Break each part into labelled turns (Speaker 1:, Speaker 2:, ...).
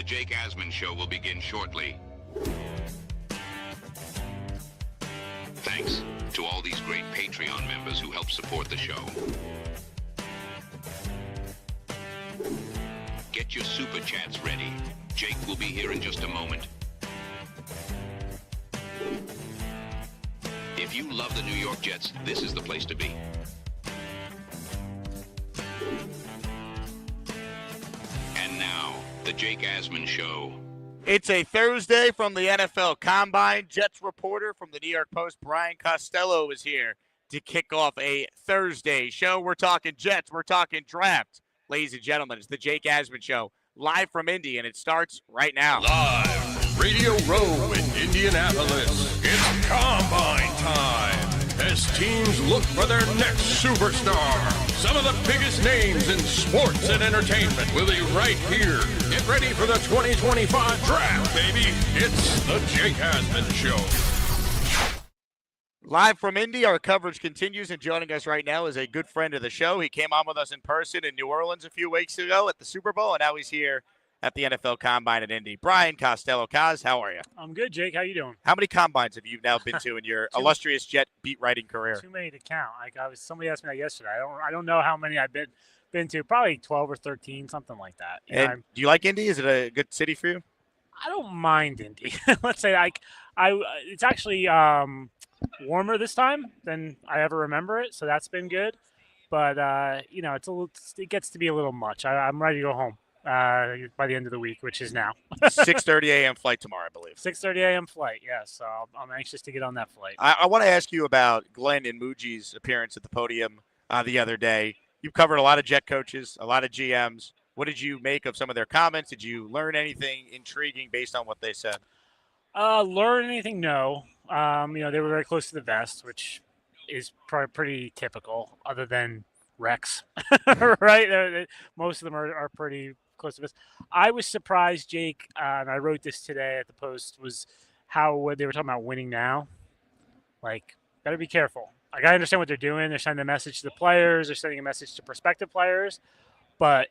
Speaker 1: The Jake Asman Show will begin shortly. Thanks to all these great Patreon members who help support the show. Get your super chats ready. Jake will be here in just a moment. If you love the New York Jets, this is the place to be. And now, the Jake Asman Show.
Speaker 2: It's a Thursday from the NFL Combine. Jets reporter from the New York Post, Brian Costello, is here to kick off a Thursday show. We're talking Jets. We're talking draft. Ladies and gentlemen, it's the Jake Asman Show, live from Indy, and it starts right now.
Speaker 3: Live, Radio Row in Indianapolis. It's Combine time as teams look for their next superstar. Some of the biggest names in sports and entertainment will be right here. Get ready for the 2025 draft, baby. It's the Jake Asman Show.
Speaker 2: Live from Indy, our coverage continues, and joining us right now is a good friend of the show. He came on with us in person in New Orleans a few weeks ago at the Super Bowl, and now he's here at the NFL Combine at Indy. Brian Costello. Coz, how are you?
Speaker 4: I'm good, Jake. How you doing?
Speaker 2: How many Combines have you now been to in your illustrious Jet beat writing career?
Speaker 4: Too many to count. Somebody asked me that yesterday. I don't know how many I've been to. Probably 12 or 13, something like that.
Speaker 2: And do you like Indy? Is it a good city for you?
Speaker 4: I don't mind Indy. Let's say it's actually warmer this time than I ever remember it, so that's been good. But it gets to be a little much. I'm ready to go home by the end of the week, which is now.
Speaker 2: 6:30 a.m. flight tomorrow, I believe.
Speaker 4: 6:30 a.m. flight, yes. So I'm anxious to get on that flight.
Speaker 2: I want to ask you about Glenn and Muji's appearance at the podium the other day. You've covered a lot of Jet coaches, a lot of GMs. What did you make of some of their comments? Did you learn anything intriguing based on what they said?
Speaker 4: Learn anything? No. They were very close to the vest, which is probably pretty typical, other than Rex, right? Most of them are pretty close to this. I was surprised, Jake, and I wrote this today at the Post, was how they were talking about winning now. Like, better be careful. Like, I understand what they're doing. They're sending a message to the players. They're sending a message to prospective players. But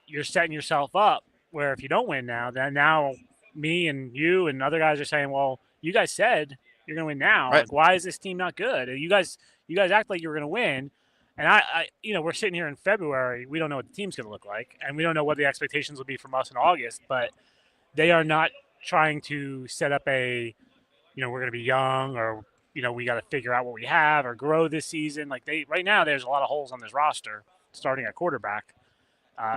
Speaker 4: you're setting yourself up where if you don't win now, then now me and you and other guys are saying, well, you guys said you're going to win now.
Speaker 2: Right.
Speaker 4: Like, why is this team not good? You guys act like you were going to win. And I we're sitting here in February. We don't know what the team's going to look like, and we don't know what the expectations will be from us in August. But they are not trying to set up we're going to be young, or we got to figure out what we have or grow this season. Like right now, there's a lot of holes on this roster, starting at quarterback.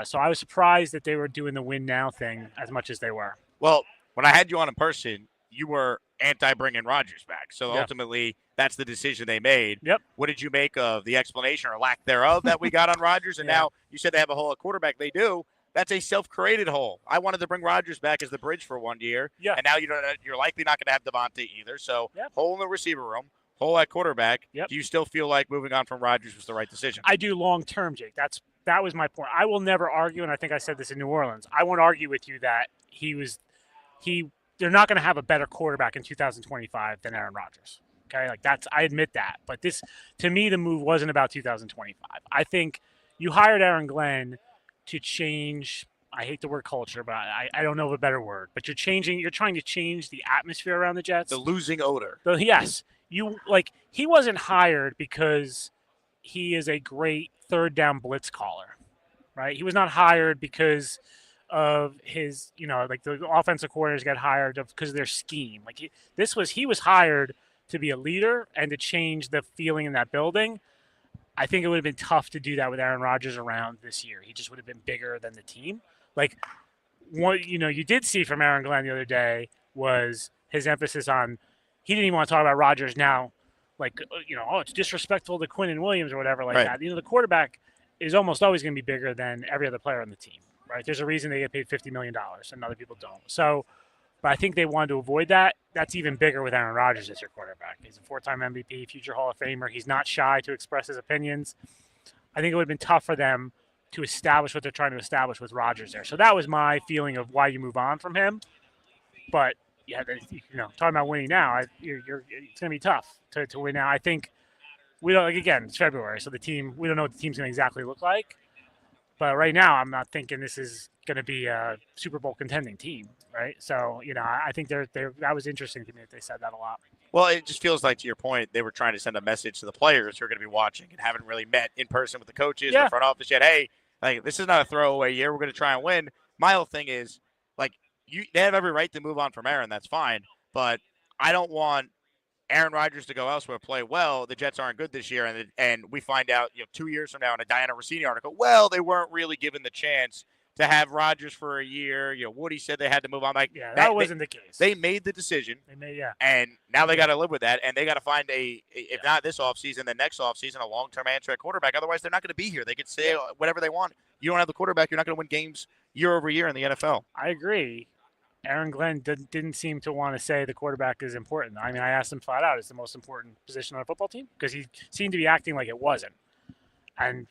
Speaker 4: So I was surprised that they were doing the win now thing as much as they were.
Speaker 2: Well, when I had you on in person, you were anti-bringing Rodgers back. So ultimately, that's the decision they made.
Speaker 4: Yep.
Speaker 2: What did you make of the explanation or lack thereof that we got on Rodgers? And now you said they have a hole at quarterback. They do. That's a self-created hole. I wanted to bring Rodgers back as the bridge for 1 year.
Speaker 4: Yeah.
Speaker 2: And now you're likely not going to have Devontae either. So hole in the receiver room, hole at quarterback.
Speaker 4: Yep.
Speaker 2: Do you still feel like moving on from Rodgers was the right decision?
Speaker 4: I do long-term, Jake. That was my point. I will never argue, and I think I said this in New Orleans. I won't argue with you that they're not going to have a better quarterback in 2025 than Aaron Rodgers. Okay, I admit that. But this, to me, the move wasn't about 2025. I think you hired Aaron Glenn to change. I hate the word culture, but I don't know of a better word. But you're trying to change the atmosphere around the Jets.
Speaker 2: The losing odor.
Speaker 4: Yes, he wasn't hired because he is a great third down blitz caller, right? He was not hired because of his, the offensive coordinators got hired because of their scheme. He was hired to be a leader and to change the feeling in that building. I think it would have been tough to do that with Aaron Rodgers around this year. He just would have been bigger than the team. What you did see from Aaron Glenn the other day was his emphasis on, he didn't even want to talk about Rodgers now. It's disrespectful to Quinn and Williams or whatever that. The quarterback is almost always going to be bigger than every other player on the team, right? There's a reason they get paid $50 million and other people don't. So, but I think they wanted to avoid that. That's even bigger with Aaron Rodgers as your quarterback. He's a four-time MVP, future Hall of Famer. He's not shy to express his opinions. I think it would have been tough for them to establish what they're trying to establish with Rodgers there. So that was my feeling of why you move on from him. But talking about winning now, it's going to be tough to win now. I think we don't. Again, it's February, so we don't know what the team's going to exactly look like. But right now, I'm not thinking this is going to be a Super Bowl contending team, right? So, I think that was interesting to me that they said that a lot.
Speaker 2: Well, it just feels like, to your point, they were trying to send a message to the players who are going to be watching and haven't really met in person with the coaches or the front office yet. Hey, like, this is not a throwaway year. We're going to try and win. My whole thing is, like, they have every right to move on from Aaron. That's fine. But I don't want Aaron Rodgers to go elsewhere, play well. The Jets aren't good this year, and we find out 2 years from now in a Diana Rossini article, well, they weren't really given the chance to have Rodgers for a year. Woody said they had to move on. Like,
Speaker 4: that wasn't the case.
Speaker 2: They made the decision. And now they got to live with that, and they got to find if not this offseason, then next offseason, a long-term answer at quarterback. Otherwise, they're not going to be here. They could say whatever they want. You don't have the quarterback, you're not going to win games year over year in the NFL.
Speaker 4: I agree. Aaron Glenn didn't seem to want to say the quarterback is important. I mean, I asked him flat out, "Is the most important position on a football team?" Because he seemed to be acting like it wasn't. And,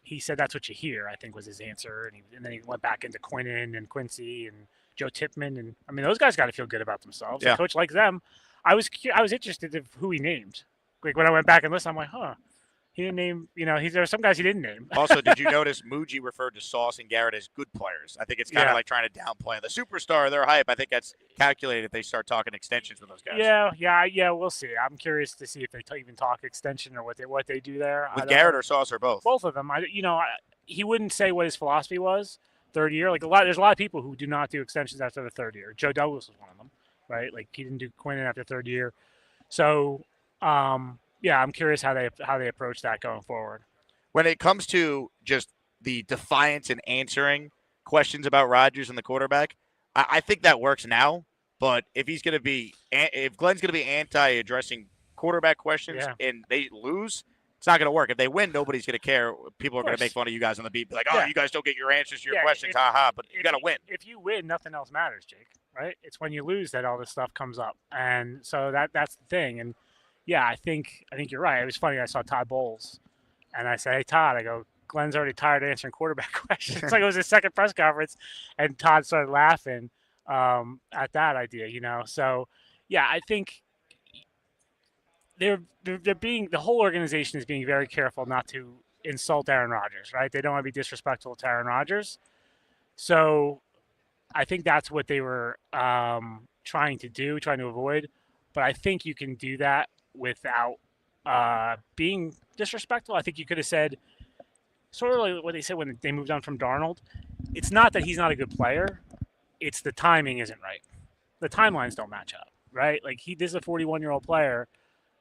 Speaker 4: he said that's what you hear, I think was his answer. And then he went back into Quinnen and Quincy and Joe Tippmann. And, I mean, those guys got to feel good about themselves.
Speaker 2: Yeah.
Speaker 4: The coach likes them. I was interested in who he named. Like, when I went back and listened, I'm like, huh. He didn't name, there were some guys he didn't name.
Speaker 2: Also, did you notice Muji referred to Sauce and Garrett as good players? I think it's kind of like trying to downplay the superstar, their hype. I think that's calculated if they start talking extensions with those guys.
Speaker 4: Yeah, we'll see. I'm curious to see if they even talk extension or what they do there.
Speaker 2: With Garrett or Sauce or both?
Speaker 4: Both of them. He wouldn't say what his philosophy was third year. Like there's a lot of people who do not do extensions after the third year. Joe Douglas was one of them, right? Like he didn't do Quinnen after third year. So, yeah, I'm curious how they approach that going forward.
Speaker 2: When it comes to just the defiance and answering questions about Rodgers and the quarterback, I think that works now. But if Glenn's going to be anti-addressing quarterback questions and they lose, it's not going to work. If they win, nobody's going to care. People are going to make fun of you guys on the beat, be like, "Oh, you guys don't get your answers to your questions, haha." But you got to win.
Speaker 4: If you win, nothing else matters, Jake. Right? It's when you lose that all this stuff comes up, and so that's the thing. And yeah, I think you're right. It was funny. I saw Todd Bowles, and I said, "Hey, Todd," I go, "Glenn's already tired of answering quarterback questions." It's like it was his second press conference, and Todd started laughing at that idea. So yeah, I think they're being, the whole organization is being very careful not to insult Aaron Rodgers. Right? They don't want to be disrespectful to Aaron Rodgers. So I think that's what they were trying to avoid. But I think you can do that without being disrespectful. I think you could have said, sort of like what they said when they moved on from Darnold. It's not that he's not a good player. It's the timing isn't right. The timelines don't match up, right? Like this is a 41-year-old player,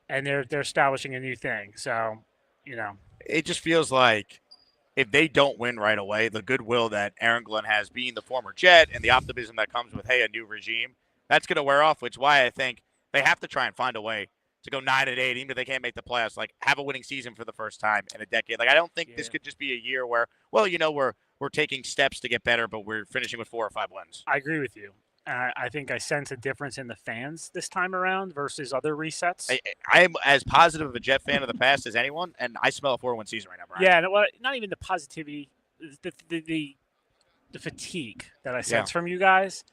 Speaker 4: and they're establishing a new thing. So,
Speaker 2: it just feels like if they don't win right away, the goodwill that Aaron Glenn has, being the former Jet, and the optimism that comes with, hey, a new regime, that's going to wear off, which is why I think they have to try and find a way to go 9-8, even if they can't make the playoffs, like have a winning season for the first time in a decade. Like I don't think this could just be a year where, well, we're taking steps to get better, but we're finishing with 4 or 5 wins.
Speaker 4: I agree with you. I think I sense a difference in the fans this time around versus other resets.
Speaker 2: I am as positive of a Jet fan of the past as anyone, and I smell a 4-win season right now, Brian.
Speaker 4: Yeah, well, not even the positivity, the fatigue that I sense from you guys.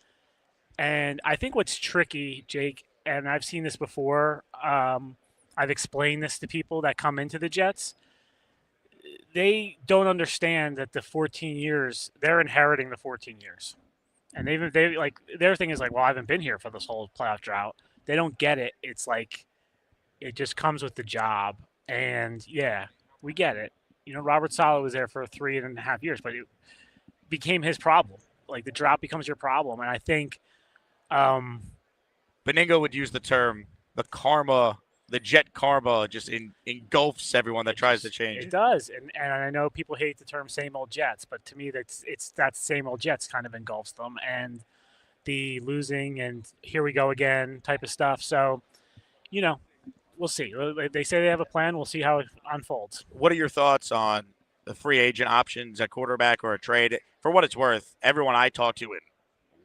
Speaker 4: And I think what's tricky, Jake, and I've seen this before, I've explained this to people that come into the Jets. They don't understand that the 14 years, they're inheriting the 14 years. And they like, their thing is like, well, I haven't been here for this whole playoff drought. They don't get it. It's like, it just comes with the job. And yeah, we get it. Robert Saleh was there for 3.5 years, but it became his problem. Like the drought becomes your problem. And I think
Speaker 2: Beningo would use the term, the Jet karma just engulfs everyone that tries to change.
Speaker 4: It does. And I know people hate the term same old Jets, but to me, that same old Jets kind of engulfs them. And the losing and here we go again type of stuff. So, we'll see. They say they have a plan. We'll see how it unfolds.
Speaker 2: What are your thoughts on the free agent options at quarterback or a trade? For what it's worth, everyone I talk to in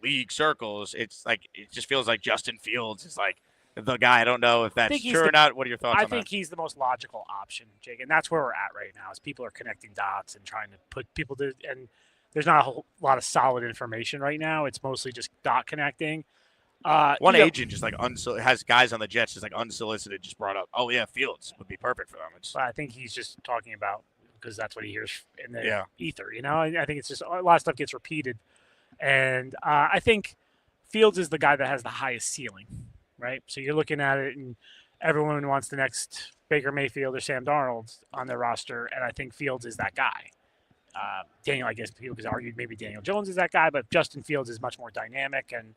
Speaker 2: league circles, it's like, it just feels like Justin Fields is like the guy. I don't know if that's true or not. What are your thoughts on that?
Speaker 4: I think he's the most logical option, Jake, and that's where we're at right now. Is people are connecting dots and trying to put people to, and there's not a whole lot of solid information right now. It's mostly just dot connecting.
Speaker 2: One agent just like has guys on the Jets just like unsolicited just brought up, oh yeah, Fields would be perfect for them.
Speaker 4: I think he's just talking about because that's what he hears in the ether. I think it's just a lot of stuff gets repeated, and I think Fields is the guy that has the highest ceiling, right? So you're looking at it, and everyone wants the next Baker Mayfield or Sam Darnold on their roster, and I think Fields is that guy. Daniel, I guess people could argue maybe Daniel Jones is that guy, but Justin Fields is much more dynamic, and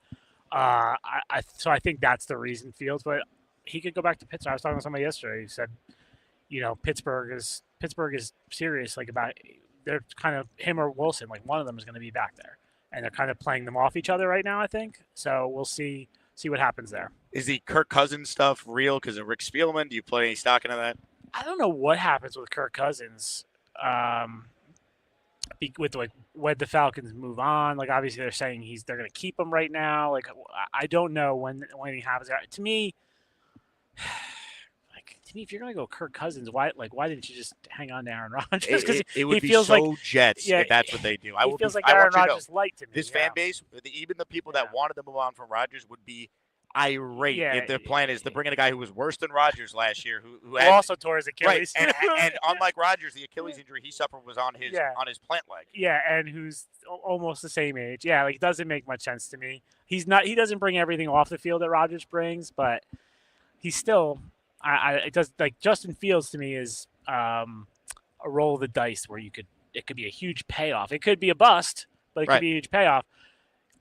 Speaker 4: so I think that's the reason Fields. But he could go back to Pittsburgh. I was talking to somebody yesterday who said, Pittsburgh is serious, like about they're kind of him or Wilson, like one of them is going to be back there, and they're kind of playing them off each other right now. I think so. We'll see what happens there.
Speaker 2: Is the Kirk Cousins stuff real? Because of Rick Spielman, do you put any stock into that?
Speaker 4: I don't know what happens with Kirk Cousins. With when the Falcons move on, like obviously they're saying they're going to keep him right now. Like I don't know when he happens. To me, if you're going to go Kirk Cousins, why didn't you just hang on to Aaron Rodgers? Because
Speaker 2: it would
Speaker 4: he
Speaker 2: be
Speaker 4: feels
Speaker 2: so
Speaker 4: like
Speaker 2: Jets if that's what they do.
Speaker 4: He feels like Aaron Rodgers light to me.
Speaker 2: This fan base, even the people that wanted to move on from Rodgers, would be irate if their plan is to bring in a guy who was worse than Rodgers last year, who
Speaker 4: also tore his Achilles.
Speaker 2: Right, and unlike Rodgers, the Achilles injury he suffered was on his plant leg.
Speaker 4: Yeah, and who's almost the same age. Yeah, like it doesn't make much sense to me. He doesn't bring everything off the field that Rodgers brings, but he's still. It does like Justin Fields to me is a roll of the dice where it could be a huge payoff. It could be a bust, but it could be a huge payoff.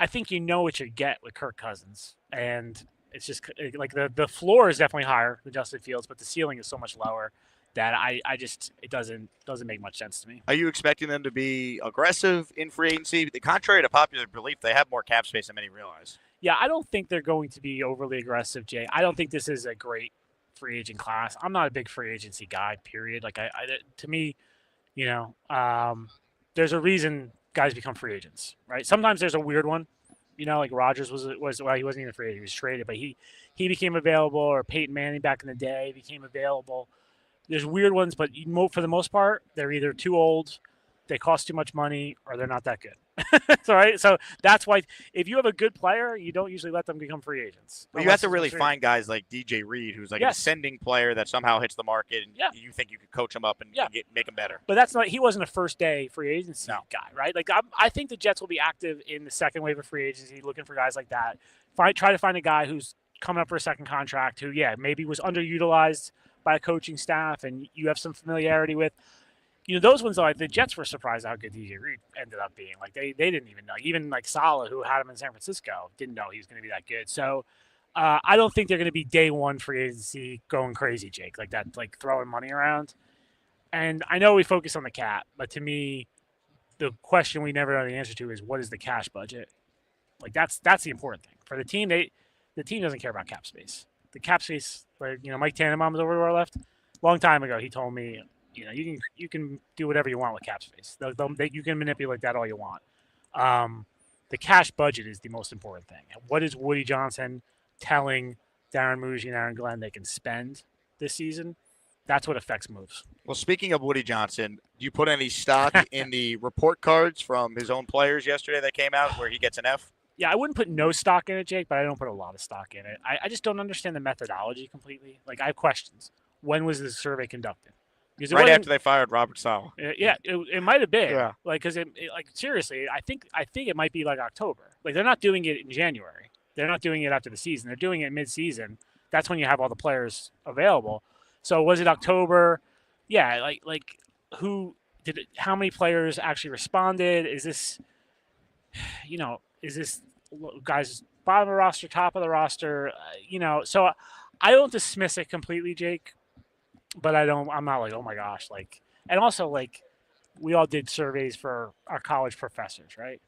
Speaker 4: I think you know what you get with Kirk Cousins, and it's just like the floor is definitely higher than Justin Fields, but the ceiling is so much lower that it doesn't make much sense to me.
Speaker 2: Are you expecting them to be aggressive in free agency? Contrary to popular belief, they have more cap space than many realize.
Speaker 4: Yeah, I don't think they're going to be overly aggressive, Jay. I don't think this is a great free agent class. I'm not a big free agency guy, period. Like to me, there's a reason guys become free agents, right? Sometimes there's a weird one, like Rodgers was well, he wasn't even a free agent, he was traded, but he became available, or Peyton Manning back in the day became available. There's weird ones, but for the most part, they're either too old, they cost too much money, or they're not that good. So that's why if you have a good player, you don't usually let them become free agents.
Speaker 2: Well, you have to really find guys like DJ Reed, who's like an ascending player that somehow hits the market, and you think you could coach him up and make him better.
Speaker 4: But he wasn't a first day free agency guy, right? Like I think the Jets will be active in the second wave of free agency, looking for guys like that. Try to find a guy who's coming up for a second contract, who maybe was underutilized by a coaching staff, and you have some familiarity with. Those ones, like the Jets were surprised how good DJ Reed ended up being. Like they didn't even know. Even like Saleh, who had him in San Francisco, didn't know he was going to be that good. So I don't think they're going to be day one free agency going crazy, Jake, like that, like throwing money around. And I know we focus on the cap, but to me, the question we never know the answer to is what is the cash budget? Like that's the important thing for the team. The team doesn't care about cap space. The cap space, like Mike Tannenbaum was over to our left. Long time ago, he told me. You can do whatever you want with cap space. You can manipulate that all you want. The cash budget is the most important thing. What is Woody Johnson telling Darren Muji and Aaron Glenn they can spend this season? That's what affects moves.
Speaker 2: Well, speaking of Woody Johnson, do you put any stock in the report cards from his own players yesterday that came out where he gets an F?
Speaker 4: Yeah, I wouldn't put no stock in it, Jake, but I don't put a lot of stock in it. I just don't understand the methodology completely. Like, I have questions. When was this survey conducted?
Speaker 2: Right after they fired Robert Saleh.
Speaker 4: Yeah, it might have been. Yeah. Like, because seriously, I think it might be like October. Like, they're not doing it in January. They're not doing it after the season. They're doing it mid-season. That's when you have all the players available. So was it October? Yeah. Like who did it? How many players actually responded? Is this guys bottom of the roster, top of the roster? So I don't dismiss it completely, Jake. But I'm not like, oh my gosh, like, and also like, we all did surveys for our college professors, right?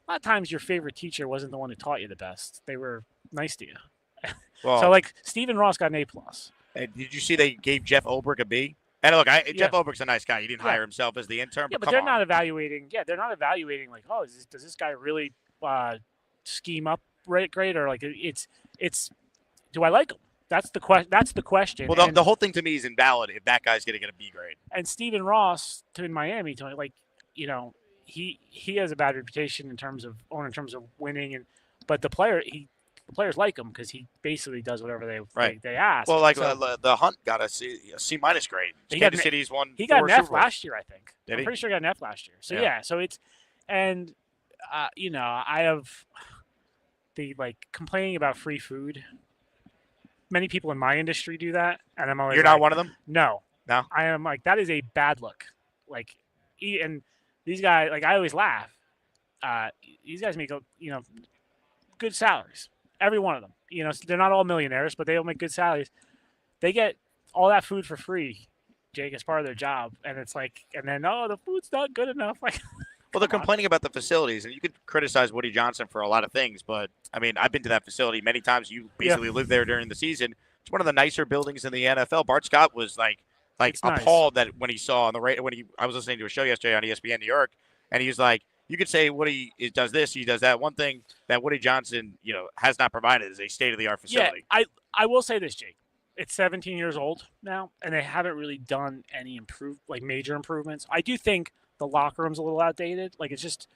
Speaker 4: A lot of times your favorite teacher wasn't the one who taught you the best. They were nice to you. Well, so like Stephen Ross got an A+.
Speaker 2: Did you see they gave Jeff Ulbrich a B? And look, Jeff Ulbrich's a nice guy. He didn't hire himself as the intern.
Speaker 4: Yeah, but they're not evaluating. Yeah, they're not evaluating like, oh, does this guy really scheme up great, or like it's do I like him? That's the question.
Speaker 2: Well, the whole thing to me is invalid if that guy's going to get a B grade.
Speaker 4: And Stephen Ross in Miami, he has a bad reputation in terms of winning, but the player, he the players like him because he basically does whatever they ask.
Speaker 2: Well, like
Speaker 4: So,
Speaker 2: the Hunt got a C minus grade. Kansas City's won.
Speaker 4: He got
Speaker 2: 4
Speaker 4: an F
Speaker 2: Super Bowls.
Speaker 4: last year, I think.
Speaker 2: Did
Speaker 4: I'm
Speaker 2: he?
Speaker 4: pretty sure he got an F last year. So
Speaker 2: Yeah.
Speaker 4: so it's and I have the complaining about free food. Many people in my industry do that, and I'm always
Speaker 2: You're not one of them?
Speaker 4: No.
Speaker 2: No?
Speaker 4: I am that is a bad look. And these guys, I always laugh. These guys make good salaries. Every one of them. They're not all millionaires, but they all make good salaries. They get all that food for free, Jake, as part of their job, and it's and then the food's not good enough.
Speaker 2: Well, they're complaining about the facilities, and you could criticize Woody Johnson for a lot of things, but I mean, I've been to that facility many times. You basically lived there during the season. It's one of the nicer buildings in the NFL. Bart Scott was appalled that when he saw on the I was listening to a show yesterday on ESPN New York, and he was like, you could say Woody does this, he does that. One thing that Woody Johnson, has not provided is a state-of-the-art facility.
Speaker 4: Yeah, I will say this, Jake. It's 17 years old now, and they haven't really done any major improvements. I do think the locker room's a little outdated. It's just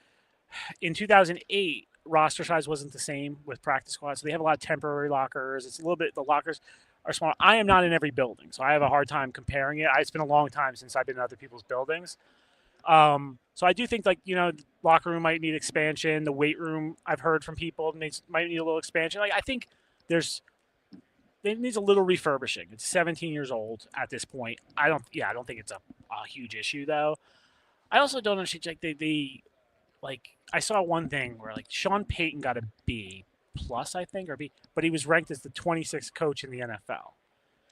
Speaker 4: in 2008, roster size wasn't the same with practice squads, so they have a lot of temporary lockers. It's a little bit the lockers are small. I am not in every building, so I have a hard time comparing it. It's been a long time since I've been in other people's buildings. So I do think locker room might need expansion. The weight room, I've heard from people, might need a little expansion. I think it needs a little refurbishing. It's 17 years old at this point. I don't think it's a huge issue though. I also don't understand I saw one thing where Sean Payton got a B plus, I think, or B, but he was ranked as the 26th coach in the NFL.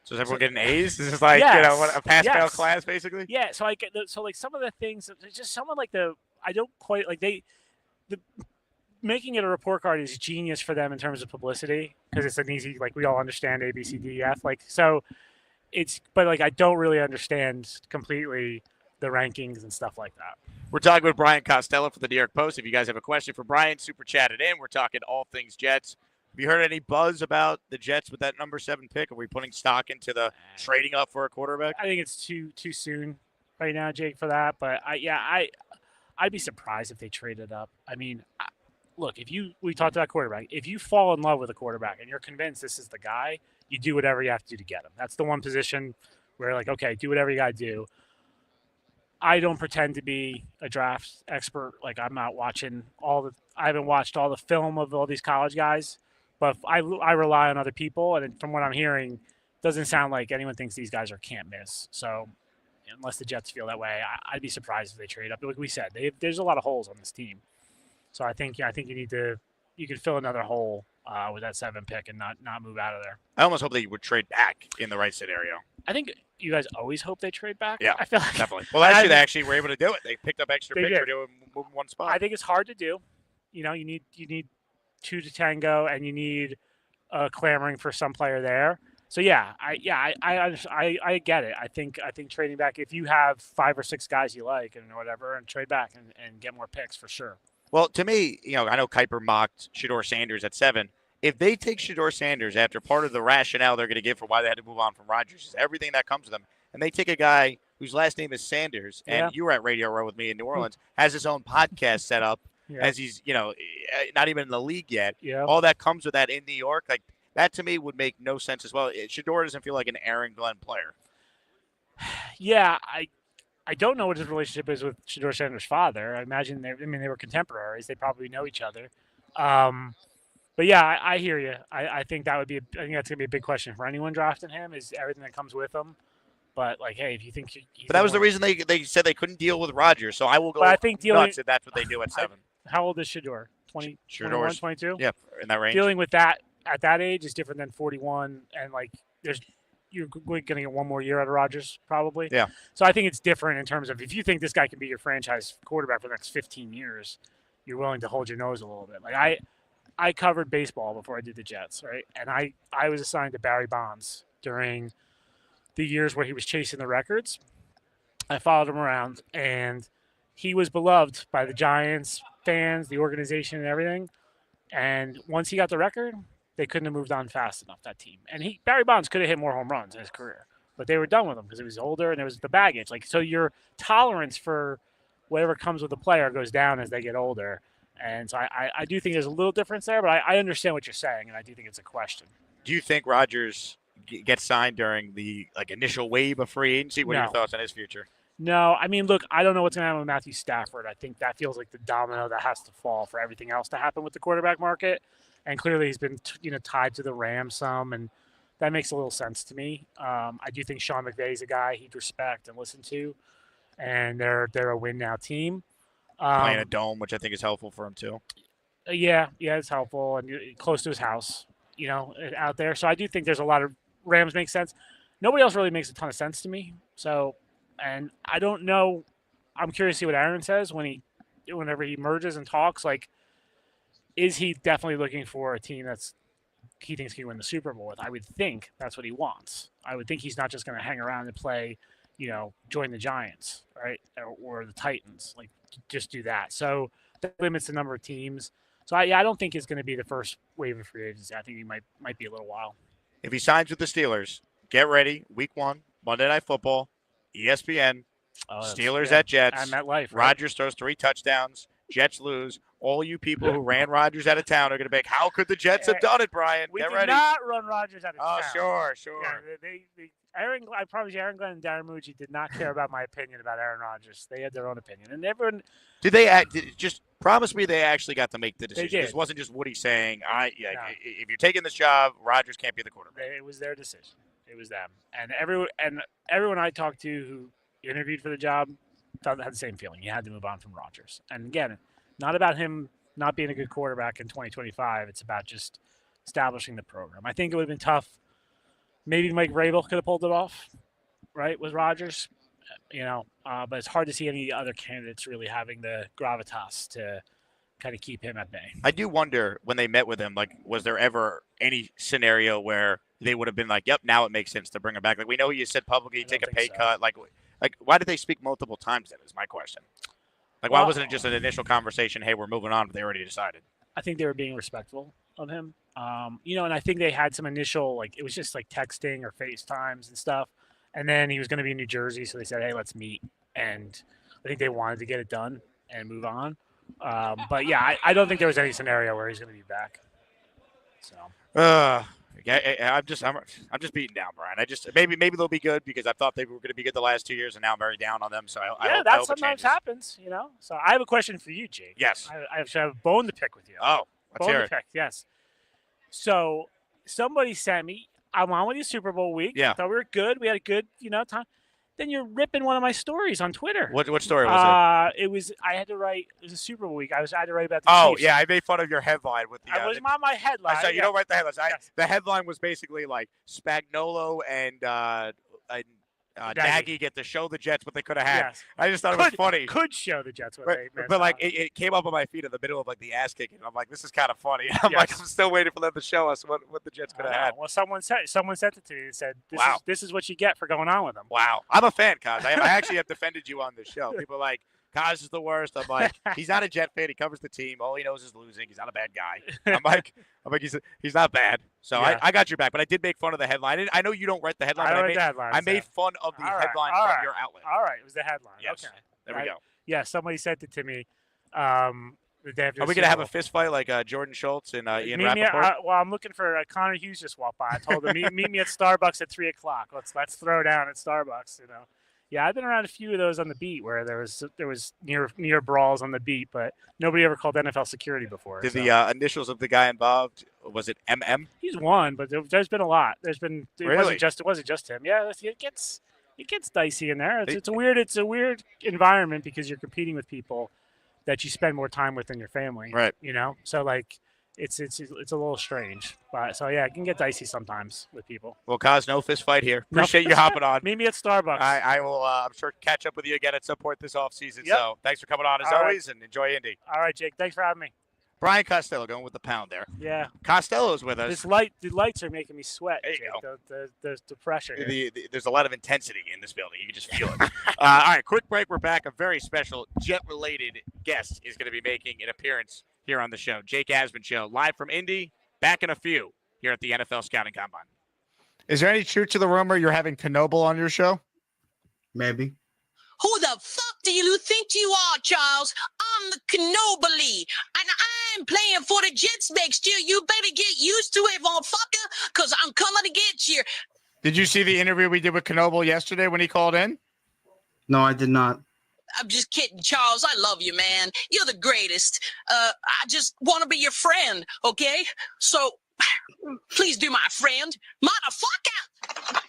Speaker 2: So is everyone getting A's? This is
Speaker 4: yes,
Speaker 2: a pass-fail class, basically?
Speaker 4: Yeah, so I get some of the things, just someone I don't quite, making it a report card is genius for them in terms of publicity because it's an easy, we all understand A, B, C, D, F. So it's, but I don't really understand completely the rankings and stuff like that.
Speaker 2: We're talking with Brian Costello for the New York Post. If you guys have a question for Brian, super chat it in. We're talking all things Jets. Have you heard any buzz about the Jets with that number 7 pick? Are we putting stock into the trading up for a quarterback?
Speaker 4: I think it's too soon right now, Jake, for that. But I'd be surprised if they traded up. I mean, look, we talked about quarterback. If you fall in love with a quarterback and you're convinced this is the guy, you do whatever you have to do to get him. That's the one position where okay, do whatever you got to do. I don't pretend to be a draft expert. I'm not watching I haven't watched all the film of all these college guys, but I rely on other people. And from what I'm hearing, it doesn't sound like anyone thinks these guys are can't miss. So unless the Jets feel that way, I'd be surprised if they trade up. Like we said, there's a lot of holes on this team. So I think you could fill another hole with that 7 pick and not move out of there.
Speaker 2: I almost hope they would trade back in the right scenario.
Speaker 4: I think you guys always hope they trade back.
Speaker 2: Yeah,
Speaker 4: I feel
Speaker 2: definitely. Well, actually, they actually were able to do it. They picked up extra picks for moving one spot.
Speaker 4: I think it's hard to do. You need 2 to tango, and you need clamoring for some player there. So I get it. I think trading back, if you have 5 or 6 guys you like and whatever, and trade back and get more picks for sure.
Speaker 2: Well, to me, I know Kuiper mocked Shedeur Sanders at 7. If they take Shedeur Sanders after part of the rationale they're going to give for why they had to move on from Rodgers is everything that comes to them, and they take a guy whose last name is Sanders, and you were at Radio Row with me in New Orleans, has his own podcast set up as he's, not even in the league yet.
Speaker 4: Yeah.
Speaker 2: All that comes with that in New York, that to me would make no sense as well. Shedeur doesn't feel like an Aaron Glenn player.
Speaker 4: Yeah, I don't know what his relationship is with Shedeur Sanders' father. I imagine they were contemporaries. They probably know each other. But yeah, I hear you. I think that's going to be a big question for anyone drafting him is everything that comes with him. But hey, if you think
Speaker 2: but that was the reason they said they couldn't deal with Rodgers. So I will go nuts if that's what they do at 7.
Speaker 4: How old is Shedeur? 20, 21, 22?
Speaker 2: Yeah, in that range.
Speaker 4: Dealing with that at that age is different than 41, and you're going to get one more year out of Rodgers probably.
Speaker 2: Yeah.
Speaker 4: So I think it's different in terms of if you think this guy can be your franchise quarterback for the next 15 years, you're willing to hold your nose a little bit. I covered baseball before I did the Jets, right? And I was assigned to Barry Bonds during the years where he was chasing the records. I followed him around, and he was beloved by the Giants fans, the organization, and everything. And once he got the record, they couldn't have moved on fast enough, that team. And Barry Bonds could have hit more home runs in his career, but they were done with him because he was older and there was the baggage. So your tolerance for whatever comes with the player goes down as they get older. And so I do think there's a little difference there, but I understand what you're saying, and I do think it's a question.
Speaker 2: Do you think Rodgers gets signed during the initial wave of free agency? What are your thoughts on his future?
Speaker 4: No, I mean, look, I don't know what's going to happen with Matthew Stafford. I think that feels like the domino that has to fall for everything else to happen with the quarterback market. And clearly he's been tied to the Rams some, and that makes a little sense to me. I do think Sean McVay is a guy he'd respect and listen to, and they're a win now team.
Speaker 2: Playing a dome, which I think is helpful for him too.
Speaker 4: Yeah, it's helpful and close to his house, out there. So I do think there's a lot of Rams make sense. Nobody else really makes a ton of sense to me. So, and I don't know. I'm curious to see what Aaron says whenever he merges and talks. Like, is he definitely looking for a team that's he thinks he can win the Super Bowl with? I would think that's what he wants. I would think he's not just going to hang around and play, join the Giants, right, or the Titans. Like, just do that. So that limits the number of teams. So I don't think it's going to be the first wave of free agency. I think he might be a little while.
Speaker 2: If he signs with the Steelers, get ready. Week 1, Monday Night Football, ESPN, Steelers at Jets.
Speaker 4: And MetLife. Right?
Speaker 2: Rodgers throws 3 touchdowns. Jets lose. All you people who ran Rodgers out of town are going to be like, how could the Jets have done it, Brian?
Speaker 4: We
Speaker 2: Get
Speaker 4: did
Speaker 2: ready.
Speaker 4: not run Rodgers out of town.
Speaker 2: Oh, sure.
Speaker 4: Yeah, I promise you, Aaron Glenn and Darren Mucci did not care about my opinion about Aaron Rodgers. They had their own opinion. And everyone –
Speaker 2: Did they just promise me they actually got to make the decision?
Speaker 4: They did.
Speaker 2: This wasn't just Woody saying, if you're taking this job, Rodgers can't be the quarterback.
Speaker 4: It was their decision. It was them. And everyone I talked to who interviewed for the job had the same feeling. You had to move on from Rodgers. And again, not about him not being a good quarterback in 2025. It's about just establishing the program. I think it would have been tough. Maybe Mike Vrabel could have pulled it off, right, with Rodgers, but it's hard to see any other candidates really having the gravitas to kind of keep him at bay. I
Speaker 2: do wonder when they met with him, was there ever any scenario where they would have been like, yep, now it makes sense to bring him back? Like, we know you said publicly take a pay cut. Like, why did they speak multiple times then is my question. Why wasn't it just an initial conversation, hey, we're moving on, but they already decided?
Speaker 4: I think they were being respectful of him. And I think they had some initial, it was just texting or FaceTimes and stuff. And then he was going to be in New Jersey, so they said, hey, let's meet. And I think they wanted to get it done and move on. But, yeah, I don't think there was any scenario where he's going to be back. So.
Speaker 2: I'm just beaten down, Brian. Maybe they'll be good because I thought they were going to be good the last 2 years, and now I'm very down on them. So I hope
Speaker 4: sometimes happens, So I have a question for you, Jake.
Speaker 2: Yes.
Speaker 4: I have a bone to pick with you.
Speaker 2: Oh, let's hear it.
Speaker 4: Bone to pick, yes. So somebody sent me, I'm on with you Super Bowl week.
Speaker 2: Yeah.
Speaker 4: I thought we were good. We had a good, time. Then you're ripping one of my stories on Twitter.
Speaker 2: What story was it?
Speaker 4: It was a Super Bowl week. I had to write about the Chiefs.
Speaker 2: Yeah, I made fun of your headline with the.
Speaker 4: I was on my headline.
Speaker 2: I saw you don't write the headlines. Yes. The headline was basically like Spagnuolo and Nagy get to show the Jets what they could have had.
Speaker 4: Yes.
Speaker 2: I just thought it was funny.
Speaker 4: Could show the Jets what they missed.
Speaker 2: But it came up on my feed in the middle of the ass kicking. I'm like, this is kind of funny. I'm I'm still waiting for them to show us what the Jets could have had.
Speaker 4: Well, someone sent it to me and said, this is what you get for going on with them.
Speaker 2: Wow. I'm a fan, Kaz. I actually have defended you on this show. People are like, Kaz is the worst. I'm like, he's not a Jet fan. He covers the team. All he knows is losing. He's not a bad guy. I'm like, he's not bad. So I got your back, but I did make fun of the headline. I know you don't write the headline. I made fun of the headline from your outlet.
Speaker 4: All right, it was the headline.
Speaker 2: Yes.
Speaker 4: Okay,
Speaker 2: there we go.
Speaker 4: Yeah, somebody sent it to me. Are we
Speaker 2: gonna have a fist fight like Jordan Schultz and Ian Rappaport?
Speaker 4: I'm looking for Connor Hughes. Just walked by. I told him meet me at Starbucks at 3:00. Let's throw down at Starbucks. Yeah, I've been around a few of those on the beat where there was near brawls on the beat, but nobody ever called NFL security before.
Speaker 2: Did the initials of the guy involved, was it MM?
Speaker 4: He's one, but there's been a lot. It wasn't just him. Yeah, it gets dicey in there. It's a weird environment because you're competing with people that you spend more time with than your family.
Speaker 2: Right.
Speaker 4: So it's a little strange, but so yeah, it can get dicey sometimes with people.
Speaker 2: Well, Kaz, no fist fight here. Appreciate you hopping on.
Speaker 4: Meet me at Starbucks.
Speaker 2: I will. I'm sure catch up with you again at some point this offseason. Yep. So thanks for coming on as always, and enjoy Indy.
Speaker 4: All right, Jake. Thanks for having me.
Speaker 2: Brian Costello going with the pound there.
Speaker 4: Yeah.
Speaker 2: Costello's with us.
Speaker 4: The lights are making me sweat.
Speaker 2: There you
Speaker 4: go. The pressure.
Speaker 2: There's a lot of intensity in this building. You can just feel it. All right, quick break. We're back. A very special Jet-related guest is going to be making an appearance here on the show. Jake Asman Show, live from Indy. Back in a few here at the NFL Scouting Combine.
Speaker 5: Is there any truth to the rumor you're having Knoble on your show?
Speaker 6: Maybe.
Speaker 7: Who the fuck
Speaker 5: do you think you are, Charles? I'm the Canobly, and I'm playing for the Jets next year. You better get used to it, motherfucker, because I'm coming to get you.
Speaker 2: Did you see the interview we did with Knoble yesterday when he called in?
Speaker 6: No, I did not.
Speaker 5: I'm just kidding, Charles. I love you, man. You're the greatest. I just want to be your friend, okay? So, please do my friend. Motherfucker!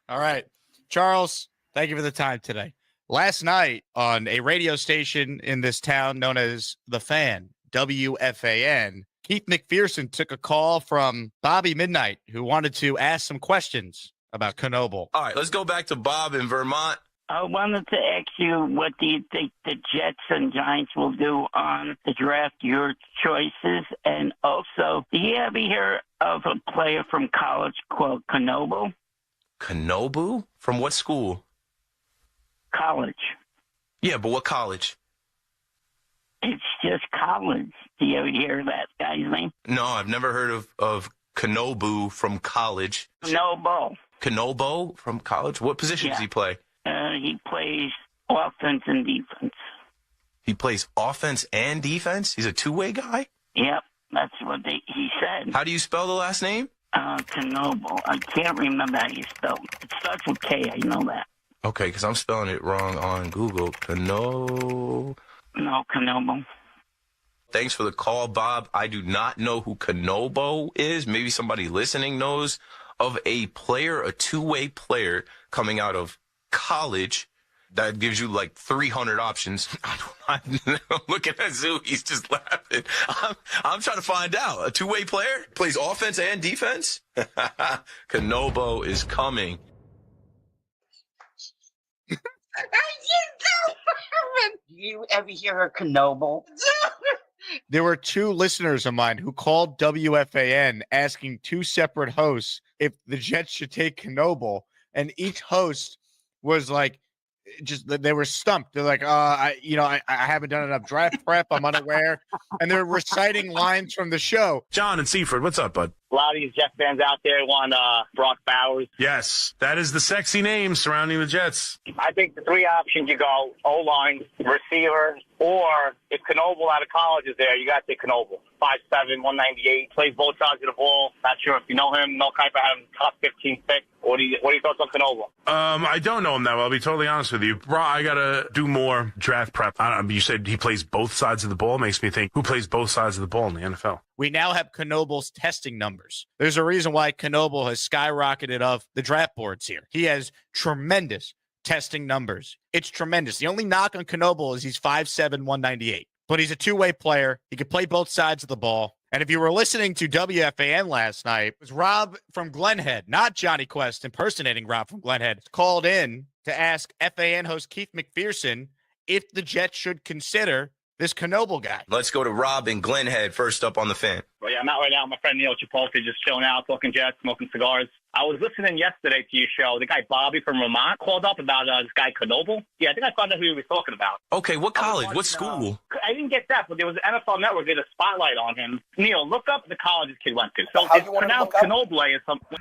Speaker 2: All right. Charles, thank you for the time today. Last night on a radio station in this town known as The Fan, WFAN, Keith McPherson took a call from Bobby Midnight, who wanted to ask some questions about Knoble.
Speaker 7: All right, let's go back to Bob in Vermont.
Speaker 8: I wanted to ask you, what do you think the Jets and Giants will do on the draft, your choices? And also, do you ever hear of a player from college called Knoble?
Speaker 7: Knobu? From what school?
Speaker 8: College.
Speaker 7: Yeah, but what college?
Speaker 8: It's just college. Do you ever hear that guy's name?
Speaker 7: No, I've never heard of Knobu from college. Knobo from college? What position does he play?
Speaker 8: He plays offense and defense.
Speaker 7: He plays offense and defense? He's a two-way guy?
Speaker 8: Yep, that's what he said.
Speaker 7: How do you spell the last name?
Speaker 8: Knoble. I can't remember how you spell it. It starts with K, I know that.
Speaker 7: Okay, because I'm spelling it wrong on Google.
Speaker 8: No, Knoble.
Speaker 7: Thanks for the call, Bob. I do not know who Knobo is. Maybe somebody listening knows of a player, a two-way player coming out of college that gives you like 300 options. I'm looking at Zoo. He's just laughing. I'm trying to find out. A two-way player plays offense and defense. Knobo is coming.
Speaker 8: You ever hear of Knoble?
Speaker 2: There were two listeners of mine who called WFAN asking two separate hosts if the Jets should take Knoble, and each host was like, they were stumped. They're like, I haven't done enough draft prep. I'm unaware. And they're reciting lines from the show.
Speaker 9: John and Seaford, what's up, bud?
Speaker 10: A lot of these Jets fans out there want Brock Bowers.
Speaker 9: Yes, that is the sexy name surrounding the Jets.
Speaker 10: I think the three options you go, O-line, receiver, or if Knoble out of college is there, you got to take Knoble. 5'7", 198, plays both sides of the ball. Not sure if you know him. Mel Kiper had him top 15 pick. What are your thoughts on Knoble?
Speaker 9: I don't know him that well. I'll be totally honest with you. Bro, I got to do more draft prep. You said he plays both sides of the ball. Makes me think, who plays both sides of the ball in the NFL?
Speaker 2: We now have Knoble's testing numbers. There's a reason why Knoble has skyrocketed off the draft boards here. He has tremendous testing numbers. It's tremendous. The only knock on Knoble is he's 5'7", 198. But he's a two-way player. He can play both sides of the ball. And if you were listening to WFAN last night, it was Rob from Glenhead, not Johnny Quest impersonating Rob from Glenhead, called in to ask FAN host Keith McPherson if the Jets should consider this Knoble guy.
Speaker 7: Let's go to Rob in Glenhead first up on the Fan.
Speaker 10: Well, yeah, I'm out right now with my friend Neil Chipotle, just chilling out, talking Jets, smoking cigars. I was listening yesterday to your show. The guy Bobby from Vermont called up about this guy Knoble. Yeah, I think I found out who he was talking about.
Speaker 7: Okay, what college? What school?
Speaker 10: I didn't get that, but there was an NFL Network did a spotlight on him. Neil, look up the college this kid went to. So it's pronounced Knoble or something.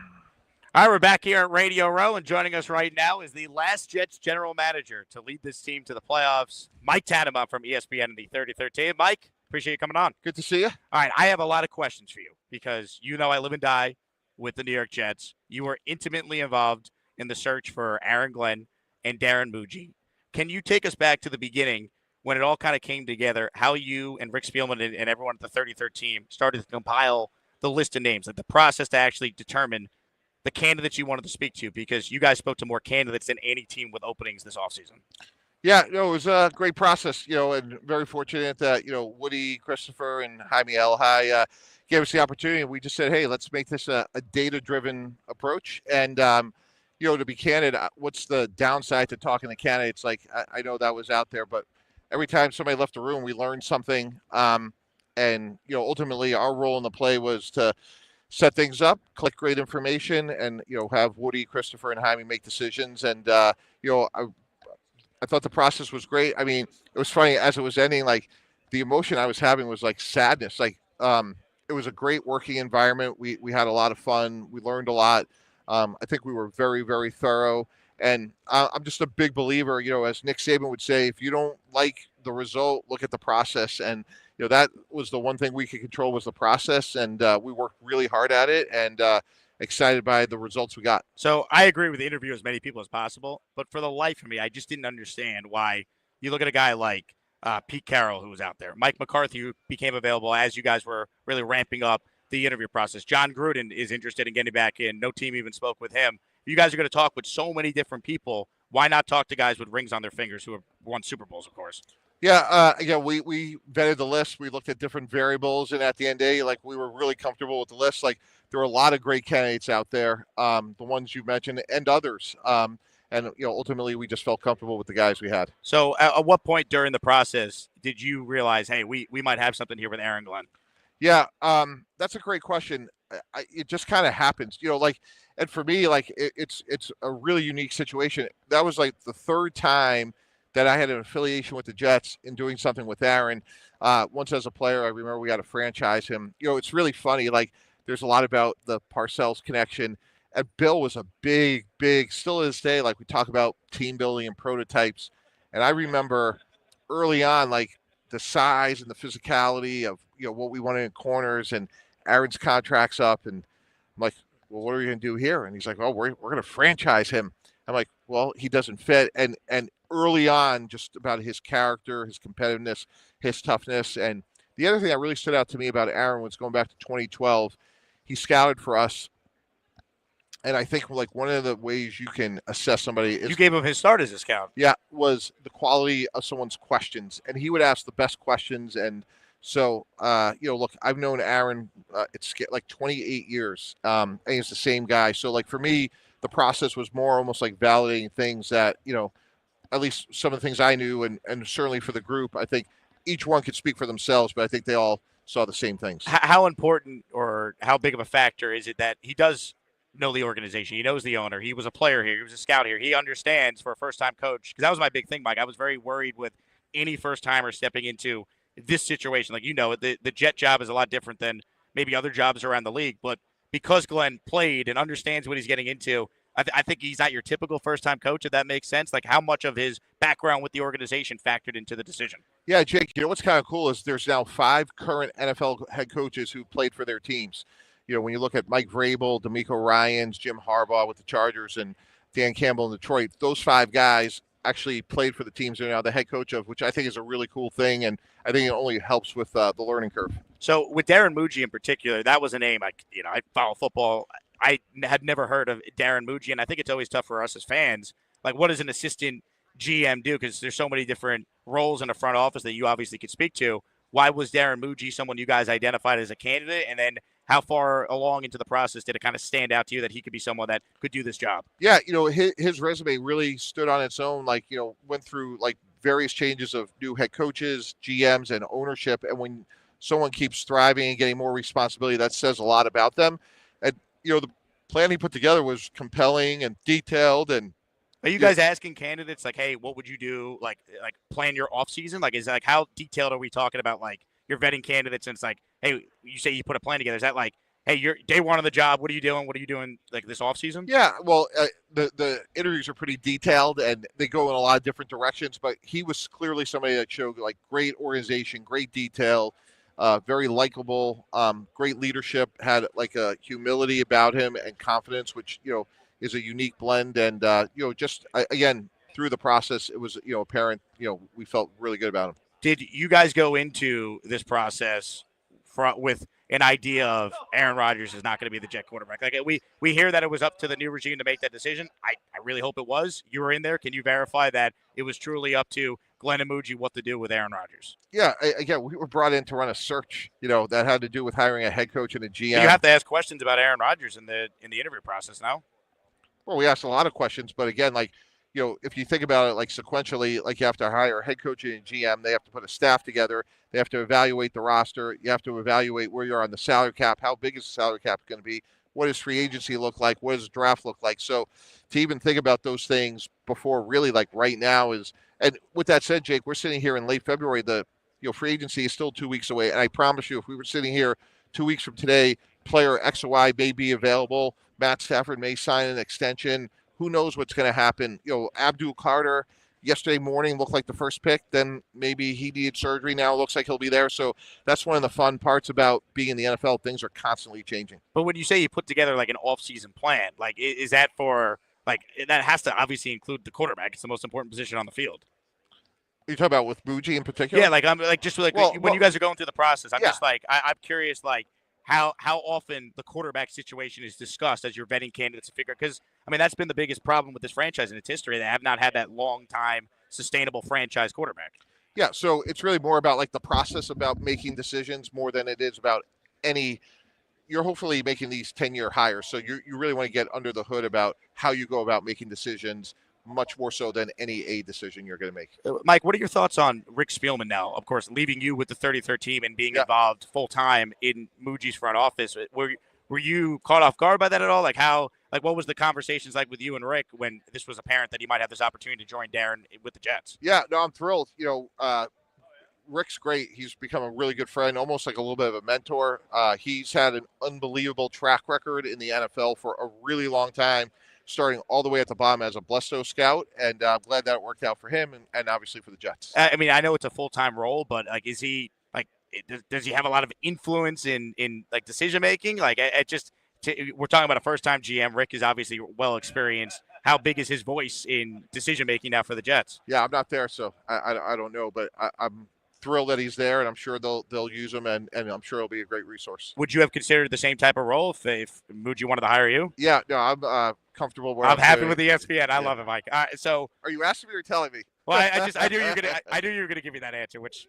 Speaker 2: All right, we're back here at Radio Row, and joining us right now is the last Jets general manager to lead this team to the playoffs, Mike Tannenbaum from ESPN in the 33rd team. Mike, appreciate you coming on.
Speaker 11: Good to see you.
Speaker 2: All right, I have a lot of questions for you because you know I live and die with the New York Jets. You were intimately involved in the search for Aaron Glenn and Darren Muji. Can you take us back to the beginning when it all kind of came together, how you and Rick Spielman and everyone at the 33rd team started to compile the list of names, like the process to actually determine the candidates you wanted to speak to, because you guys spoke to more candidates than any team with openings this offseason.
Speaker 11: Yeah, it was a great process, and very fortunate that, Woody, Christopher, and Jaime Elhai gave us the opportunity. We just said, hey, let's make this a data-driven approach. And, to be candid, what's the downside to talking to candidates? Like, I know that was out there, but every time somebody left the room, we learned something. And, ultimately our role in the play was to set things up, collect great information, and, have Woody, Christopher, and Jaime make decisions. And, I thought the process was great. I mean, it was funny as it was ending, like the emotion I was having was like sadness. Like, it was a great working environment. We had a lot of fun. We learned a lot. I think we were very, very thorough. And I'm just a big believer, as Nick Saban would say, if you don't like the result, look at the process. And, that was the one thing we could control was the process. And we worked really hard at it and excited by the results we got.
Speaker 2: So I agree with the interview as many people as possible. But for the life of me, I just didn't understand why you look at a guy like Pete Carroll, who was out there, Mike McCarthy, who became available as you guys were really ramping up the interview process. John Gruden is interested in getting back in. No team even spoke with him. You guys are going to talk with so many different people. Why not talk to guys with rings on their fingers who have won Super Bowls, of course?
Speaker 11: Yeah, we vetted the list. We looked at different variables, and at the end of the day, we were really comfortable with the list. There were a lot of great candidates out there, the ones you mentioned, and others. And ultimately, we just felt comfortable with the guys we had.
Speaker 2: So, at what point during the process did you realize, hey, we might have something here with Aaron Glenn?
Speaker 11: Yeah, that's a great question. It just kind of happens, and for me, it's a really unique situation. That was the third time that I had an affiliation with the Jets in doing something with Aaron. Once as a player, I remember we had to franchise him. It's really funny. There's a lot about the Parcells connection. And Bill was a big, still to this day, we talk about team building and prototypes. And I remember early on, the size and the physicality of, what we wanted in corners, and Aaron's contract's up. And I'm like, well, what are we going to do here? And he's like, well, we're going to franchise him. I'm like, well, he doesn't fit. And early on, just about his character, his competitiveness, his toughness. And the other thing that really stood out to me about Aaron was going back to 2012, he scouted for us. And I think one of the ways you can assess somebody is—
Speaker 2: You gave him his start as a scout.
Speaker 11: Yeah, was the quality of someone's questions. And he would ask the best questions. And so, look, I've known Aaron, it's 28 years. And he's the same guy. So, for me, the process was more almost validating things that, at least some of the things I knew, and certainly for the group, I think each one could speak for themselves, but I think they all saw the same things.
Speaker 2: How important or how big of a factor is it that he does know the organization? He knows the owner. He was a player here. He was a scout here. He understands for a first-time coach. Because that was my big thing, Mike. I was very worried with any first-timer stepping into this situation. The Jet job is a lot different than maybe other jobs around the league. But because Glenn played and understands what he's getting into, I think he's not your typical first-time coach, if that makes sense. How much of his background with the organization factored into the decision?
Speaker 11: Yeah, Jake, what's kind of cool is there's now 5 current NFL head coaches who played for their teams. When you look at Mike Vrabel, DeMeco Ryans, Jim Harbaugh with the Chargers, and Dan Campbell in Detroit, those 5 guys actually played for the teams they're now the head coach of, which I think is a really cool thing, and I think it only helps with the learning curve.
Speaker 2: So with Darren Muji in particular, that was a name I follow football. I had never heard of Darren Muji, and I think it's always tough for us as fans. What does an assistant GM do? Because there's so many different roles in the front office that you obviously could speak to. Why was Darren Muji someone you guys identified as a candidate? And then how far along into the process did it kind of stand out to you that he could be someone that could do this job?
Speaker 11: Yeah, his resume really stood on its own. Went through various changes of new head coaches, GMs, and ownership. And when someone keeps thriving and getting more responsibility, that says a lot about them. And the plan he put together was compelling and detailed. And
Speaker 2: are you guys asking candidates hey, what would you do? Plan your off season? Is how detailed are we talking about? You're vetting candidates, and it's hey, you say you put a plan together. Is that hey, you're day one on the job? What are you doing? What are you doing this off season?
Speaker 11: Yeah, well, the interviews are pretty detailed, and they go in a lot of different directions. But he was clearly somebody that showed great organization, great detail, very likable, great leadership. Had a humility about him and confidence, which is a unique blend. And just again through the process, it was apparent. We felt really good about him.
Speaker 2: Did you guys go into this process with an idea of Aaron Rodgers is not going to be the Jet quarterback? We hear that it was up to the new regime to make that decision. I really hope it was. You were in there. Can you verify that it was truly up to Glenn and Muji what to do with Aaron Rodgers?
Speaker 11: Yeah, again, we were brought in to run a search, that had to do with hiring a head coach and a GM.
Speaker 2: You have to ask questions about Aaron Rodgers in the interview process now.
Speaker 11: Well, we asked a lot of questions, but again, if you think about it, sequentially, you have to hire a head coach and a GM. They have to put a staff together. They have to evaluate the roster. You have to evaluate where you are on the salary cap. How big is the salary cap going to be? What does free agency look like? What does the draft look like? So to even think about those things before really right now is, and with that said, Jake, we're sitting here in late February. The free agency is still 2 weeks away. And I promise you, if we were sitting here 2 weeks from today, player X or Y may be available. Matt Stafford may sign an extension. Who knows what's going to happen? Abdul Carter yesterday morning looked like the first pick. Then maybe he needed surgery. Now it looks like he'll be there. So that's one of the fun parts about being in the NFL. Things are constantly changing.
Speaker 2: But when you say you put together like an off-season plan, like is that for like that has to obviously include the quarterback? It's the most important position on the field.
Speaker 11: You talking about with Muji in particular?
Speaker 2: Yeah, like I'm like just like when you guys are going through the process, I'm just like I'm curious like how often the quarterback situation is discussed as you're vetting candidates to figure, because I mean that's been the biggest problem with this franchise in its history. They have not had that long time sustainable franchise quarterback.
Speaker 11: Yeah, so it's really more about like the process about making decisions more than it is about any. You're hopefully making these 10-year hires, so you really want to get under the hood about how you go about making decisions, much more so than any decision you're going to make.
Speaker 2: Mike, what are your thoughts on Rick Spielman now? Of course, leaving you with the 33rd team and being involved full time in Muji's front office. Were you caught off guard by that at all? What was the conversations like with you and Rick when this was apparent that he might have this opportunity to join Darren with the Jets?
Speaker 11: Yeah, no, I'm thrilled. Rick's great. He's become a really good friend, almost like a little bit of a mentor. He's had an unbelievable track record in the NFL for a really long time, starting all the way at the bottom as a Blesto scout, and I'm glad that it worked out for him and obviously for the Jets.
Speaker 2: I mean, I know it's a full-time role, but like, is he like, does he have a lot of influence in like decision making? Like, we're talking about a first-time GM. Rick is obviously well experienced. How big is his voice in decision making now for the Jets?
Speaker 11: Yeah, I'm not there, so I don't know, but I'm thrilled that he's there, and I'm sure they'll use him, and I'm sure he'll be a great resource.
Speaker 2: Would you have considered the same type of role if Muji wanted to hire you?
Speaker 11: Yeah, no, I'm comfortable.
Speaker 2: I'm happy with ESPN. I love it, Mike. So,
Speaker 11: are you asking me or telling me?
Speaker 2: Well, I knew you were gonna give me that answer, which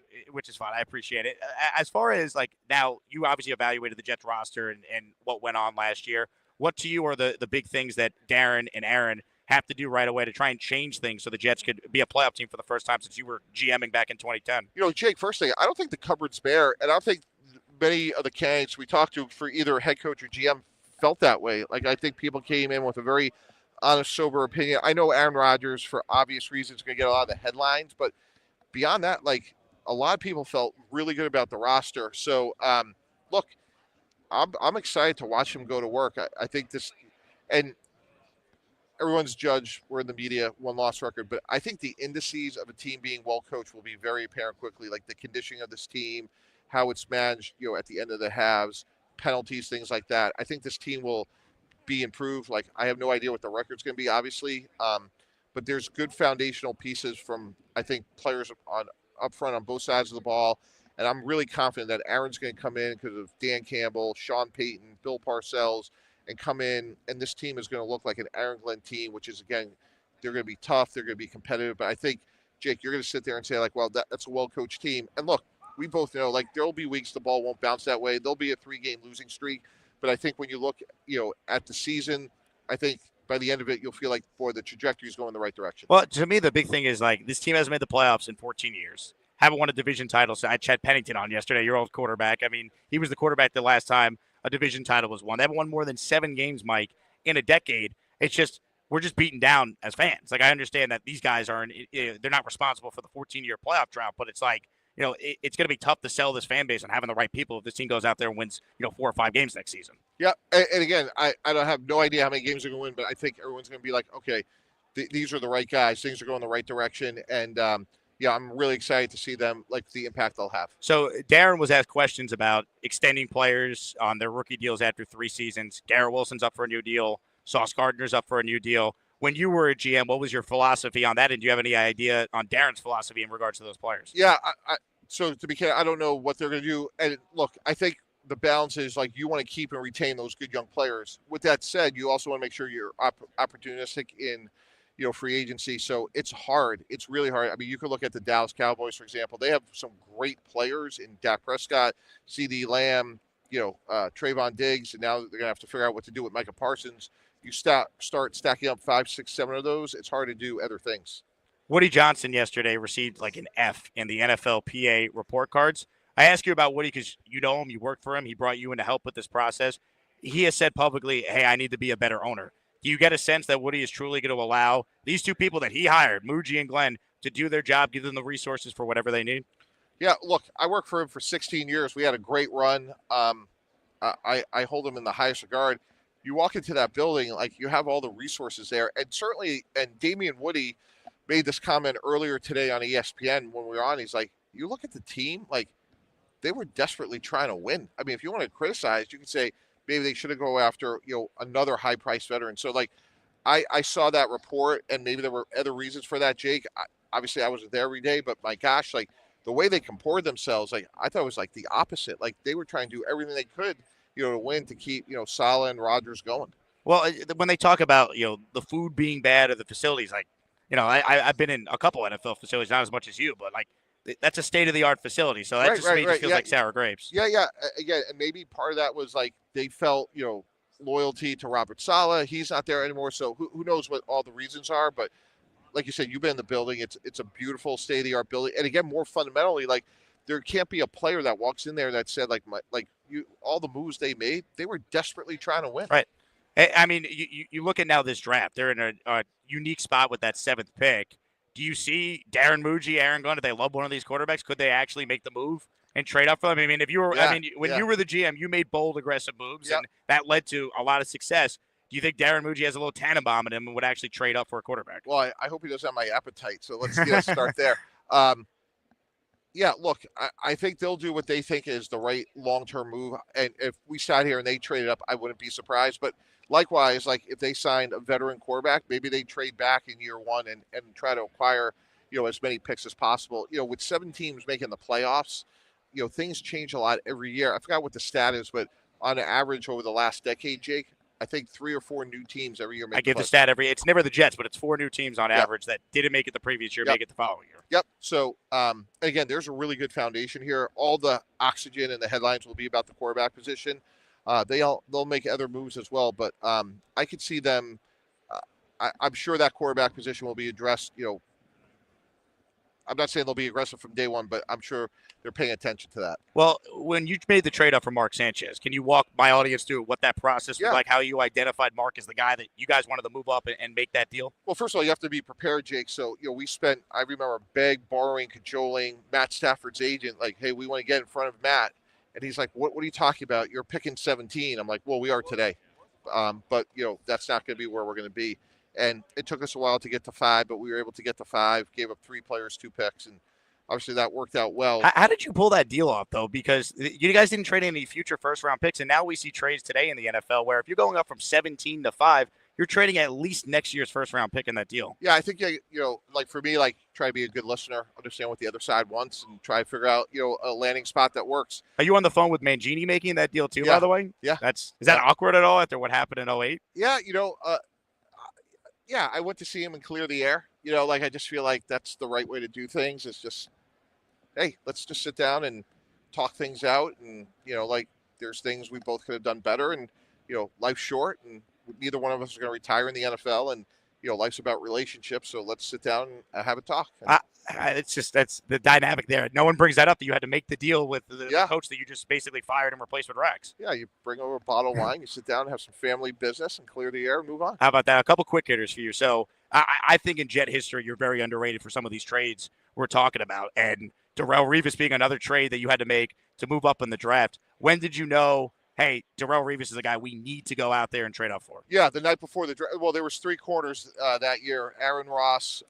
Speaker 2: is fine. I appreciate it. As far as like now, you obviously evaluated the Jets roster and what went on last year. What to you are the big things that Darren and Aaron have to do right away to try and change things so the Jets could be a playoff team for the first time since you were GMing back in 2010?
Speaker 11: Jake, first thing, I don't think the cupboard's bare, and I don't think many of the candidates we talked to for either head coach or GM felt that way. Like, I think people came in with a very honest, sober opinion. I know Aaron Rodgers, for obvious reasons, is going to get a lot of the headlines, but beyond that, like, a lot of people felt really good about the roster. So, look, I'm excited to watch him go to work. I think this, and everyone's judged, we're in the media, one-loss record, but I think the indices of a team being well-coached will be very apparent quickly, like the conditioning of this team, how it's managed, at the end of the halves, penalties, things like that. I think this team will be improved. Like, I have no idea what the record's going to be, obviously, but there's good foundational pieces from, I think, players up front on both sides of the ball, and I'm really confident that Aaron's going to come in because of Dan Campbell, Sean Payton, Bill Parcells, and come in, and this team is going to look like an Aaron Glenn team, which is, again, they're going to be tough, they're going to be competitive. But I think, Jake, you're going to sit there and say, like, well, that's a well-coached team. And look, we both know, like, there will be weeks the ball won't bounce that way. There'll be a 3-game losing streak. But I think when you look, at the season, I think by the end of it, you'll feel like, boy, the trajectory is going in the right direction.
Speaker 2: Well, to me, the big thing is, like, this team hasn't made the playoffs in 14 years. Haven't won a division title. So I had Chad Pennington on yesterday, your old quarterback. I mean, he was the quarterback the last time a division title was won. They haven't won more than 7 games, Mike, in a decade. It's just, we're just beaten down as fans. Like, I understand that these guys aren't, they're not responsible for the 14-year playoff drought, but it's like, it's going to be tough to sell this fan base on having the right people if this team goes out there and wins, 4 or 5 games next season.
Speaker 11: Yeah, and again, I don't have no idea how many games they're going to win, but I think everyone's going to be like, okay, these are the right guys. Things are going the right direction, and yeah, I'm really excited to see them, like, the impact they'll have.
Speaker 2: So Darren was asked questions about extending players on their rookie deals after 3 seasons. Garrett Wilson's up for a new deal. Sauce Gardner's up for a new deal. When you were a GM, what was your philosophy on that? And do you have any idea on Darren's philosophy in regards to those players?
Speaker 11: Yeah, so to be clear, I don't know what they're going to do. And look, I think the balance is, like, you want to keep and retain those good young players. With that said, you also want to make sure you're opportunistic in free agency. So it's hard. It's really hard. I mean, you could look at the Dallas Cowboys, for example. They have some great players in Dak Prescott, CeeDee Lamb, Trayvon Diggs, and now they're going to have to figure out what to do with Micah Parsons. You start stacking up 5, 6, 7 of those, it's hard to do other things.
Speaker 2: Woody Johnson yesterday received like an F in the NFLPA report cards. I ask you about Woody because you know him, you work for him, he brought you in to help with this process. He has said publicly, hey, I need to be a better owner. Do you get a sense that Woody is truly going to allow these 2 people that he hired, Muji and Glenn, to do their job, give them the resources for whatever they need?
Speaker 11: Yeah, look, I worked for him for 16 years. We had a great run. I hold him in the highest regard. You walk into that building, like you have all the resources there, and certainly, and Damian Woody made this comment earlier today on ESPN when we were on. He's like, you look at the team, like they were desperately trying to win. I mean, if you want to criticize, you could say maybe they should have go after another high priced veteran. So like, I saw that report, and maybe there were other reasons for that, Jake. Obviously, I wasn't there every day, but my gosh, like the way they comported themselves, like I thought it was like the opposite. Like they were trying to do everything they could, to win to keep Salah and Rodgers going.
Speaker 2: Well, when they talk about the food being bad or the facilities, like I've been in a couple NFL facilities, not as much as you, but like that's a state of the art facility. So that just feels like sour grapes.
Speaker 11: Yeah. Again, and maybe part of that was like they felt loyalty to Robert Saleh. He's not there anymore, so who knows what all the reasons are, but. Like you said, you've been in the building. It's a beautiful state-of-the-art building, and again, more fundamentally, like there can't be a player that walks in there that said all the moves they made, they were desperately trying to win.
Speaker 2: Right. I mean, you look at now this draft. They're in a unique spot with that 7th pick. Do you see Darren Muji, Aaron Glenn? Do they love one of these quarterbacks? Could they actually make the move and trade up for them? I mean, if you were, when you were the GM, you made bold, aggressive moves, and that led to a lot of success. Do you think Darren Muji has a little Tannenbaum in him and would actually trade up for a quarterback?
Speaker 11: Well, I hope he doesn't have my appetite. So let's start there. Look, I think they'll do what they think is the right long-term move. And if we sat here and they traded up, I wouldn't be surprised. But likewise, like if they signed a veteran quarterback, maybe they trade back in year one and try to acquire, as many picks as possible. With 7 teams making the playoffs, things change a lot every year. I forgot what the stat is, but on average over the last decade, Jake, I think 3 or 4 new teams every year make
Speaker 2: I give the stat it's never the Jets, but it's 4 new teams on average that didn't make it the previous year, make it the following year.
Speaker 11: Yep. So, again, there's a really good foundation here. All the oxygen and the headlines will be about the quarterback position. They'll make other moves as well, but I could see them. I'm sure that quarterback position will be addressed. I'm not saying they'll be aggressive from day one, but I'm sure they're paying attention to that.
Speaker 2: Well, when you made the trade up for Mark Sanchez, can you walk my audience through what that process was like, how you identified Mark as the guy that you guys wanted to move up and make that deal?
Speaker 11: Well, first of all, you have to be prepared, Jake. So, we spent, I remember, borrowing, cajoling Matt Stafford's agent, like, hey, we want to get in front of Matt. And he's like, what are you talking about? You're picking 17. I'm like, well, we are today. But, that's not going to be where we're going to be. And it took us a while to get to 5, but we were able to get to 5, gave up 3 players, 2 picks, and obviously that worked out well.
Speaker 2: How did you pull that deal off, though? Because you guys didn't trade any future first-round picks, and now we see trades today in the NFL where if you're going up from 17 to 5, you're trading at least next year's first-round pick in that deal.
Speaker 11: Yeah, I think, like for me, like try to be a good listener, understand what the other side wants, and try to figure out, a landing spot that works.
Speaker 2: Are you on the phone with Mangini making that deal too, by the way?
Speaker 11: Yeah.
Speaker 2: Is that awkward at all after what happened in 08?
Speaker 11: Yeah, I went to see him and clear the air. I just feel like that's the right way to do things. It's just, hey, let's just sit down and talk things out. And, there's things we both could have done better. And, life's short and neither one of us are going to retire in the NFL. And, life's about relationships. So let's sit down and have a talk.
Speaker 2: That's the dynamic there. No one brings that up that you had to make the deal with the coach that you just basically fired and replaced with Rex.
Speaker 11: Yeah, you bring over a bottle of wine, you sit down and have some family business and clear the air and move on.
Speaker 2: How about that? A couple quick hitters for you. So I think in Jet history, you're very underrated for some of these trades we're talking about. And Darrelle Revis being another trade that you had to make to move up in the draft. When did you know, hey, Darrelle Revis is the guy we need to go out there and trade up for?
Speaker 11: Yeah, the night before the draft. Well, there was 3 corners that year. Aaron Ross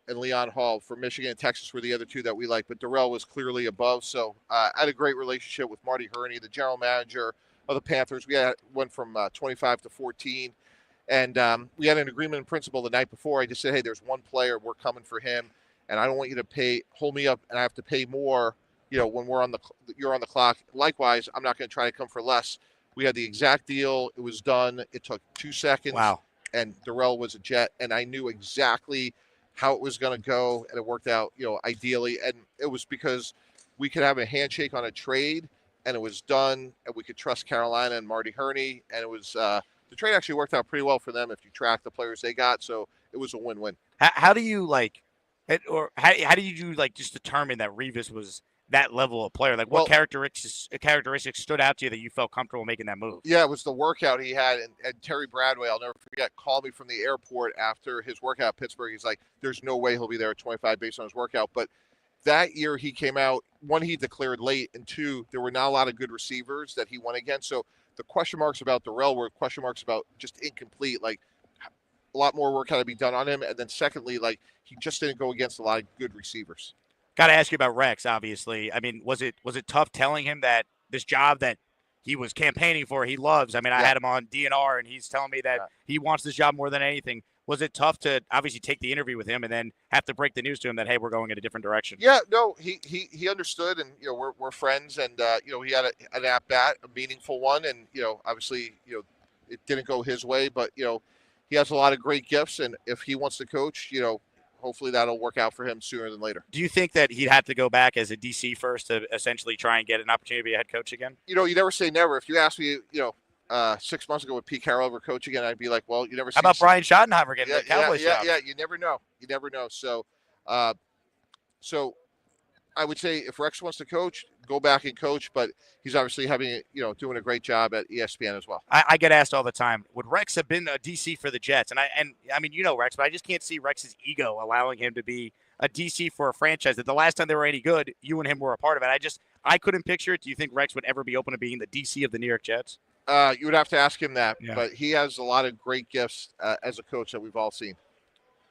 Speaker 11: and Leon Hall from Michigan and Texas were the other 2 that we liked, but Darrelle was clearly above. So I had a great relationship with Marty Herney, the general manager of the Panthers. We went from 25 to 14, and we had an agreement in principle the night before. I just said, hey, there's one player, we're coming for him, and I don't want you to hold me up, and I have to pay more. When you're on the clock. Likewise, I'm not going to try to come for less. We had the exact deal. It was done. It took 2 seconds.
Speaker 2: Wow.
Speaker 11: And Darrelle was a Jet, and I knew exactly how it was going to go, and it worked out, ideally. And it was because we could have a handshake on a trade, and it was done, and we could trust Carolina and Marty Herney, and it was the trade actually worked out pretty well for them if you track the players they got. So it was a win-win.
Speaker 2: How do you how do you just determine that Revis was that level of player? Like, what characteristics stood out to you that you felt comfortable making that move?
Speaker 11: Yeah, it was the workout he had. And Terry Bradway, I'll never forget, called me from the airport after his workout at Pittsburgh. He's like, there's no way he'll be there at 25 based on his workout. But that year he came out, one, he declared late, and two, there were not a lot of good receivers that he went against. So the question marks about Darrell were question marks about just incomplete. Like, a lot more work had to be done on him. And then secondly, like, he just didn't go against a lot of good receivers.
Speaker 2: Got to ask you about Rex, obviously. I mean, was it tough telling him that this job that he was campaigning for, he loves? I mean, I had him on DNR, and he's telling me that he wants this job more than anything. Was it tough to obviously take the interview with him and then have to break the news to him that, hey, we're going in a different direction?
Speaker 11: Yeah, no, he understood, and we're friends, and he had an at bat, a meaningful one, and obviously it didn't go his way, but he has a lot of great gifts, and if he wants to coach, hopefully that'll work out for him sooner than later.
Speaker 2: Do you think that he'd have to go back as a DC first to essentially try and get an opportunity to be a head coach again?
Speaker 11: You never say never. If you asked me, 6 months ago with Pete Carroll ever coach again, I'd be like, well, you never.
Speaker 2: How about Brian Schottenheimer getting the Cowboys job?
Speaker 11: Yeah, you never know. So I would say if Rex wants to coach, go back and coach, but he's obviously doing a great job at ESPN as well.
Speaker 2: I get asked all the time, would Rex have been a DC for the Jets? And I mean, Rex, but I just can't see Rex's ego allowing him to be a DC for a franchise that the last time they were any good, you and him were a part of it. I couldn't picture it. Do you think Rex would ever be open to being the DC of the New York Jets?
Speaker 11: You would have to ask him that, but he has a lot of great gifts as a coach that we've all seen.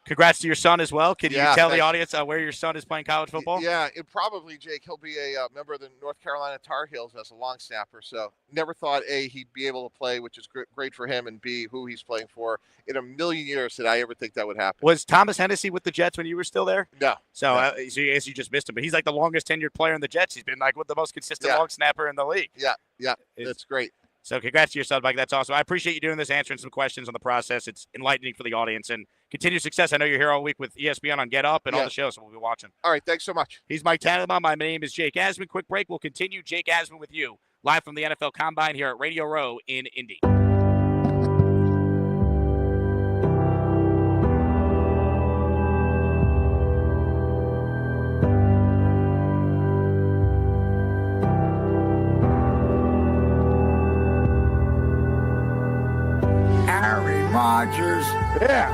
Speaker 2: Congrats to your son as well. Can you tell the audience where your son is playing college football?
Speaker 11: Yeah, probably, Jake. He'll be a member of the North Carolina Tar Heels as a long snapper. So never thought, A, he'd be able to play, which is great for him, and B, who he's playing for. In a million years did I ever think that would happen.
Speaker 2: Was Thomas Hennessy with the Jets when you were still there?
Speaker 11: No.
Speaker 2: So I guess you just missed him. But he's like the longest tenured player in the Jets. He's been like the most consistent long snapper in the league.
Speaker 11: Yeah, that's great.
Speaker 2: So congrats to your son, Mike. That's awesome. I appreciate you doing this, answering some questions on the process. It's enlightening for the audience, and continued success. I know you're here all week with ESPN on Get Up and all the shows, so we'll be watching.
Speaker 11: All right, thanks so much.
Speaker 2: He's Mike Tannenbaum. My name is Jake Asman. Quick break. We'll continue. Jake Asman with you, live from the NFL Combine here at Radio Row in Indy.
Speaker 12: Rodgers. Yeah.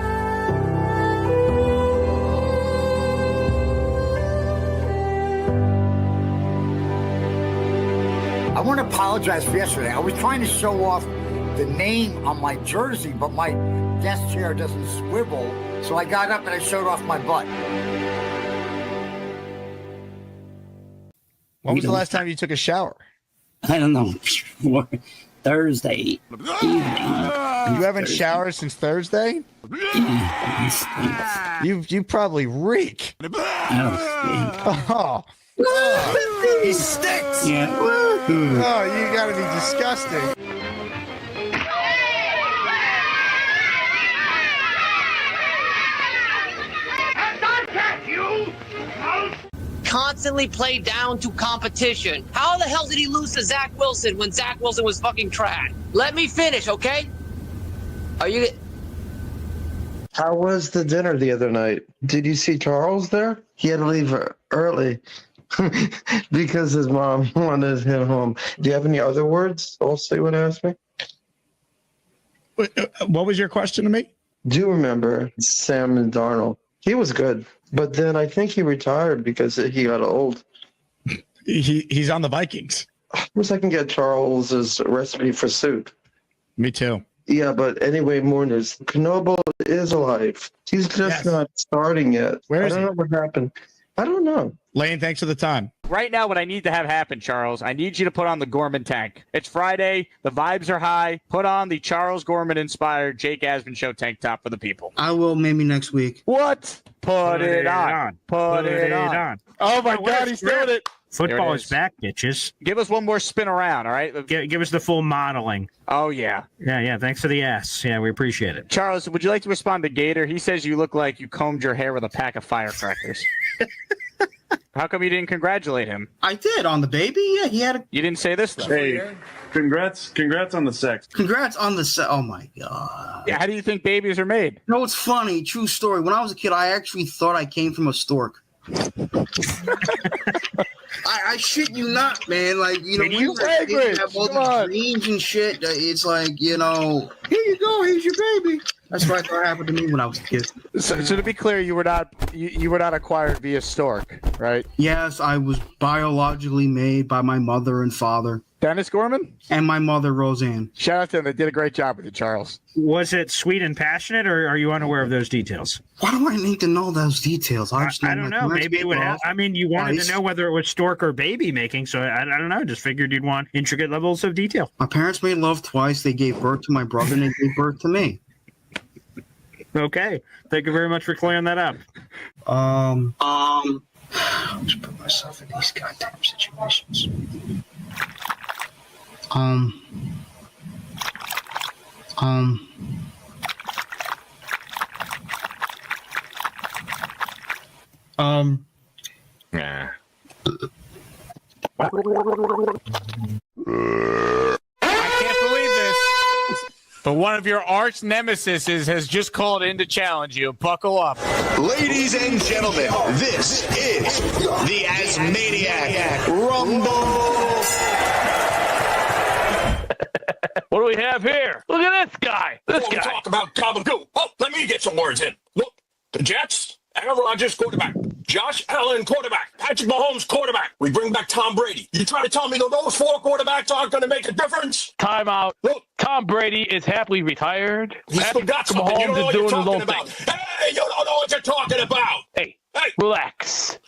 Speaker 12: I want to apologize for yesterday. I was trying to show off the name on my jersey, but my desk chair doesn't swivel. So I got up and I showed off my butt.
Speaker 2: When was the last time you took a shower?
Speaker 13: I don't know. Thursday evening.
Speaker 2: You haven't showered since Thursday?
Speaker 13: Yeah,
Speaker 2: you probably reek. Oh.
Speaker 12: He stinks.
Speaker 13: Yeah.
Speaker 2: Oh, you gotta be disgusting.
Speaker 5: Constantly play down to competition. How the hell did he lose to Zach Wilson when Zach Wilson was fucking trash? Let me finish, okay? Are you...
Speaker 14: How was the dinner the other night? Did you see Charles there? He had to leave early because his mom wanted him home. Do you have any other words also you want to ask me?
Speaker 15: What was your question to me?
Speaker 14: Do you remember Sam and Darnold? He was good, but then I think he retired because he got old.
Speaker 15: He's on the Vikings.
Speaker 14: Of course, I can get Charles's recipe for soup.
Speaker 15: Me too.
Speaker 14: Yeah, but anyway, Mourners, Knoble is alive. He's just not starting yet.
Speaker 15: Where is
Speaker 14: I don't know what happened. I don't know.
Speaker 15: Lane, thanks for the time.
Speaker 2: Right now, what I need to have happen, Charles, I need you to put on the Gorman tank. It's Friday. The vibes are high. Put on the Charles Gorman-inspired Jake Asman Show tank top for the people.
Speaker 6: I will maybe next week.
Speaker 2: What? Put it on. Put it on. Oh, my God, he's doing it.
Speaker 15: Football is back, bitches.
Speaker 2: Give us one more spin around, all right?
Speaker 15: Give us the full modeling.
Speaker 2: Oh, yeah.
Speaker 15: Yeah. Thanks for the ass. Yeah, we appreciate it.
Speaker 2: Charles, would you like to respond to Gator? He says you look like you combed your hair with a pack of firecrackers. How come you didn't congratulate him?
Speaker 6: I did on the baby. Yeah, he had a.
Speaker 2: You didn't say this, though.
Speaker 16: Hey, congrats on the sex.
Speaker 6: Congrats on the sex. Oh, my God.
Speaker 2: Yeah, how do you think babies are made?
Speaker 6: You know, it's funny. True story. When I was a kid, I actually thought I came from a stork. I shit you not, man. Like, you know, when you have all these dreams and shit, it's like, you know, here you go, here's your baby. That's what I thought happened to me when I was a kid.
Speaker 2: So to be clear, you were not acquired via stork, right?
Speaker 6: Yes, I was biologically made by my mother and father.
Speaker 2: Dennis Gorman?
Speaker 6: And my mother, Roseanne.
Speaker 2: Shout out to them. They did a great job with you, Charles.
Speaker 15: Was it sweet and passionate, or are you unaware of those details?
Speaker 6: Why do I need to know those details?
Speaker 15: I don't know. Maybe it would have. I mean, you wanted to know whether it was stork or baby making, so I don't know. Just figured you'd want intricate levels of detail.
Speaker 6: My parents made love twice. They gave birth to my brother, and they gave birth to me.
Speaker 15: Okay. Thank you very much for clearing that up.
Speaker 6: Just put myself in these goddamn situations.
Speaker 2: Yeah. I can't believe this. But one of your arch nemesis has just called in to challenge you. Buckle up.
Speaker 1: Ladies and gentlemen, this is the Asmaniac Rumble.
Speaker 17: What do we have here? Look at this guy. This guy.
Speaker 3: Talk about Gabagoo. Oh, let me get some words in. Look, the Jets, Aaron Rodgers, quarterback. Josh Allen, quarterback. Patrick Mahomes, quarterback. We bring back Tom Brady. You trying to tell me that those four quarterbacks aren't going to make a difference?
Speaker 17: Timeout.
Speaker 3: Look,
Speaker 17: Tom Brady is happily retired.
Speaker 3: he's still got something. You don't know what you're talking about. Hey, you don't know what you're talking about.
Speaker 17: Hey, relax.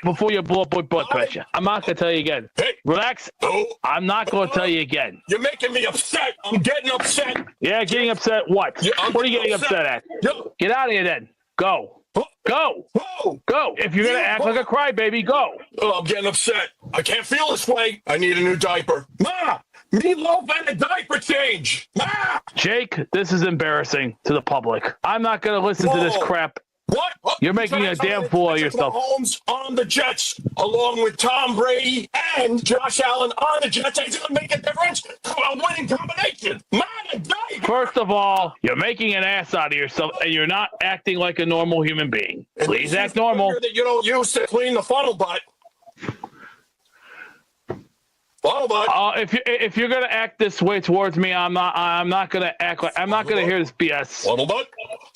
Speaker 17: Before you blow up with blood pressure. I'm not going to tell you again.
Speaker 3: Hey.
Speaker 17: Relax.
Speaker 3: Oh.
Speaker 17: I'm not going to tell you again.
Speaker 3: You're making me upset. I'm getting upset.
Speaker 17: Yeah, getting upset what?
Speaker 3: Yeah,
Speaker 17: what are you getting upset at?
Speaker 3: No.
Speaker 17: Get out of here then. Go. Go. Go. If you're going to act like a crybaby, go.
Speaker 3: Oh, I'm getting upset. I can't feel this way. I need a new diaper. Ma! Meatloaf and a diaper change. Ma!
Speaker 17: Jake, this is embarrassing to the public. I'm not going to listen to this crap.
Speaker 3: What?
Speaker 17: You're making a damn fool of yourself.
Speaker 3: Mahomes on the Jets, along with Tom Brady and Josh Allen on the Jets. It's going to make a difference. A winning combination. Man, a diaper.
Speaker 17: First of all, you're making an ass out of yourself, and you're not acting like a normal human being. Please act normal.
Speaker 3: That you don't use to clean the funnel butt. Funnel butt.
Speaker 17: If you're gonna act this way towards me, I'm not gonna act like I'm not gonna hear this BS.
Speaker 3: Funnel butt.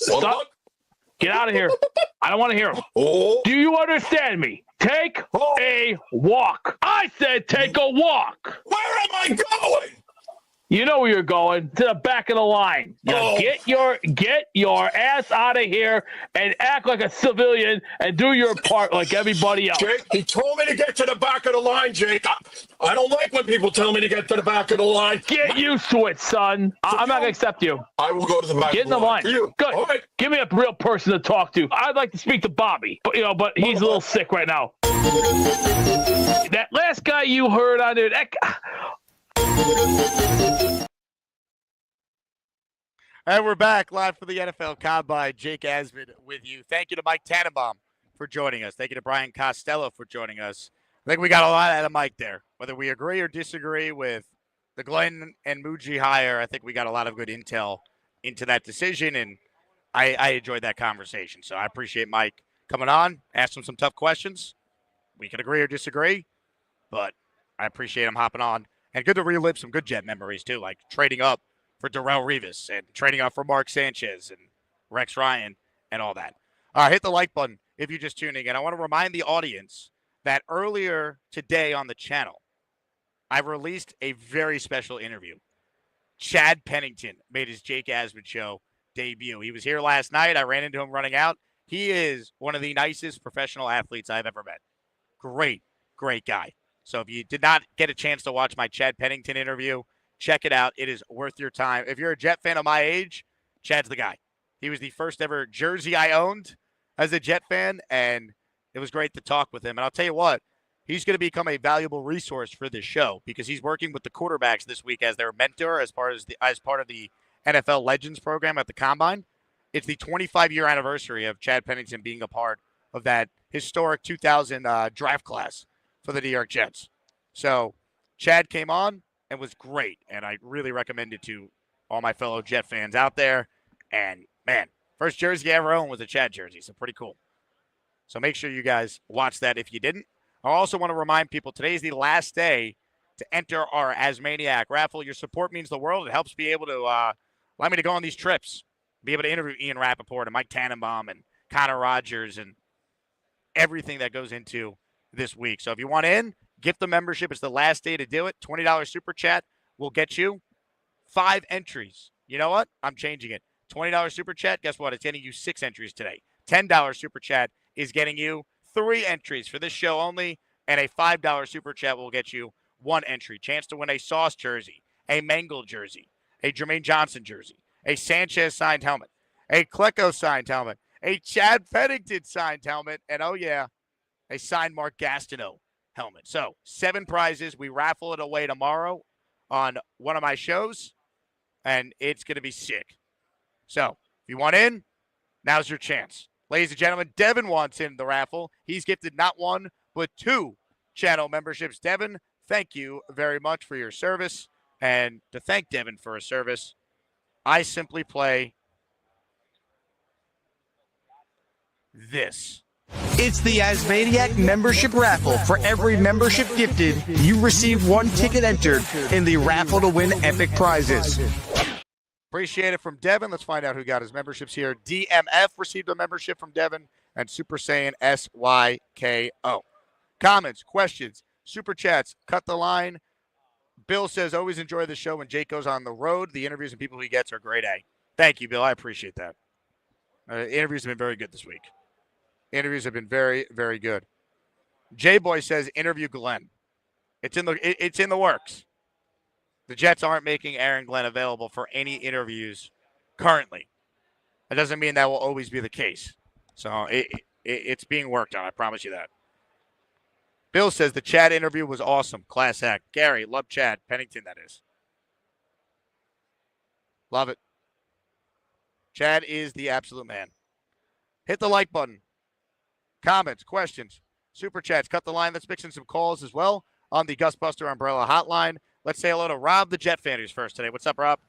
Speaker 3: Funnel butt.
Speaker 17: Get out of here. I don't want to hear him.
Speaker 3: Oh.
Speaker 17: Do you understand me? Take a walk. I said take a walk.
Speaker 3: Where am I going?
Speaker 17: You know where you're going. To the back of the line. Get your ass out of here and act like a civilian and do your part like everybody else.
Speaker 3: Jake, he told me to get to the back of the line, Jake. I don't like when people tell me to get to the back of the line.
Speaker 17: Get used to it, son. I'm not going to accept you.
Speaker 3: I will go to the back
Speaker 17: Get in the line.
Speaker 3: You.
Speaker 17: Good.
Speaker 3: All right.
Speaker 17: Give me a real person to talk to. I'd like to speak to Bobby, but he's a little sick right now. That last guy you heard on there,
Speaker 2: And we're back live for the NFL Combine. Jake Asman with you. Thank you to Mike Tannenbaum for joining us. Thank you to Brian Costello for joining us. I think we got a lot out of Mike there. Whether we agree or disagree with the Glenn and Muji hire, I think we got a lot of good intel into that decision, and I enjoyed that conversation. So I appreciate Mike coming on, asked him some tough questions. We could agree or disagree, but I appreciate him hopping on. And good to relive some good Jet memories, too, like trading up for Darrelle Revis and trading up for Mark Sanchez and Rex Ryan and all that. All right, hit the like button if you're just tuning in. I want to remind the audience that earlier today on the channel, I released a very special interview. Chad Pennington made his Jake Asman Show debut. He was here last night. I ran into him running out. He is one of the nicest professional athletes I've ever met. Great, great guy. So if you did not get a chance to watch my Chad Pennington interview, check it out. It is worth your time. If you're a Jet fan of my age, Chad's the guy. He was the first ever jersey I owned as a Jet fan, and it was great to talk with him. And I'll tell you what, he's going to become a valuable resource for this show because he's working with the quarterbacks this week as their mentor as part of the NFL Legends program at the Combine. It's the 25-year anniversary of Chad Pennington being a part of that historic 2000 draft class for the New York Jets. So Chad came on and was great, and I really recommend it to all my fellow Jet fans out there. And, man, first jersey I ever owned was a Chad jersey, so pretty cool. So make sure you guys watch that if you didn't. I also want to remind people, today is the last day to enter our Asmaniac raffle. Your support means the world. It helps be able to allow me to go on these trips. be able to interview Ian Rappaport and Mike Tannenbaum and Connor Rogers and everything that goes into this week. So if you want in, gift the membership. It's the last day to do it. $20 super chat will get you 5 entries. You know what? I'm changing it. $20 super chat, guess what? It's getting you 6 entries today. $10 super chat is getting you 3 entries for this show only, and a $5 super chat will get you 1 entry. Chance to win a Sauce jersey, a Mangle jersey, a Jermaine Johnson jersey, a Sanchez signed helmet, a Klecko signed helmet, a Chad Pennington signed helmet, and oh yeah, a signed Mark Gastineau helmet. So 7 prizes. We raffle it away tomorrow on one of my shows, and it's going to be sick. So if you want in, now's your chance. Ladies and gentlemen, Devin wants in the raffle. He's gifted not 1, but 2 channel memberships. Devin, thank you very much for your service. And to thank Devin for his service, I simply play this.
Speaker 18: It's the Asmaniac membership raffle. For every membership gifted, you receive 1 ticket entered in the raffle to win epic prizes.
Speaker 2: Appreciate it from Devin. Let's find out who got his memberships here. DMF received a membership from Devin, and Super Saiyan SYKO. Comments, questions, super chats, cut the line. Bill says, always enjoy the show when Jake goes on the road. The interviews and people he gets are grade A. Thank you, Bill. I appreciate that. Interviews have been very good this week. Interviews have been very, very good. J-Boy says, interview Glenn. It's in the works. The Jets aren't making Aaron Glenn available for any interviews currently. That doesn't mean that will always be the case. So it's being worked on. I promise you that. Bill says the Chad interview was awesome. Class act. Gary, love Chad. Pennington, that is. Love it. Chad is the absolute man. Hit the like button. Comments, questions, super chats. Cut the line. Let's mix in some calls as well on the Gusbuster Umbrella Hotline. Let's say hello to Rob, the Jet fan, who's first today. What's up, Rob?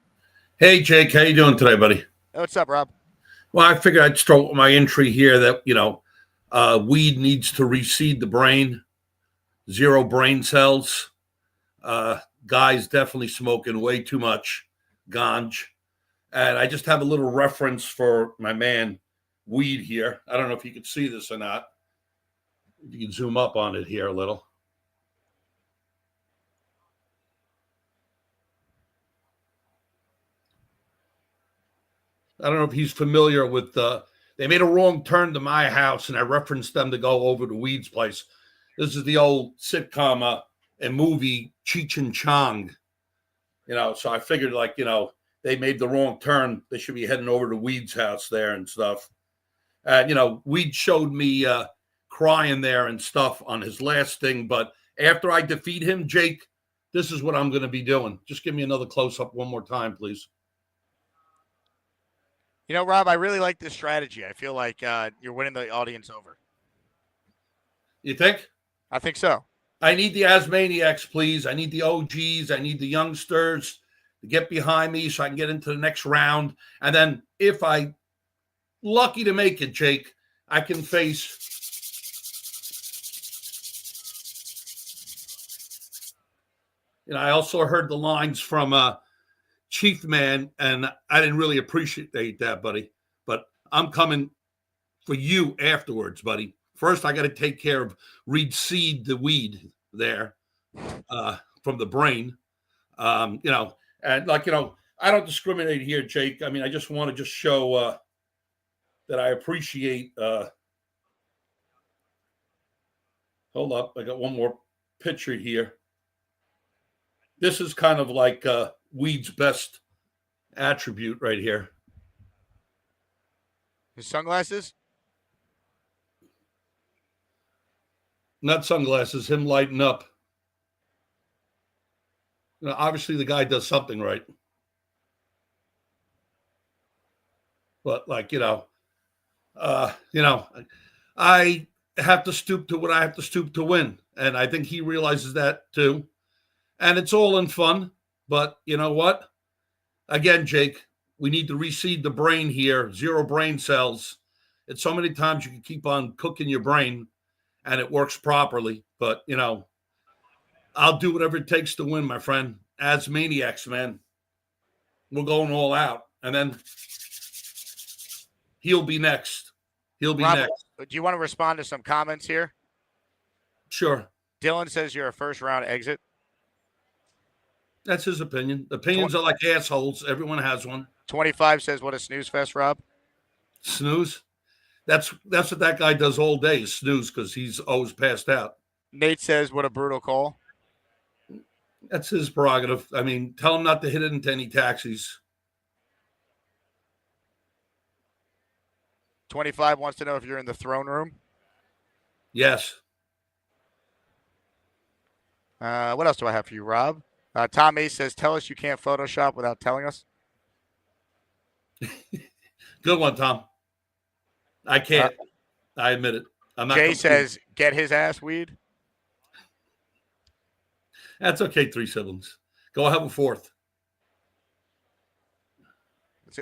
Speaker 19: Hey, Jake. How you doing today, buddy?
Speaker 2: Hey, what's up, Rob?
Speaker 19: Well, I figured I'd start with my entry here that, weed needs to reseed the brain. 0 brain cells. Guys definitely smoking way too much ganj. And I just have a little reference for my man, Weed, here. I don't know if you can see this or not. If you can zoom up on it here a little. I don't know if he's familiar with they made a wrong turn to my house, and I referenced them to go over to Weed's place. This is the old sitcom and movie Cheech and Chong. So I figured, they made the wrong turn. They should be heading over to Weed's house there and stuff. Weed showed me crying there and stuff on his last thing. But after I defeat him, Jake, this is what I'm going to be doing. Just give me another close-up one more time, please.
Speaker 2: Rob, I really like this strategy. I feel like you're winning the audience over.
Speaker 19: You think?
Speaker 2: I think so.
Speaker 19: I need the Asmaniacs, please. I need the OGs. I need the youngsters to get behind me so I can get into the next round. And then if I lucky to make it, Jake, I can face I also heard the lines from Chief Man, and I didn't really appreciate that, buddy. But I'm coming for you afterwards, buddy. First, I got to take care of reseed the weed there from the brain. And I don't discriminate here, Jake. I mean, I just want to show that I appreciate. Hold up, I got one more picture here. This is kind of like Weed's best attribute right here.
Speaker 2: His sunglasses?
Speaker 19: Not sunglasses, him lighting up. Obviously the guy does something right. But I have to stoop to what I have to stoop to win. And I think he realizes that too. And it's all in fun. But you know what? Again, Jake, we need to reseed the brain here. 0 brain cells. It's so many times you can keep on cooking your brain and it works properly. But, I'll do whatever it takes to win, my friend. As maniacs, man. We're going all out. And then He'll be next. He'll be
Speaker 2: Rob,
Speaker 19: next.
Speaker 2: do you want to respond to some comments here?
Speaker 19: Sure.
Speaker 2: Dylan says you're a first-round exit.
Speaker 19: That's his opinion. Opinions are like assholes. Everyone has one.
Speaker 2: 25 says, what a snooze fest, Rob.
Speaker 19: Snooze? That's what that guy does all day, is snooze, because he's always passed out.
Speaker 2: Nate says, what a brutal call.
Speaker 19: That's his prerogative. I mean, tell him not to hit it into any taxis.
Speaker 2: 25 wants to know if you're in the throne room.
Speaker 19: Yes.
Speaker 2: What else do I have for you, Rob? Tom A says, tell us you can't Photoshop without telling us.
Speaker 19: Good one, Tom. I can't. I admit it. I'm not.
Speaker 2: Jay says, get his ass weed.
Speaker 19: That's okay, 3 siblings. Go have a 4th.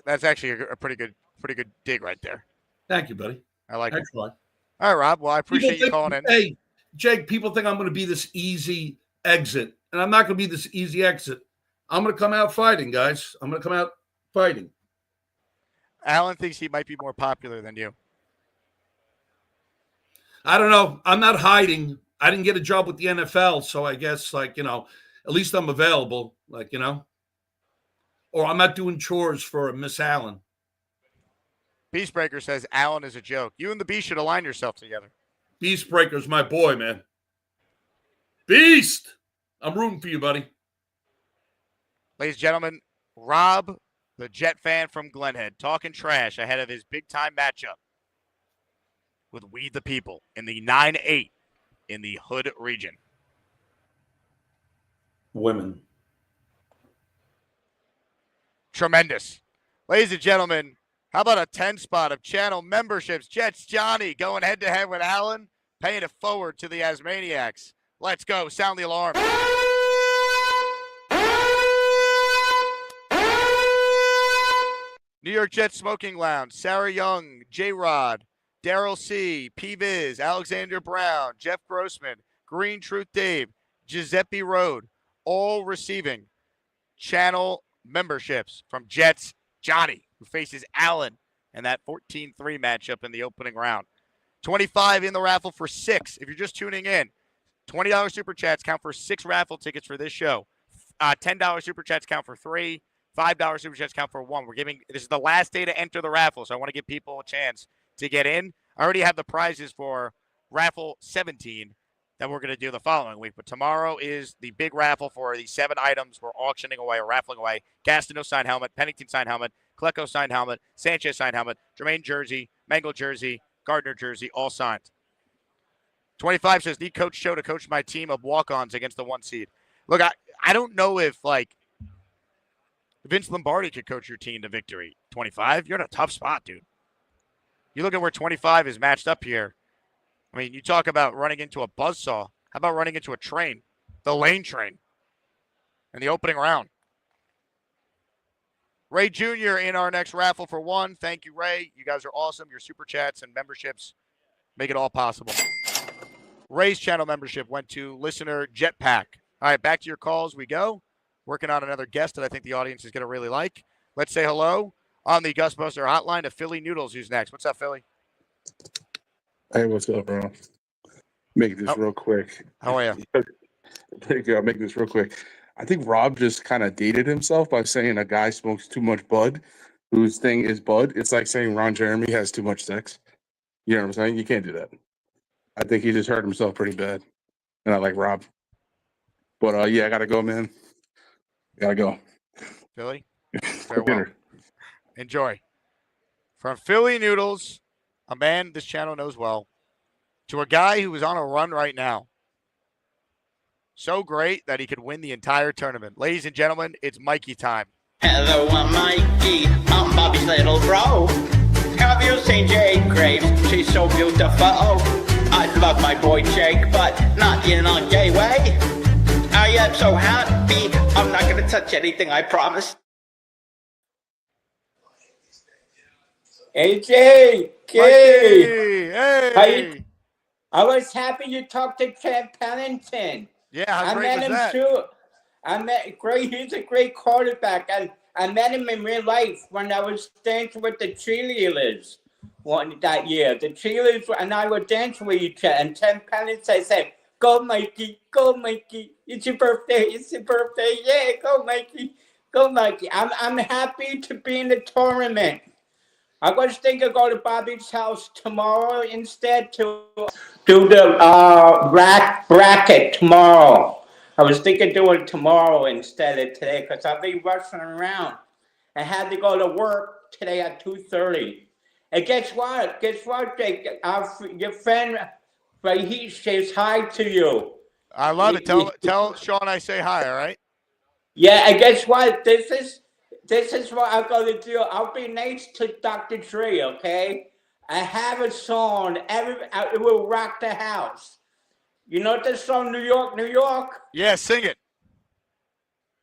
Speaker 2: That's actually a pretty good dig right there.
Speaker 19: Thank you, buddy.
Speaker 2: I like
Speaker 19: Thanks
Speaker 2: it.
Speaker 19: a lot.
Speaker 2: All right, Rob. Well, I appreciate you calling in.
Speaker 19: Hey, Jake, people think I'm going to be this easy exit, and I'm not going to be this easy exit. I'm going to come out fighting, guys. I'm going to come out fighting.
Speaker 2: Alan thinks he might be more popular than you.
Speaker 19: I don't know. I'm not hiding. I didn't get a job with the NFL, so I guess, at least I'm available, or I'm not doing chores for Miss Allen.
Speaker 2: Beastbreaker says Allen is a joke. You and the Beast should align yourself together.
Speaker 19: Beastbreaker's my boy, man. Beast! I'm rooting for you, buddy.
Speaker 2: Ladies and gentlemen, Rob, the Jet fan from Glenhead, talking trash ahead of his big-time matchup with We the People in the 9-8 in the Hood region.
Speaker 19: Women.
Speaker 2: Tremendous. Ladies and gentlemen, how about a 10 spot of channel memberships? Jets Johnny going head-to-head with Allen, paying it forward to the Asmaniacs. Let's go. Sound the alarm. New York Jets Smoking Lounge, Sarah Young, J-Rod, Daryl C., P-Viz, Alexander Brown, Jeff Grossman, Green Truth Dave, Giuseppe Road, all receiving channel memberships from Jets Johnny, who faces Allen in that 14-3 matchup in the opening round. 25 in the raffle for 6. If you're just tuning in, $20 super chats count for 6 raffle tickets for this show. $10 super chats count for 3. $5 super chats count for 1. This is the last day to enter the raffle, so I want to give people a chance to get in. I already have the prizes for raffle 17 that we're going to do the following week. But tomorrow is the big raffle for the 7 items we're auctioning away or raffling away. Gastineau signed helmet, Pennington signed helmet, Klecko signed helmet, Sanchez signed helmet, Jermaine jersey, Mangle jersey, Gardner jersey, all signed. 25 says, need Coach Cho to coach my team of walk-ons against the 1 seed. Look, I don't know if, Vince Lombardi could coach your team to victory. 25, you're in a tough spot, dude. You look at where 25 is matched up here. I mean, you talk about running into a buzzsaw. How about running into a train? The lane train. In the opening round. Ray Jr. in our next raffle for 1. Thank you, Ray. You guys are awesome. Your super chats and memberships make it all possible. Ray's channel membership went to listener Jetpack. All right, back to your calls we go. Working on another guest that I think the audience is going to really like. Let's say hello on the Gus Buster hotline to Philly Noodles, who's next. What's up, Philly?
Speaker 20: Hey, what's up, bro? Make this real quick.
Speaker 2: How are you?
Speaker 20: I'll make this real quick. I think Rob just kind of dated himself by saying a guy smokes too much bud, whose thing is bud. It's like saying Ron Jeremy has too much sex. You know what I'm saying? You can't do that. I think he just hurt himself pretty bad. And I like Rob. But, yeah, I got to go, man. Gotta go.
Speaker 2: Philly, farewell. Enjoy. From Philly Noodles, a man this channel knows well, to a guy who is on a run right now. So great that he could win the entire tournament. Ladies and gentlemen, it's Mikey time.
Speaker 21: Hello, I'm Mikey. I'm Bobby's little bro. Have you seen Jake Graves? She's so beautiful. I love my boy Jake, but not in a gay way. I am so happy. I'm not going to touch anything, I promise.
Speaker 22: Hey, Jake.
Speaker 2: Hey.
Speaker 22: I was happy you talked to Chad Pennington.
Speaker 2: Yeah, how great was that?
Speaker 22: He's a great quarterback. I met him in real life when I was dancing with the cheerleaders. one that year. The cheerleaders and I were dancing with each other, and 10 pennies I said, "Go Mikey, go Mikey! It's your birthday, it's your birthday! Yeah, go Mikey, go Mikey!" I'm happy to be in the tournament. I was thinking go to Bobby's house tomorrow instead to do the bracket tomorrow. I was thinking doing it tomorrow instead of today because I've been rushing around. I had to go to work today at 2:30. And guess what? Guess what, Jake? Your friend, right, he says hi to you.
Speaker 2: I love it. Tell Sean I say hi, all right?
Speaker 22: Yeah, and guess what? This is what I'm going to do. I'll be nice to Dr. Dre, okay? I have a song. It will rock the house. You know the song, New York, New York?
Speaker 2: Yeah, sing it.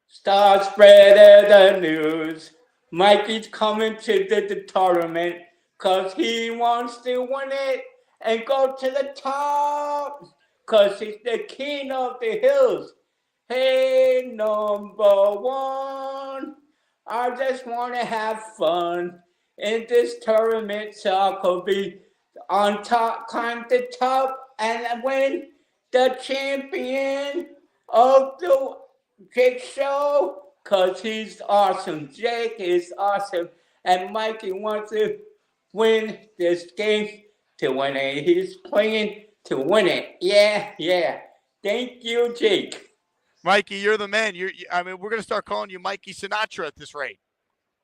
Speaker 22: Start spreading the news. Mikey's coming to the tournament because he wants to win it and go to the top because he's the king of the hills. Hey, number one, I just want to have fun in this tournament so I could be on top, climb the top and win the champion of the Jake Show. Because he's awesome. Jake is awesome. And Mikey wants to win this game to win it. He's playing to win it. Yeah. Thank you, Jake.
Speaker 2: Mikey, you're the man. I mean, we're going to start calling you Mikey Sinatra at this rate.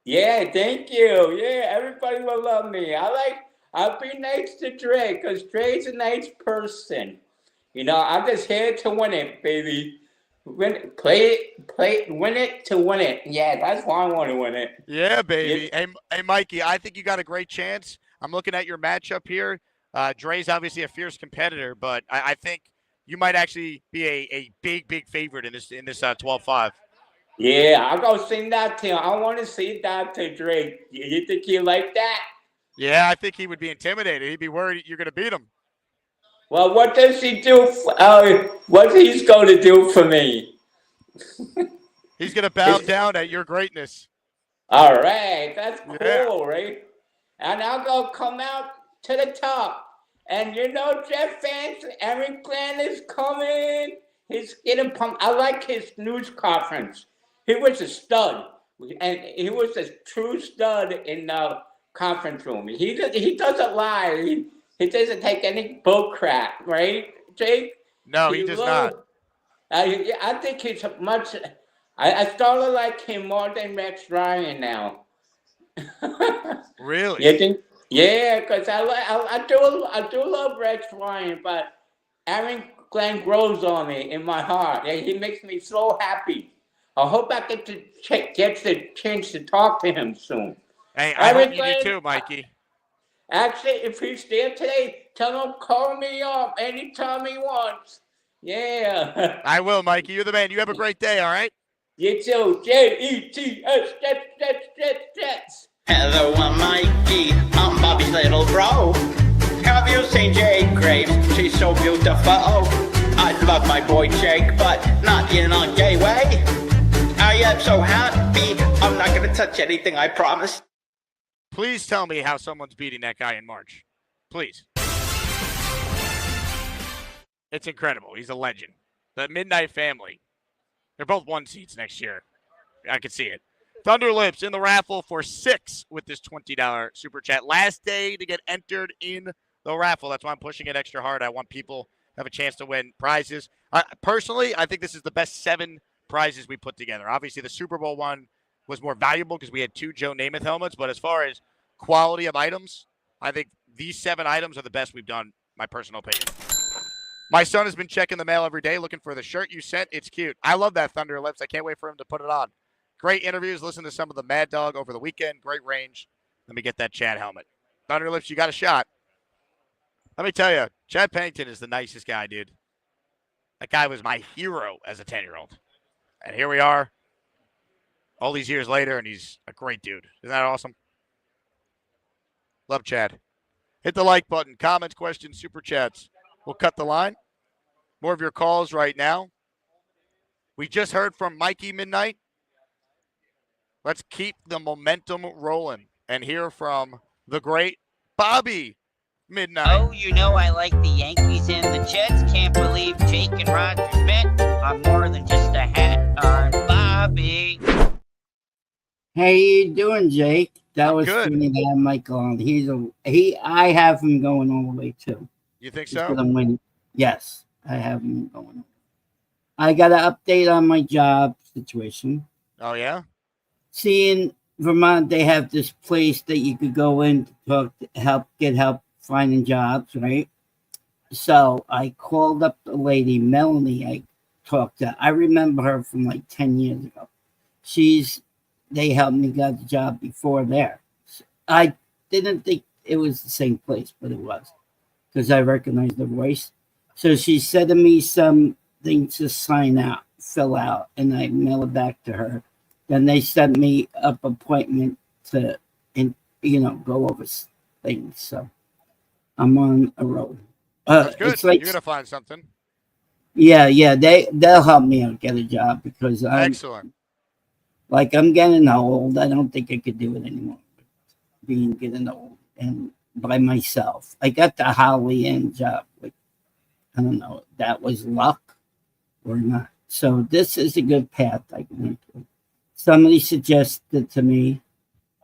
Speaker 22: Yeah, thank you. Yeah, everybody will love me. I'll be nice to Dre because Dre's a nice person. You know, I'm just here to win it, baby. Win it to win it. Yeah, that's why I want to win it.
Speaker 2: Yeah, baby. Yeah. Hey, Mikey, I think you got a great chance. I'm looking at your matchup here. Dre's obviously a fierce competitor, but I think you might actually be a big favorite in this 12-5.
Speaker 22: Yeah, I'll go sing that to him. I want to see that to Dre. You think he like that?
Speaker 2: Yeah, I think he would be intimidated. He'd be worried you're going to beat him.
Speaker 22: Well, what does he do? What he's going to do for me?
Speaker 2: He's going to bow down at your greatness.
Speaker 22: All right, that's cool, right? And I'll go come out to the top. And you know, Jeff fans, Eric Glenn is coming. He's getting pumped. I like his news conference. He was a stud, and he was a true stud in the conference room. He doesn't lie. He doesn't take any bull crap, right, Jake?
Speaker 2: No, he does not.
Speaker 22: I think he's much. I started like him more than Rex Ryan now.
Speaker 2: Really?
Speaker 22: You think? Yeah, because I do love Rex Ryan, but Aaron Glenn grows on me in my heart. Yeah, he makes me so happy. I hope I get the chance to talk to him soon.
Speaker 2: Hey, I hope you do too, Mikey.
Speaker 22: Actually, if he's there today, tell him call me up anytime he wants. Yeah.
Speaker 2: I will, Mikey. You're the man. You have a great day, all right?
Speaker 22: You too. Jets, Jets.
Speaker 21: Hello, I'm Mikey. I'm Bobby's little bro. Have you seen Jake Graves? She's so beautiful. I love my boy Jake, but not in a gay way. I am so happy. I'm not going to touch anything, I promise.
Speaker 2: Please tell me how someone's beating that guy in March. Please. It's incredible. He's a legend. The Midnight Family. They're both 1 seeds next year. I can see it. Thunder Lips in the raffle for 6 with this $20 super chat. Last day to get entered in the raffle. That's why I'm pushing it extra hard. I want people to have a chance to win prizes. Personally, I think this is the best 7 prizes we put together. Obviously, the Super Bowl one was more valuable because we had 2 Joe Namath helmets. But as far as quality of items, I think these 7 items are the best we've done, my personal opinion. My son has been checking the mail every day looking for the shirt you sent. It's cute. I love that Thunder Lips. I can't wait for him to put it on. Great interviews. Listen to some of the Mad Dog over the weekend. Great range. Let me get that Chad helmet. Thunder Lips, you got a shot. Let me tell you, Chad Pennington is the nicest guy, dude. That guy was my hero as a 10-year-old. And here we are all these years later, and he's a great dude. Isn't that awesome? Love Chad. Hit the like button. Comments, questions, super chats. We'll cut the line. More of your calls right now. We just heard from Mikey Midnight. Let's keep the momentum rolling and hear from the great Bobby, midnight.
Speaker 4: Oh, you know I like the Yankees and the Jets. Can't believe Jake and Roger bet on more than just a hat on Bobby.
Speaker 13: How you doing, Jake? That was
Speaker 2: good.
Speaker 13: funny to have Michael on. I have him going all the way too.
Speaker 2: You think
Speaker 13: He's
Speaker 2: so?
Speaker 13: gonna win. Yes, I have him going. I got an update on my job situation.
Speaker 2: Oh, yeah?
Speaker 13: See, in Vermont, they have this place that you could go in to get help finding jobs, right? So I called up the lady, Melanie, I talked to. I remember her from like 10 years ago. They helped me get the job before there. I didn't think it was the same place, but it was, because I recognized the voice. So she said to me something to fill out, and I mail it back to her. Then they set me up appointment to, go over things. So I'm on a road.
Speaker 2: That's good.
Speaker 13: It's like,
Speaker 2: You're gonna find something.
Speaker 13: yeah. They'll help me out get a job because
Speaker 2: Excellent.
Speaker 13: I'm getting old. I don't think I could do it anymore. Getting old and by myself. I got the Holly Inn job. I don't know if that was luck or not. So this is a good path I can make. Somebody suggested to me.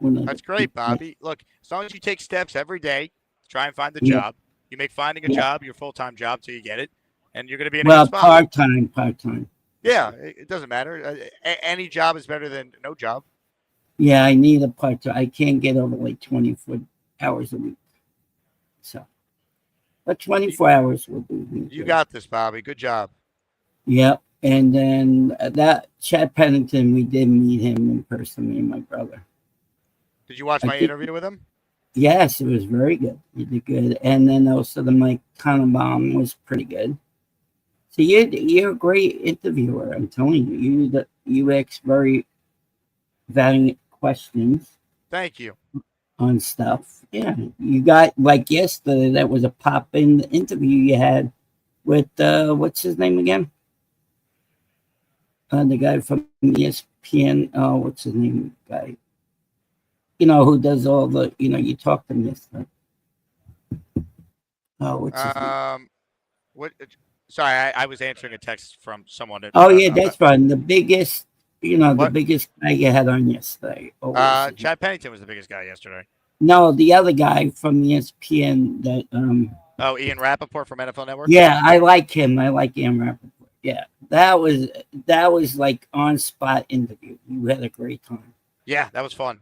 Speaker 2: That's great, Bobby. Look, as long as you take steps every day, try and find the job. You make finding a job your full-time job till you get it, and you're going to be in a good spot.
Speaker 13: part-time.
Speaker 2: Yeah, it doesn't matter. Any job is better than no job.
Speaker 13: Yeah, I need a part-time. I can't get over like 24 hours a week. So, but 24 hours will be.
Speaker 2: You got this, Bobby. Good job.
Speaker 13: Yep. And then that Chad Pennington, we did meet him in person, me and my brother.
Speaker 2: Did you watch my interview with him?
Speaker 13: Yes, it was very good. You did good. And then also the Mike Tannenbaum was pretty good. So you're a great interviewer. I'm telling you. You ask very valiant questions.
Speaker 2: Thank you.
Speaker 13: On stuff. Yeah. You got, like yesterday, that was a pop-in interview you had with, what's his name again? The guy from ESPN. What's his name? Guy. Who does all the, you talked to him yesterday. Oh, what's his name?
Speaker 2: What? Sorry, I was answering a text from someone.
Speaker 13: That's fine. The biggest, the biggest guy you had on yesterday.
Speaker 2: Chad Pennington was the biggest guy yesterday.
Speaker 13: No, the other guy from ESPN that.
Speaker 2: Ian Rappaport from NFL Network.
Speaker 13: Yeah, I like him. I like Ian Rappaport. Yeah, that was like on spot interview. You had a great time.
Speaker 2: Yeah, that was fun.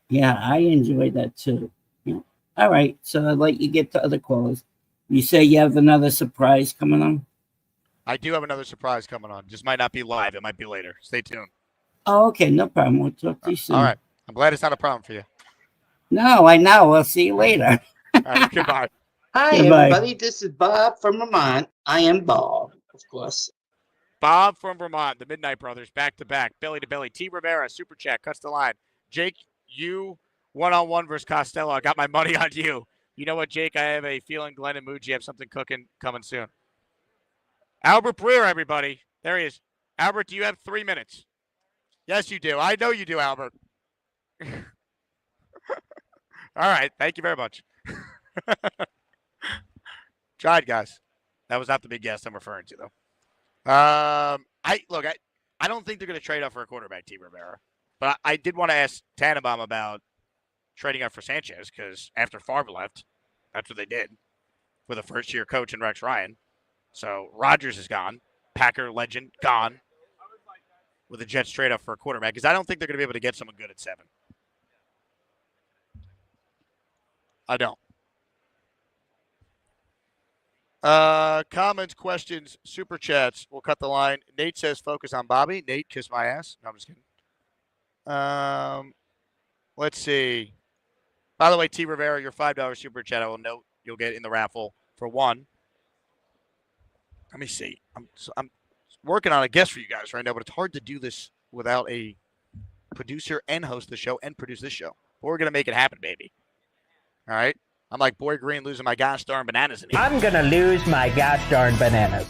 Speaker 13: Yeah, I enjoyed that too. Yeah. All right, so I'd like you get to other callers. You say you have another surprise coming on?
Speaker 2: I do have another surprise coming on. Just might not be live. It might be later. Stay tuned.
Speaker 13: Oh, okay, no problem. We'll talk to you soon.
Speaker 2: All right. I'm glad it's not a problem for you.
Speaker 13: No, I know. I'll see you later.
Speaker 2: All right, goodbye.
Speaker 8: Hi, everybody. This is Bob from Vermont. I am Bob, of course.
Speaker 2: Bob from Vermont, the Midnight Brothers, back to back, belly to belly. T. Rivera, super chat, cuts the line. Jake, you one-on-one versus Costello. I got my money on you. You know what, Jake? I have a feeling Glenn and Muji have something cooking coming soon. Albert Breer, everybody. There he is. Albert, do you have 3 minutes? Yes, you do. I know you do, Albert. All right. Thank you very much. Tried, guys. That was not the big guest I'm referring to, though. I don't think they're going to trade up for a quarterback, T. Rivera. But I did want to ask Tannenbaum about trading up for Sanchez, because after Favre left, that's what they did with a first-year coach in Rex Ryan. So Rodgers is gone. Packer legend, gone. With the Jets trade up for a quarterback, because I don't think they're going to be able to get someone good at 7. I don't. Comments, questions, super chats. We'll cut the line. Nate says focus on Bobby. Nate, kiss my ass. No, I'm just kidding. Let's see. By the way, T. Rivera, your $5 super chat, I will note you'll get in the raffle for one. Let me see. I'm working on a guest for you guys right now, but it's hard to do this without a producer and host the show and produce this show. But we're going to make it happen, baby. All right? I'm like Boy Green losing my gosh darn bananas in here.
Speaker 4: I'm going to lose my gosh darn bananas.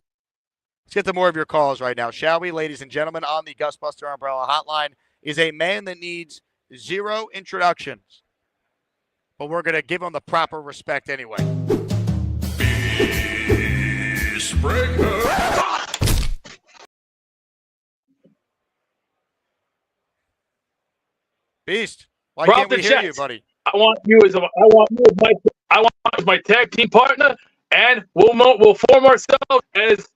Speaker 2: Let's get to more of your calls right now, shall we? Ladies and gentlemen, on the Gus Buster Umbrella Hotline is a man that needs 0 introductions. but we're going to give him the proper respect anyway. Beast, why can't we hear you, buddy?
Speaker 17: I want you as my tag team partner, and we'll form ourselves as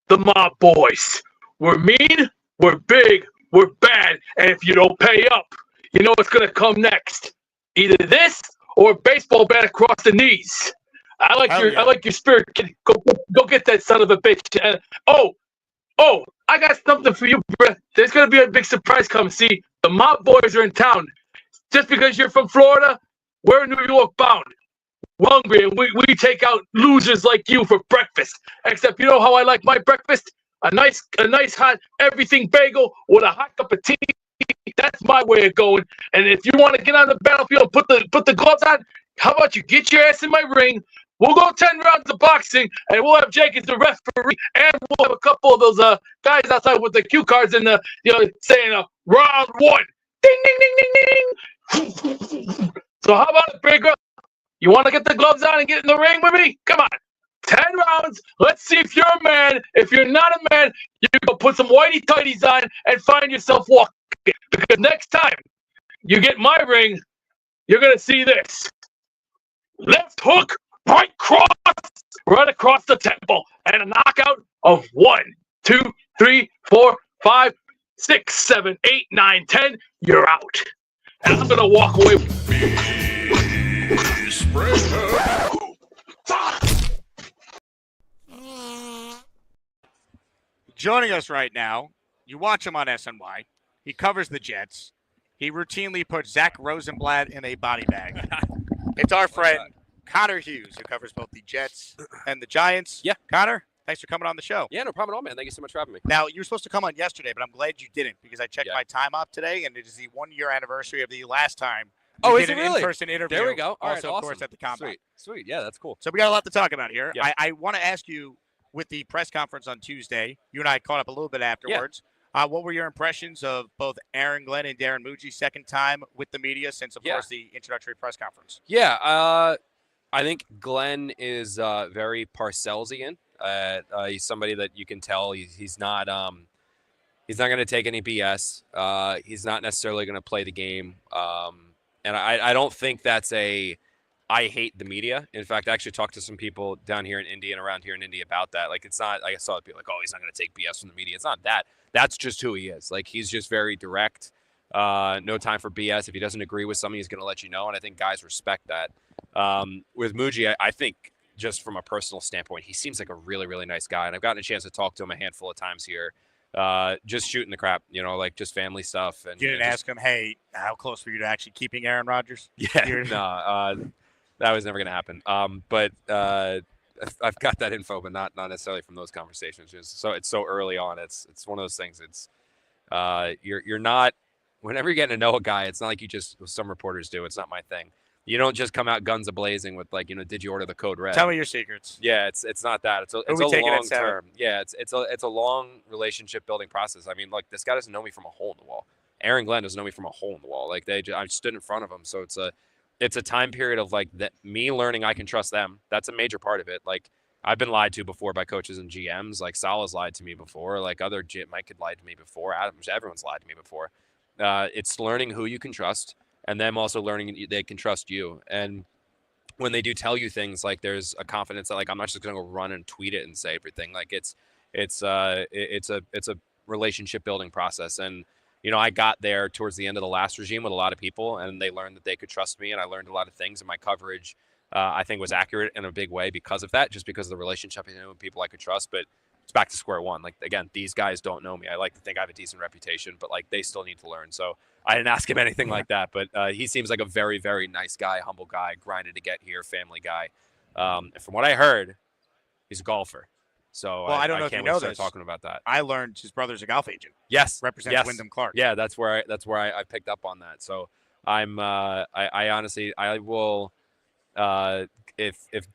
Speaker 17: the Mob Boys. We're mean, we're big, we're bad, and if you don't pay up, you know what's gonna come next. Either this or a baseball bat across the knees. I like your spirit, kid. Go get that son of a bitch. And, I got something for you, bro. There's gonna be a big surprise coming. See, the Mob Boys are in town. Just because you're from Florida, we're New York bound. We're hungry, and we take out losers like you for breakfast. Except you know how I like my breakfast? A nice hot everything bagel with a hot cup of tea. That's my way of going. And if you want to get on the battlefield and put the gloves on, how about you get your ass in my ring? We'll go 10 rounds of boxing, and we'll have Jake as the referee, and we'll have a couple of those guys outside with the cue cards and saying round one. Ding ding ding ding ding. So how about it, big girl? You want to get the gloves on and get in the ring with me? Come on. 10 rounds. Let's see if you're a man. If you're not a man, you go put some whitey tighties on and find yourself walking. Because next time you get my ring, you're going to see this. Left hook, right cross, right across the temple. And a knockout of 1, 2, 3, 4, 5, 6, 7, 8, 9, 10. You're out. And I'm going to walk away.
Speaker 2: Joining us right now, you watch him on SNY. He covers the Jets. He routinely puts Zach Rosenblatt in a body bag. It's our friend Connor Hughes, who covers both the Jets and the Giants.
Speaker 7: Yeah.
Speaker 2: Connor, thanks for coming on the show.
Speaker 7: Yeah, no problem at all, man. Thank you so much for having me.
Speaker 2: Now, you were supposed to come on yesterday, but I'm glad you didn't because I checked my time up today, and it is the 1-year anniversary of the last time we did an in-person interview.
Speaker 7: There we go. All right,
Speaker 2: also,
Speaker 7: awesome.
Speaker 2: of course, at the Combine.
Speaker 7: Sweet. Yeah, that's cool.
Speaker 2: So we got a lot to talk about here.
Speaker 7: Yeah.
Speaker 2: I want to ask you, with the press conference on Tuesday, you and I caught up a little bit afterwards. What were your impressions of both Aaron Glenn and Darren Muji's second time with the media since, of course, the introductory press conference?
Speaker 7: Yeah, I think Glenn is very Parcellsian. He's somebody that you can tell he's not going to take any BS. He's not necessarily going to play the game. And I don't think that's I hate the media. In fact, I actually talked to some people down here in Indy and around here in Indy about that. Like, it's not, like I saw people like, oh, he's not going to take BS from the media. It's not that. That's just who he is. Like, he's just very direct. No time for BS. If he doesn't agree with something, he's going to let you know. And I think guys respect that. With Muji, I think just from a personal standpoint, he seems like a really, really nice guy. And I've gotten a chance to talk to him a handful of times here. Just shooting the crap, like just family stuff. And
Speaker 2: you didn't ask him, hey, how close were you to actually keeping Aaron Rodgers?
Speaker 7: Yeah, no, that was never going to happen. But I've got that info, but not necessarily from those conversations. So it's so early on. It's one of those things. It's you're not, whenever you're getting to know a guy, it's not like you just, some reporters do. It's not my thing. You don't just come out guns a-blazing with like, did you order the code red?
Speaker 2: Tell me your secrets.
Speaker 7: Yeah, it's not that. It's a long term. Yeah, it's a long relationship building process. I mean, like, this guy doesn't know me from a hole in the wall. Aaron Glenn doesn't know me from a hole in the wall. Like, I stood in front of him, so it's a time period of like me learning I can trust them. That's a major part of it. Like, I've been lied to before by coaches and GMs. Like, Salah's lied to me before. Like, Mike had lied to me before. Everyone's lied to me before. It's learning who you can trust. And them also learning they can trust you. And when they do tell you things, like, there's a confidence that, like, I'm not just going to go run and tweet it and say everything. Like, it's a relationship building process. And, I got there towards the end of the last regime with a lot of people, and they learned that they could trust me. And I learned a lot of things, and my coverage, I think, was accurate in a big way because of that, just because of the relationship with people I could trust. But it's back to square one. Like, again, these guys don't know me. I like to think I have a decent reputation, but like, they still need to learn. So I didn't ask him anything like that, but he seems like a very, very nice guy, humble guy, grinded to get here, family guy. And from what I heard, he's a golfer. So
Speaker 2: I don't know if you know this.
Speaker 7: Talking about that,
Speaker 2: I learned his brother's a golf agent.
Speaker 7: Yes,
Speaker 2: represents Wyndham Clark.
Speaker 7: Yeah, that's where I picked up on that. So I'm I honestly I will if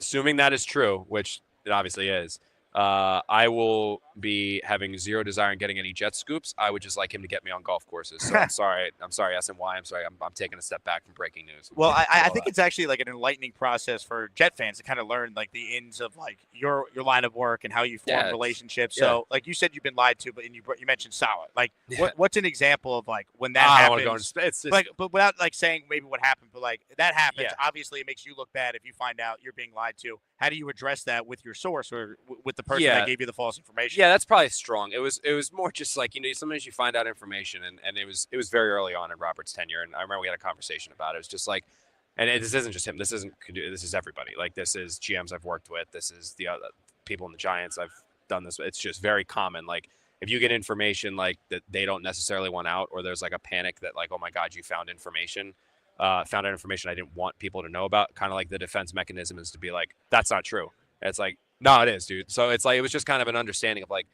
Speaker 7: assuming that is true, which it obviously is. I will be having zero desire in getting any Jet scoops. I would just like him to get me on golf courses. So I'm sorry, SNY. I'm sorry. I'm taking a step back from breaking news.
Speaker 2: Well, I think it's actually like an enlightening process for Jet fans to kind of learn like the ins of like your line of work and how you form relationships.
Speaker 7: Yeah.
Speaker 2: So like you said, you've been lied to, but you mentioned solid. Like what's an example of like when that happens?
Speaker 7: I don't want to go into it's
Speaker 2: like, but without like saying maybe what happened, but like that happens. Obviously, it makes you look bad if you find out you're being lied to. How do you address that with your source or with the person that gave you the false information?
Speaker 7: Yeah, that's probably strong. It was more just like, sometimes you find out information and it was very early on in Robert's tenure. And I remember we had a conversation about it. It was just like, and this isn't just him. This is everybody. Like this is GMs I've worked with. This is the other people in the Giants I've done this with. It's just very common. Like if you get information like that they don't necessarily want out, or there's like a panic that like, oh my God, you found information I didn't want people to know about. Kind of like the defense mechanism is to be like, that's not true. And it's like, no, it is, dude. So it's like, it was just kind of an understanding of like,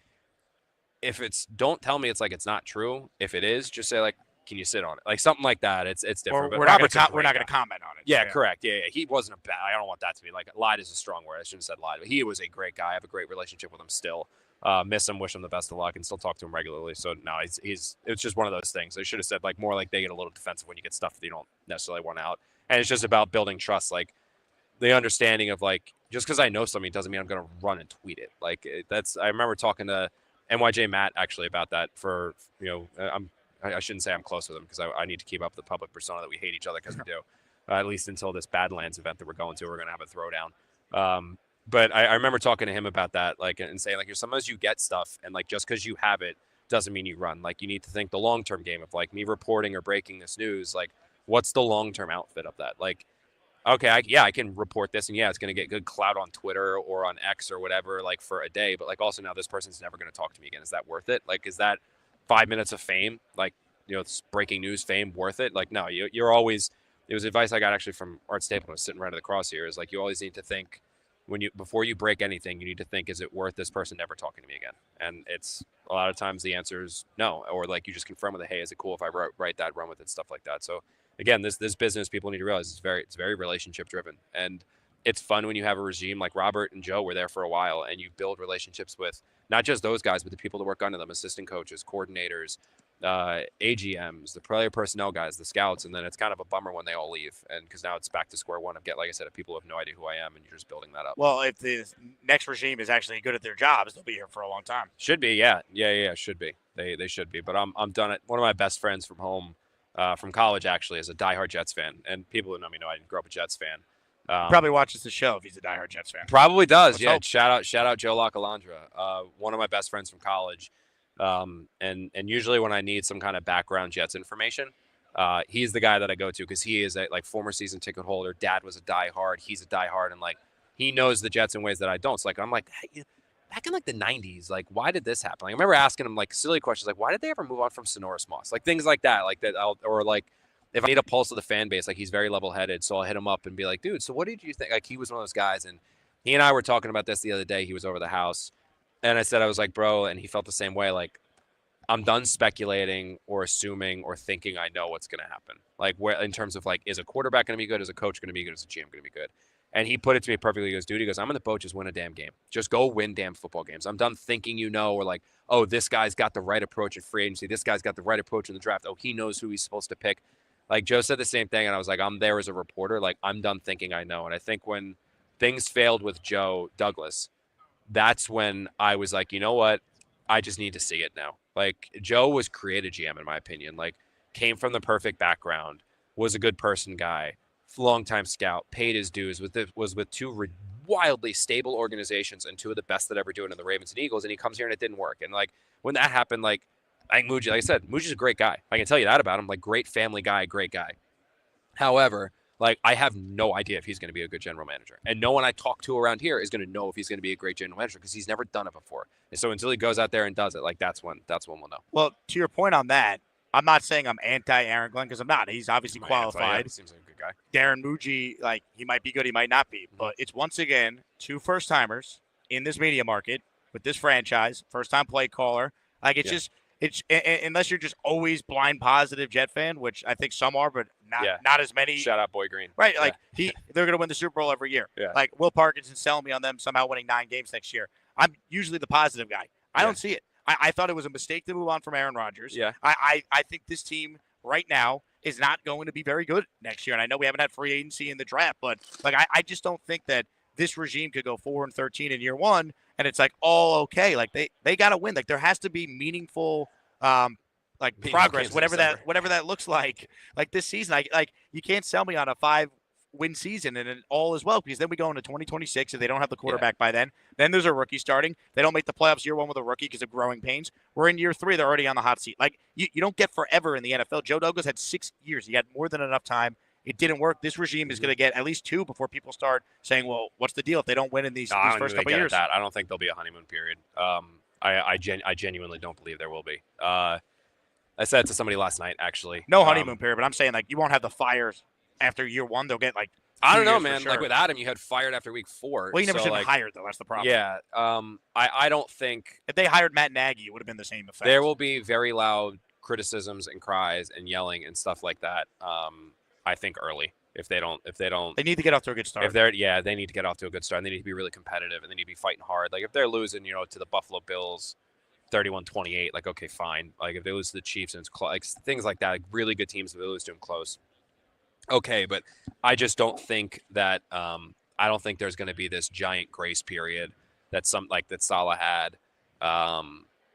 Speaker 7: if don't tell me it's like, it's not true. If it is, just say like, can you sit on it? Like something like that. It's different.
Speaker 2: Or
Speaker 7: But
Speaker 2: we're not going
Speaker 7: Robert's
Speaker 2: to comment on it.
Speaker 7: Yeah, correct. Yeah. He wasn't a bad, I don't want that to be like, lied is a strong word. I shouldn't have said lied, but he was a great guy. I have a great relationship with him still. Miss him, wish him the best of luck, and still talk to him regularly. So no, it's just one of those things. I should have said like more like they get a little defensive when you get stuff that you don't necessarily want out. And it's just about building trust. Like the understanding of like, just because I know something doesn't mean I'm going to run and tweet it. Like I remember talking to NYJ Matt actually about that for, I shouldn't say I'm close with him because I need to keep up the public persona that we hate each other because we do, at least until this Badlands event that we're going to. We're going to have a throwdown. But I remember talking to him about that, like, and saying, like, sometimes you get stuff, and, like, just because you have it doesn't mean you run. Like, you need to think the long-term game of, like, me reporting or breaking this news. Like, what's the long-term outfit of that? Like, okay, I can report this, and, it's going to get good clout on Twitter or on X or whatever, like, for a day. But, like, also now this person's never going to talk to me again. Is that worth it? Like, is that 5 minutes of fame, like, breaking news fame worth it? Like, no, you're always – it was advice I got actually from Art Stapleton, who's sitting right at the cross here, is, like, you always need to think – before you break anything, you need to think, is it worth this person never talking to me again? And it's a lot of times the answer is no, or like you just confirm with hey, is it cool if I write that, run with it, stuff like that. So again, this business, people need to realize it's very relationship driven, and it's fun when you have a regime like Robert and Joe were there for a while, and you build relationships with not just those guys, but the people that work under them, assistant coaches, coordinators, AGMs, the player personnel guys, the scouts, and then it's kind of a bummer when they all leave, and because now it's back to square one of like I said, of people who have no idea who I am, and you're just building that up.
Speaker 2: Well, if the next regime is actually good at their jobs, they'll be here for a long time.
Speaker 7: Should be, yeah, should be. They should be. But I'm done. One of my best friends from home, from college actually, is a diehard Jets fan, and people who know me know I didn't grow up a Jets fan.
Speaker 2: Probably watches the show if he's a diehard Jets fan.
Speaker 7: Probably does.
Speaker 2: Let's
Speaker 7: yeah.
Speaker 2: hope.
Speaker 7: Shout out Joe Lacalandra, one of my best friends from college. And usually when I need some kind of background Jets information, he's the guy that I go to because he is a like former season ticket holder. Dad was a diehard. He's a diehard, and like he knows the Jets in ways that I don't. So like I'm like, hey, back in like the 90s, like why did this happen? Like, I remember asking him like silly questions like why did they ever move on from Sonoris Moss? Like things like that. Like that, or like if I need a pulse of the fan base, like he's very level headed. So I'll hit him up and be like, dude, so what did you think? Like he was one of those guys, and he and I were talking about this the other day. He was over the house. And I said, I was like, bro, and he felt the same way. Like, I'm done speculating or assuming or thinking I know what's going to happen. Like, where in terms of like, is a quarterback going to be good? Is a coach going to be good? Is a GM going to be good? And he put it to me perfectly. He goes, dude, I'm in the boat. Just win a damn game. Just go win damn football games. I'm done thinking, or like, oh, this guy's got the right approach in free agency. This guy's got the right approach in the draft. Oh, he knows who he's supposed to pick. Like Joe said the same thing. And I was like, I'm there as a reporter. Like, I'm done thinking I know. And I think when things failed with Joe Douglas, that's when I was like, you know what? I just need to see it now. Like Joe was created GM in my opinion, like came from the perfect background, was a good person guy, longtime scout, paid his dues, was with two wildly stable organizations and two of the best that ever do it in the Ravens and Eagles. And he comes here and it didn't work. And like when that happened, like I think Muji, like I said, Muji's a great guy. I can tell you that about him, like great family guy, great guy. However, like, I have no idea if he's going to be a good general manager. And no one I talk to around here is going to know if he's going to be a great general manager because he's never done it before. And so until he goes out there and does it, like, that's when we'll know.
Speaker 2: Well, to your point on that, I'm not saying I'm anti-Aaron Glenn because I'm not. He's obviously qualified.
Speaker 7: He seems like a good guy.
Speaker 2: Darren Muji, like, he might be good, he might not be. But it's, once again, two first-timers in this media market with this franchise, first-time play caller. Like, it's just – it's unless you're just always blind positive Jet fan, which I think some are, but not as many.
Speaker 7: Shout out Boy Green.
Speaker 2: Right. Like they're going to win the Super Bowl every year.
Speaker 7: Yeah.
Speaker 2: Like Will Parkinson's selling me on them somehow winning 9 games next year. I'm usually the positive guy. I don't see it. I thought it was a mistake to move on from Aaron Rodgers.
Speaker 7: Yeah.
Speaker 2: I think this team right now is not going to be very good next year. And I know we haven't had free agency in the draft, but like I just don't think that this regime could go 4-13 in year one and it's like all okay. Like they got to win. Like there has to be meaningful progress, whatever that looks like this season. You can't sell me on a 5-win season and it all is well, because then we go into 2026 if they don't have the quarterback by then there's a rookie starting. They don't make the playoffs year one with a rookie because of growing pains. We're in year 3, they're already on the hot seat. Like you don't get forever in the NFL. Joe Douglas had 6 years. He had more than enough time. It didn't work. This regime is going to get at least 2 before people start saying, well, what's the deal if they don't win in these first couple years?
Speaker 7: I don't think there'll be a honeymoon period. I genuinely don't believe there will be. I said it to somebody last night, actually.
Speaker 2: No honeymoon period, but I'm saying like you won't have the fires after year 1. They'll get like
Speaker 7: I don't know, man. Sure. Like with Adam, you had fired after week 4.
Speaker 2: Well, you never should have hired, though. That's the problem.
Speaker 7: Yeah. I don't think
Speaker 2: if they hired Matt Nagy, it would have been the same effect.
Speaker 7: There will be very loud criticisms and cries and yelling and stuff like that. I think early. If they don't,
Speaker 2: they need to get off to a good start.
Speaker 7: They need to get off to a good start. And they need to be really competitive, and they need to be fighting hard. Like if they're losing, to the Buffalo Bills, 31-28, like okay, fine. Like if they lose to the Chiefs and it's close, like things like that, like really good teams, if they lose to them close. Okay, but I just don't think that I don't think there's going to be this giant grace period that Salah had,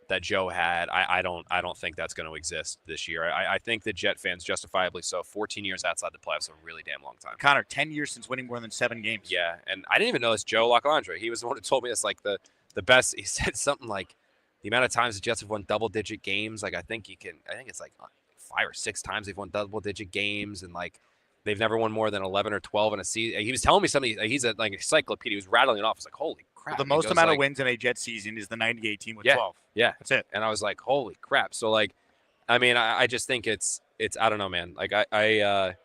Speaker 7: that Joe had. I don't think that's going to exist this year. I think the Jet fans, justifiably so, 14 years outside the playoffs, a really damn long time.
Speaker 2: Connor, 10 years since winning more than 7 games.
Speaker 7: Yeah, and I didn't even know this. Joe Laclandre, he was the one who told me this. Like the best. He said something like the amount of times the Jets have won double-digit games. Like I think it's like 5 or 6 times they've won double-digit games, and like. They've never won more than 11 or 12 in a season. He was telling me something. He's a encyclopedia. He was rattling it off. I was like, holy crap.
Speaker 2: The most amount of wins in a Jets season is the 98 team with 12.
Speaker 7: Yeah.
Speaker 2: That's it.
Speaker 7: And I was like, holy crap. So, like, I mean, I just think it's I don't know, man. Like, I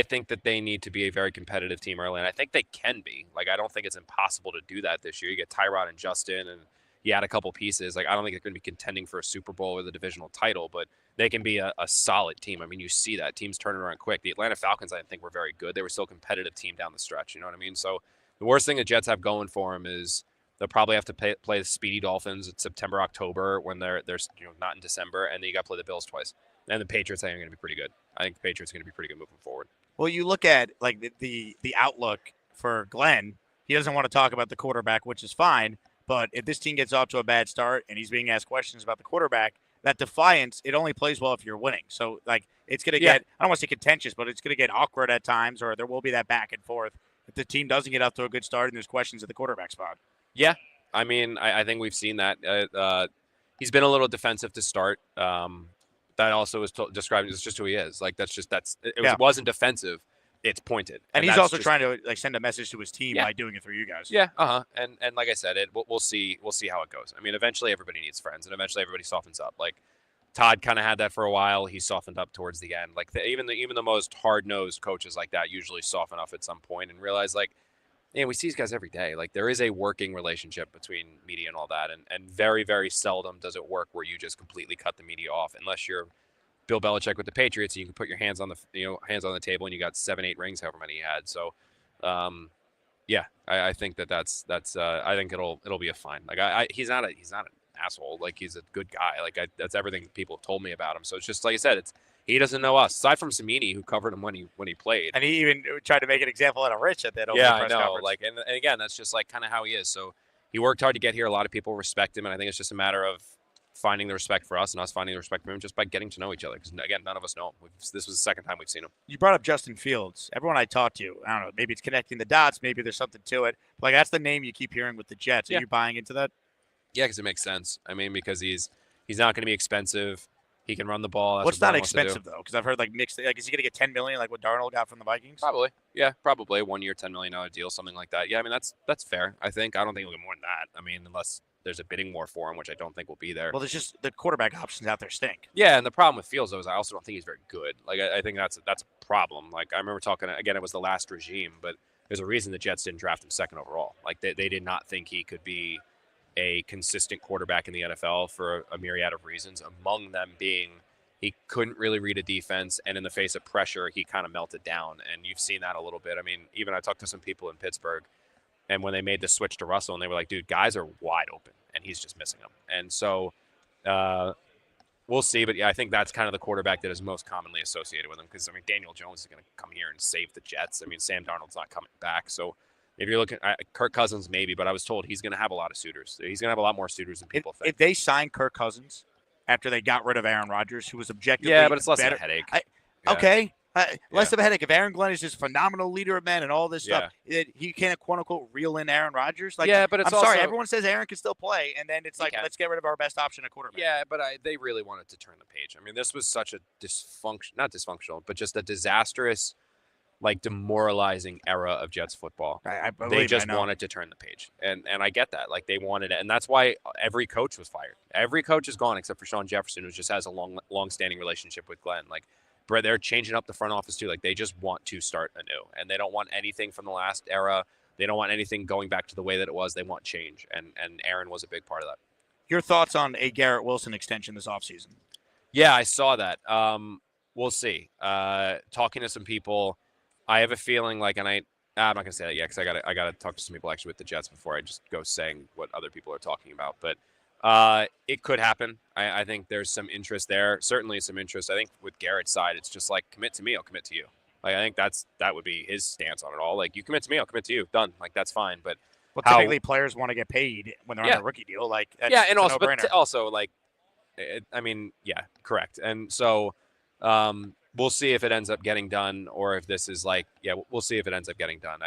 Speaker 7: think that they need to be a very competitive team early, and I think they can be. Like, I don't think it's impossible to do that this year. You get Tyrod and Justin, and you add a couple pieces. Like, I don't think they're going to be contending for a Super Bowl or the divisional title, but they can be a solid team. I mean, you see that. Teams turning around quick. The Atlanta Falcons, I didn't think, were very good. They were still a competitive team down the stretch. You know what I mean? So the worst thing the Jets have going for them is they'll probably have to play the speedy Dolphins in September, October when they're not in December, and then you got to play the Bills twice. And the Patriots, I think, are going to be pretty good. I think the Patriots are going to be pretty good moving forward.
Speaker 2: Well, you look at like the outlook for Glenn. He doesn't want to talk about the quarterback, which is fine. But if this team gets off to a bad start and he's being asked questions about the quarterback, that defiance, it only plays well if you're winning. So, like, it's going to get, I don't want to say contentious, but it's going to get awkward at times, or there will be that back and forth if the team doesn't get off to a good start and there's questions at the quarterback spot.
Speaker 7: Yeah. I mean, I think we've seen that. He's been a little defensive to start. That also is describing it's just who he is. Like, it wasn't defensive. It's pointed.
Speaker 2: And he's also trying to like send a message to his team by doing it through you guys.
Speaker 7: Yeah. And like I said, we'll see how it goes. I mean, eventually everybody needs friends, and eventually everybody softens up. Like Todd kind of had that for a while. He softened up towards the end. Like even the most hard-nosed coaches like that usually soften up at some point and realize like, we see these guys every day. Like there is a working relationship between media and all that, and very, very seldom does it work where you just completely cut the media off, unless you're Bill Belichick with the Patriots, and you can put your hands on the table, and you got 7-8 rings, however many he had. So, I think that's I think it'll be a fine. Like he's not an asshole. Like he's a good guy. Like that's everything people have told me about him. So it's just like I said, he doesn't know us aside from Samini, who covered him when he played,
Speaker 2: and he even tried to make an example out of Rich at that.
Speaker 7: I know. Conference. Like and again, that's just like kind of how he is. So he worked hard to get here. A lot of people respect him, and I think it's just a matter of finding the respect for us and us finding the respect for him just by getting to know each other. Because, again, none of us know him. This was the second time we've seen him.
Speaker 2: You brought up Justin Fields. Everyone I talked to, I don't know, maybe it's connecting the dots. Maybe there's something to it. Like, that's the name you keep hearing with the Jets. Are you buying into that?
Speaker 7: Yeah, because it makes sense. I mean, because he's not going to be expensive. He can run the ball.
Speaker 2: What's not expensive, though? Because I've heard, like, mixed. Like, is he going to get $10 million like what Darnold got from the Vikings?
Speaker 7: Probably. Yeah, probably. 1 year, $10 million deal, something like that. Yeah, I mean, that's fair, I think. I don't think he'll get more than that. I mean, unless there's a bidding war for him, which I don't think will be there.
Speaker 2: Well, there's just the quarterback options out there stink.
Speaker 7: Yeah, and the problem with Fields, though, is I also don't think he's very good. Like, I think that's a problem. Like, I remember talking, again, it was the last regime, but there's a reason the Jets didn't draft him second overall. Like, they did not think he could be a consistent quarterback in the NFL for a myriad of reasons, among them being he couldn't really read a defense, and in the face of pressure, he kind of melted down, and you've seen that a little bit. I mean, even I talked to some people in Pittsburgh. And when they made the switch to Russell, and they were like, dude, guys are wide open, and he's just missing them. And so we'll see. But yeah, I think that's kind of the quarterback that is most commonly associated with him because, I mean, Daniel Jones is going to come here and save the Jets. I mean, Sam Darnold's not coming back. So if you're looking at Kirk Cousins, maybe, but I was told he's going to have a lot of suitors. He's going to have a lot more suitors than people think.
Speaker 2: If they sign Kirk Cousins after they got rid of Aaron Rodgers, who was objectively
Speaker 7: but it's less
Speaker 2: better,
Speaker 7: of a headache.
Speaker 2: Okay. Less of a headache. If Aaron Glenn is just phenomenal leader of men and all this stuff, he can't, quote unquote, reel in Aaron Rodgers. Like,
Speaker 7: but it's
Speaker 2: I'm sorry, everyone says Aaron can still play, and then it's like, let's get rid of our best option at quarterback.
Speaker 7: Yeah, but they really wanted to turn the page. I mean, this was such a not dysfunctional, but just a disastrous, like demoralizing era of Jets football. They just wanted to turn the page, and I get that. Like they wanted it, and that's why every coach was fired. Every coach is gone except for Sean Jefferson, who just has a long-standing relationship with Glenn. Like, they're changing up the front office too. Like they just want to start anew, and they don't want anything from the last era. They don't want anything going back to the way that it was. They want change, and Aaron was a big part of that.
Speaker 2: Your thoughts on a Garrett Wilson extension this offseason?
Speaker 7: Yeah, I saw that. We'll see. Talking to some people, I have a feeling like, and I'm not gonna say that yet because I gotta talk to some people actually with the Jets before I just go saying what other people are talking about. But it could happen. I think there's some interest there. Certainly some interest. I think with Garrett's side, it's just like, commit to me, I'll commit to you. Like I think that would be his stance on it all. Like you commit to me, I'll commit to you. Done. Like that's fine. But
Speaker 2: typically players want to get paid when they're on a rookie deal. Like
Speaker 7: and also, but also like, I mean, yeah, correct. And so we'll see if it ends up getting done, or if this is like, we'll see if it ends up getting done.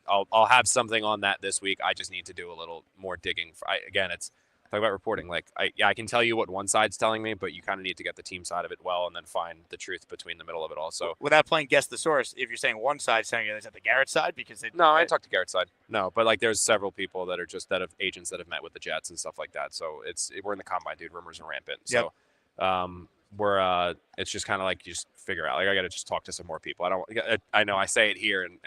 Speaker 7: I'll have something on that this week. I just need to do a little more digging. Again, it's talk about reporting. Like I can tell you what one side's telling me, but you kind of need to get the team side of it well, and then find the truth between the middle of it all. So
Speaker 2: without playing guess the source, if you're saying one side saying it, is that the Garrett side? Because
Speaker 7: no, I didn't talk to Garrett's side. No, but like there's several people that have agents that have met with the Jets and stuff like that. So we're in the combine, dude. Rumors are rampant. So it's just kind of like you just figure out. Like I got to just talk to some more people. I know I say it here and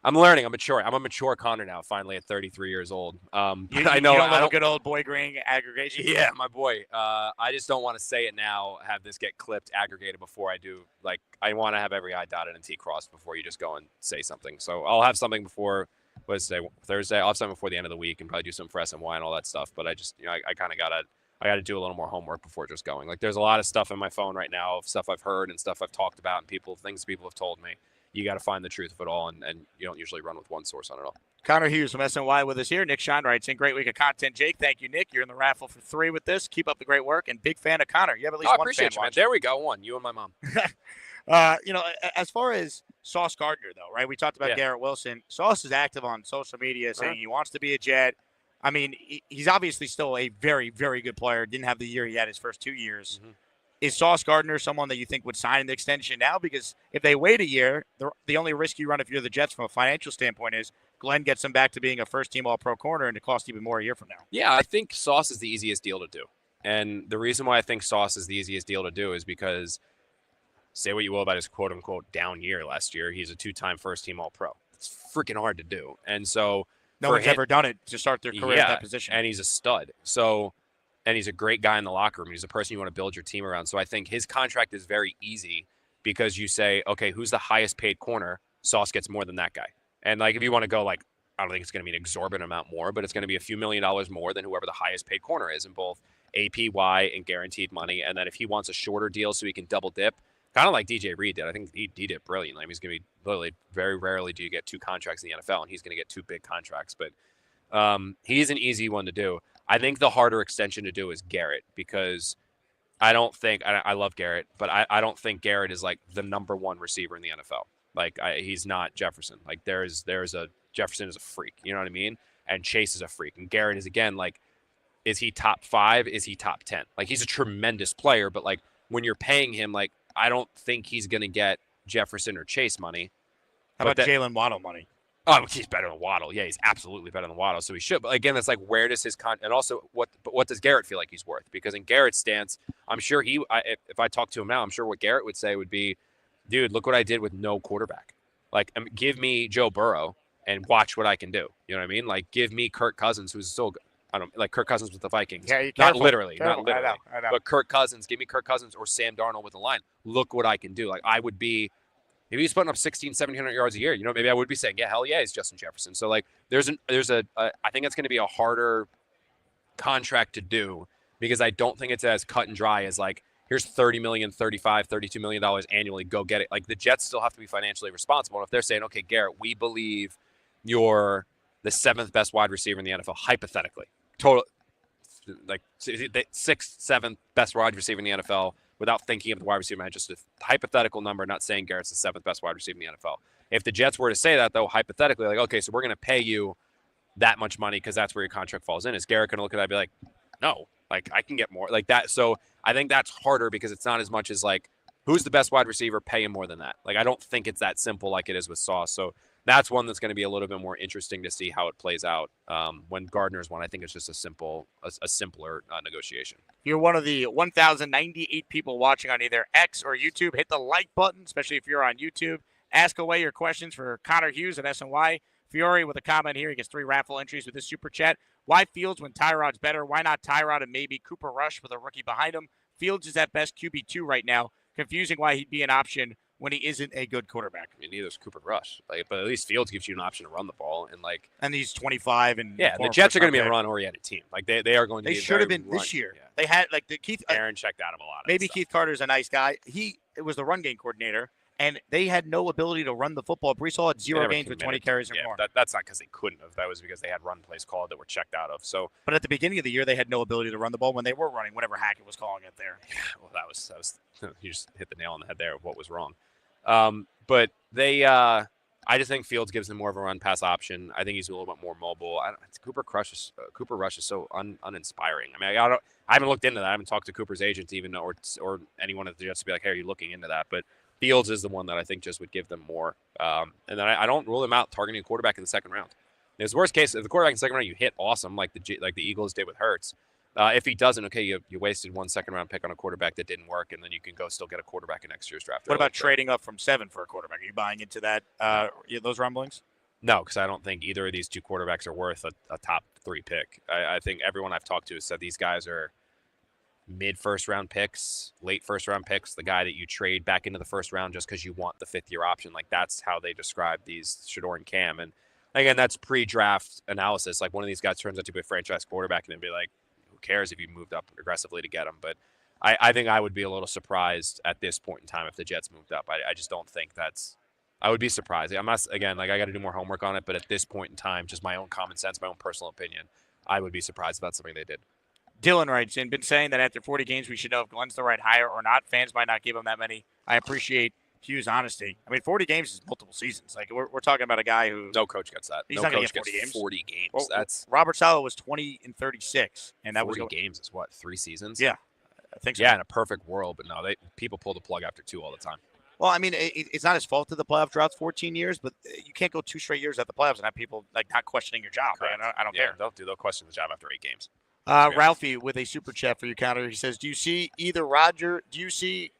Speaker 7: I'm learning. I'm mature. I'm a mature Connor now, finally at 33 years old.
Speaker 2: I know. You don't have a good old boy green aggregation.
Speaker 7: Yeah, my boy. I just don't want to say it now, have this get clipped, aggregated before I do. Like, I want to have every I dotted and T crossed before you just go and say something. So I'll have something before, Thursday. I'll have something before the end of the week and probably do some for SMY and all that stuff. But I just, I kind of I got to do a little more homework before just going. Like, there's a lot of stuff in my phone right now of stuff I've heard and stuff I've talked about and things people have told me. You got to find the truth of it all, and you don't usually run with one source on it all.
Speaker 2: Connor Hughes from SNY with us here. Nick Shine writes in, great week of content, Jake. Thank you, Nick. You're in the raffle for 3 with this. Keep up the great work, and big fan of Connor. You have at least one
Speaker 7: appreciate
Speaker 2: fan
Speaker 7: you, man.
Speaker 2: watching.
Speaker 7: There we go, one. You and my mom.
Speaker 2: As far as Sauce Gardner, though, right? We talked about Garrett Wilson. Sauce is active on social media saying he wants to be a Jet. I mean, he's obviously still a very, very good player. Didn't have the year he had his first 2 years. Mm-hmm. Is Sauce Gardner someone that you think would sign an extension now? Because if they wait a year, the only risk you run if you're the Jets from a financial standpoint is Glenn gets him back to being a first-team All-Pro corner, and it costs even more a year from now.
Speaker 7: Yeah, I think Sauce is the easiest deal to do. And the reason why I think Sauce is the easiest deal to do is because, say what you will about his quote-unquote down year last year, he's a 2-time first-team All-Pro. It's freaking hard to do. And so
Speaker 2: no one's ever done it to start their career at that position.
Speaker 7: And he's a stud. And he's a great guy in the locker room. He's a person you want to build your team around. So I think his contract is very easy because you say, okay, who's the highest paid corner? Sauce gets more than that guy. And like, if you want to go like, I don't think it's going to be an exorbitant amount more, but it's going to be a few $1 million more than whoever the highest paid corner is in both APY and guaranteed money. And then if he wants a shorter deal so he can double dip, kind of like DJ Reed did. I think he did brilliantly. I mean, he's going to be literally very rarely do you get 2 contracts in the NFL, and he's going to get 2 big contracts. But he's an easy one to do. I think the harder extension to do is Garrett, because I don't think I love Garrett, but I don't think Garrett is like the number 1 receiver in the NFL. Like he's not Jefferson. Like there's a Jefferson is a freak, you know what I mean? And Chase is a freak. And Garrett is, again, like, is he top 5? Is he top 10? Like, he's a tremendous player, but like when you're paying him, like, I don't think he's going to get Jefferson or Chase money.
Speaker 2: How about Jalen Waddle money?
Speaker 7: Oh, he's better than Waddle. Yeah, he's absolutely better than Waddle. So he should. But again, that's like, where does his and also what does Garrett feel like he's worth? Because in Garrett's stance, I'm sure if I talk to him now, I'm sure what Garrett would say would be, dude, look what I did with no quarterback. Like, give me Joe Burrow and watch what I can do. You know what I mean? Like, give me Kirk Cousins, who's still, I don't like Kirk Cousins with the Vikings.
Speaker 2: Yeah,
Speaker 7: not literally.
Speaker 2: I know.
Speaker 7: But Kirk Cousins, give me Kirk Cousins or Sam Darnold with the line. Look what I can do. Like, I would be maybe he's putting up 1,700 yards a year. Maybe I would be saying, yeah, hell yeah, he's Justin Jefferson. So like, I think it's going to be a harder contract to do because I don't think it's as cut and dry as like, here's $30 million, $35, $32 million annually, go get it. Like the Jets still have to be financially responsible. And if they're saying, okay, Garrett, we believe you're the 7th best wide receiver in the NFL, hypothetically, total, like 6th, 7th best wide receiver in the NFL without thinking of the wide receiver, just a hypothetical number, not saying Garrett's the 7th best wide receiver in the NFL. If the Jets were to say that though, hypothetically, like, okay, so we're going to pay you that much money because that's where your contract falls in. Is Garrett going to look at that and be like, no, like I can get more like that. So I think that's harder because it's not as much as like, who's the best wide receiver, pay him more than that. Like, I don't think it's that simple like it is with Sauce. So that's one that's going to be a little bit more interesting to see how it plays out. When Gardner's one, I think it's just a simpler negotiation.
Speaker 2: You're one of the 1,098 people watching on either X or YouTube. Hit the like button, especially if you're on YouTube. Ask away your questions for Connor Hughes at SNY. Fiore with a comment here. He gets 3 raffle entries with this super chat. Why Fields when Tyrod's better? Why not Tyrod and maybe Cooper Rush with a rookie behind him? Fields is at best QB2 right now. Confusing why he'd be an option when he isn't a good quarterback.
Speaker 7: I mean, neither is Cooper Rush. Like, but at least Fields gives you an option to run the ball
Speaker 2: and he's 25 and
Speaker 7: yeah, the Jets are going to be a run-oriented team. Like they are going to.
Speaker 2: They should have been this year. Yeah. They had like the Keith.
Speaker 7: Aaron checked out him a lot.
Speaker 2: Maybe Keith Carter's a nice guy. It was the run game coordinator, and they had no ability to run the football. Brees Hall had 0 games with 20 carries or more.
Speaker 7: That's not because they couldn't have. That was because they had run plays called that were checked out of. So,
Speaker 2: but at the beginning of the year, they had no ability to run the ball when they were running. Whatever Hackett was calling it there.
Speaker 7: Yeah, well, that was you just hit the nail on the head there of what was wrong. But they, I just think Fields gives them more of a run pass option. I think he's a little bit more mobile. Cooper Rush is so uninspiring. I mean, I haven't looked into that. I haven't talked to Cooper's agent even or anyone at the Jets to be like, hey, are you looking into that? But Fields is the one that I think just would give them more. And then I don't rule them out targeting a quarterback in the second round. It's worst case if the quarterback in the second round you hit, awesome, like the Eagles did with Hurts. If he doesn't, okay, you wasted 1 second-round pick on a quarterback that didn't work, and then you can go still get a quarterback in next year's draft.
Speaker 2: What about trading up from 7 for a quarterback? Are you buying into that? Those rumblings?
Speaker 7: No, because I don't think either of these 2 quarterbacks are worth a top 3 pick. I think everyone I've talked to has said these guys are mid-first-round picks, late first-round picks, the guy that you trade back into the first round just because you want the 5th-year option. Like, that's how they describe these Shedeur and Cam. And, again, that's pre-draft analysis. Like, one of these guys turns out to be a franchise quarterback, and they'd be like, cares if you moved up aggressively to get him. But I think I would be a little surprised at this point in time if the Jets moved up. I just don't think I would be surprised. I'm not, again, like I got to do more homework on it, but at this point in time, just my own common sense, my own personal opinion, I would be surprised if that's something they did.
Speaker 2: Dylan writes in, been saying that after 40 games, we should know if Glenn's the right hire or not. Fans might not give him that many. I appreciate Hughes' honesty. I mean, 40 games is multiple seasons. Like we're talking about a guy who
Speaker 7: no coach gets that.
Speaker 2: He's
Speaker 7: no
Speaker 2: not going
Speaker 7: coach
Speaker 2: to get 40
Speaker 7: gets
Speaker 2: games.
Speaker 7: 40 games.
Speaker 2: Well,
Speaker 7: that's
Speaker 2: Robert Saleh was 20 and 36, and that
Speaker 7: 40
Speaker 2: was
Speaker 7: games is what 3 seasons.
Speaker 2: Yeah, I think so.
Speaker 7: Yeah, in a perfect world, but no, people pull the plug after 2 all the time.
Speaker 2: Well, I mean, it's not his fault that the playoff drought's 14 years, but you can't go 2 straight years at the playoffs and have people like not questioning your job. Right? I don't care.
Speaker 7: They'll question the job after 8 games.
Speaker 2: Ralphie with a super chat for you, Counter. He says, do you see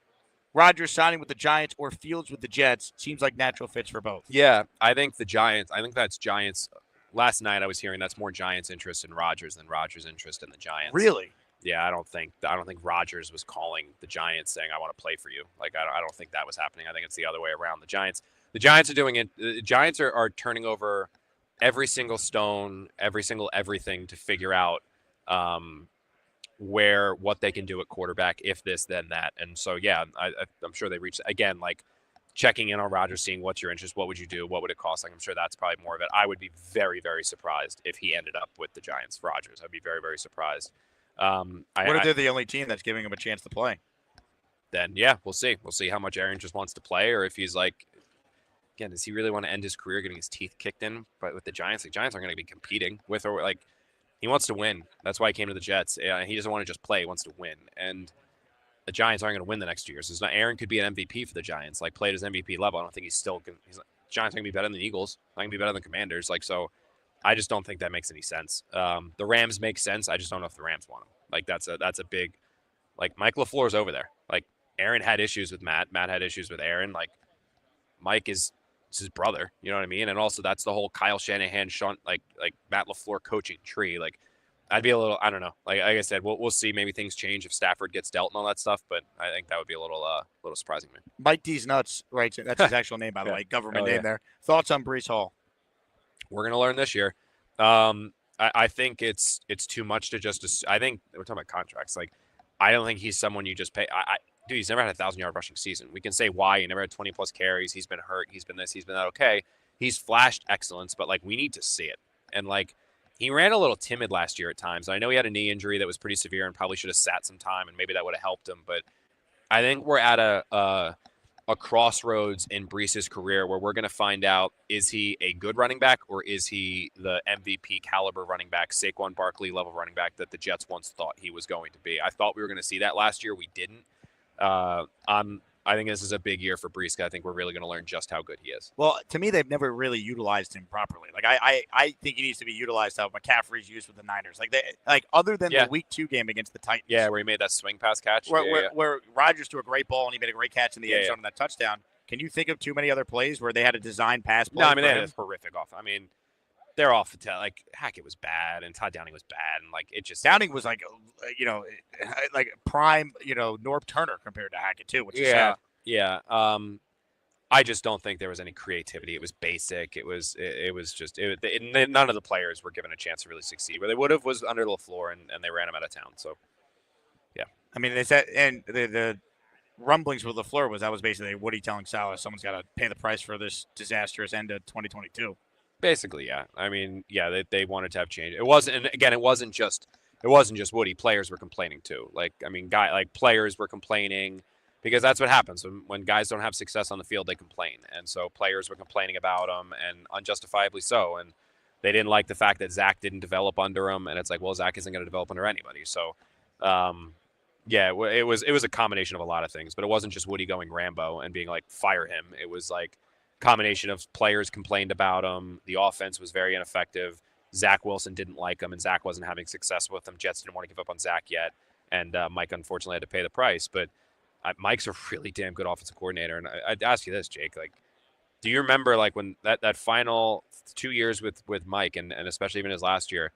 Speaker 2: Rodgers signing with the Giants or Fields with the Jets? Seems like natural fits for both.
Speaker 7: Yeah, I think the Giants. I think that's Giants. Last night I was hearing that's more Giants' interest in Rodgers than Rodgers' interest in the Giants.
Speaker 2: Really?
Speaker 7: Yeah, I don't think Rodgers was calling the Giants saying I want to play for you. Like I don't think that was happening. I think it's the other way around. The Giants are doing it. The Giants are turning over every single stone, every single everything to figure out what they can do at quarterback, if this, then that. And so, yeah, I'm sure they reached, again, like checking in on Rodgers, seeing what's your interest, what would you do, what would it cost? Like, I'm sure that's probably more of it. I would be very, very surprised if he ended up with the Giants for Rodgers. I'd be very, very surprised.
Speaker 2: What if they're the only team that's giving him a chance to play?
Speaker 7: Then, yeah, we'll see. We'll see how much Aaron just wants to play, or if he's like, again, does he really want to end his career getting his teeth kicked in? But with the Giants aren't going to be competing with, or like, he wants to win. That's why he came to the Jets. He doesn't want to just play. He wants to win. And the Giants aren't going to win the next 2 years. Aaron could be an MVP for the Giants, like played his MVP level. I don't think Giants are going to be better than the Eagles. Not going to be better than the Commanders. Like, so I just don't think that makes any sense. The Rams make sense. I just don't know if the Rams want him. Like, that's a big, like, Mike LaFleur's over there. Like, Aaron had issues with Matt. Matt had issues with Aaron. Like, Mike is his brother, you know what I mean? And also that's the whole Kyle Shanahan, Matt LaFleur coaching tree. Like, I'd be a little, I don't know. Like I said, we'll see. Maybe things change if Stafford gets dealt and all that stuff, but I think that would be a little surprising to me.
Speaker 2: Mike D's nuts, right? That's his actual name, by the way. Government name there. Thoughts on Breece Hall?
Speaker 7: We're gonna learn this year. I think it's too much to just. I think we're talking about contracts. Like, I don't think he's someone you just pay. Dude, he's never had a 1,000-yard rushing season. We can say why. He never had 20-plus carries. He's been hurt. He's been this. He's been that. Okay, he's flashed excellence, but like we need to see it. And like he ran a little timid last year at times. I know he had a knee injury that was pretty severe and probably should have sat some time, and maybe that would have helped him. But I think we're at a crossroads in Breece's career where we're going to find out, is he a good running back or is he the MVP caliber running back, Saquon Barkley level running back that the Jets once thought he was going to be. I thought we were going to see that last year. We didn't. I think this is a big year for Breece. I think we're really going to learn just how good he is.
Speaker 2: Well, to me, they've never really utilized him properly. Like I think he needs to be utilized how McCaffrey's used with the Niners. Like other than the Week 2 game against the Titans.
Speaker 7: Yeah, where he made that swing pass catch.
Speaker 2: Where Rodgers threw a great ball and he made a great catch in the end zone on that touchdown. Can you think of too many other plays where they had a design pass play?
Speaker 7: No, I mean, they had a horrific off. I mean, they're off the tail. Like Hackett was bad and Todd Downing was bad, and like it just
Speaker 2: Downing was like like prime Norb Turner compared to Hackett too, which is sad.
Speaker 7: Yeah. I just don't think there was any creativity. It was basic. It was just none of the players were given a chance to really succeed. Where they would have was under LaFleur, and they ran him out of town. So, yeah.
Speaker 2: I mean, they said, and the rumblings with LaFleur was basically Woody telling Salah someone's got to pay the price for this disastrous end of 2022.
Speaker 7: Basically, yeah. I mean, yeah, they wanted to have change. It wasn't, and again, it wasn't just Woody. Players were complaining too. Like, I mean, players were complaining. Because that's what happens. When guys don't have success on the field, they complain. And so players were complaining about him, and unjustifiably so. And they didn't like the fact that Zach didn't develop under him. And it's like, well, Zach isn't going to develop under anybody. So, it was a combination of a lot of things. But it wasn't just Woody going Rambo and being like, fire him. It was like a combination of players complained about him. The offense was very ineffective. Zach Wilson didn't like him, and Zach wasn't having success with him. Jets didn't want to give up on Zach yet. And Mike, unfortunately, had to pay the price. But Mike's a really damn good offensive coordinator. And I'd ask you this, Jake, like, do you remember like when that final 2 years with Mike and especially even his last year,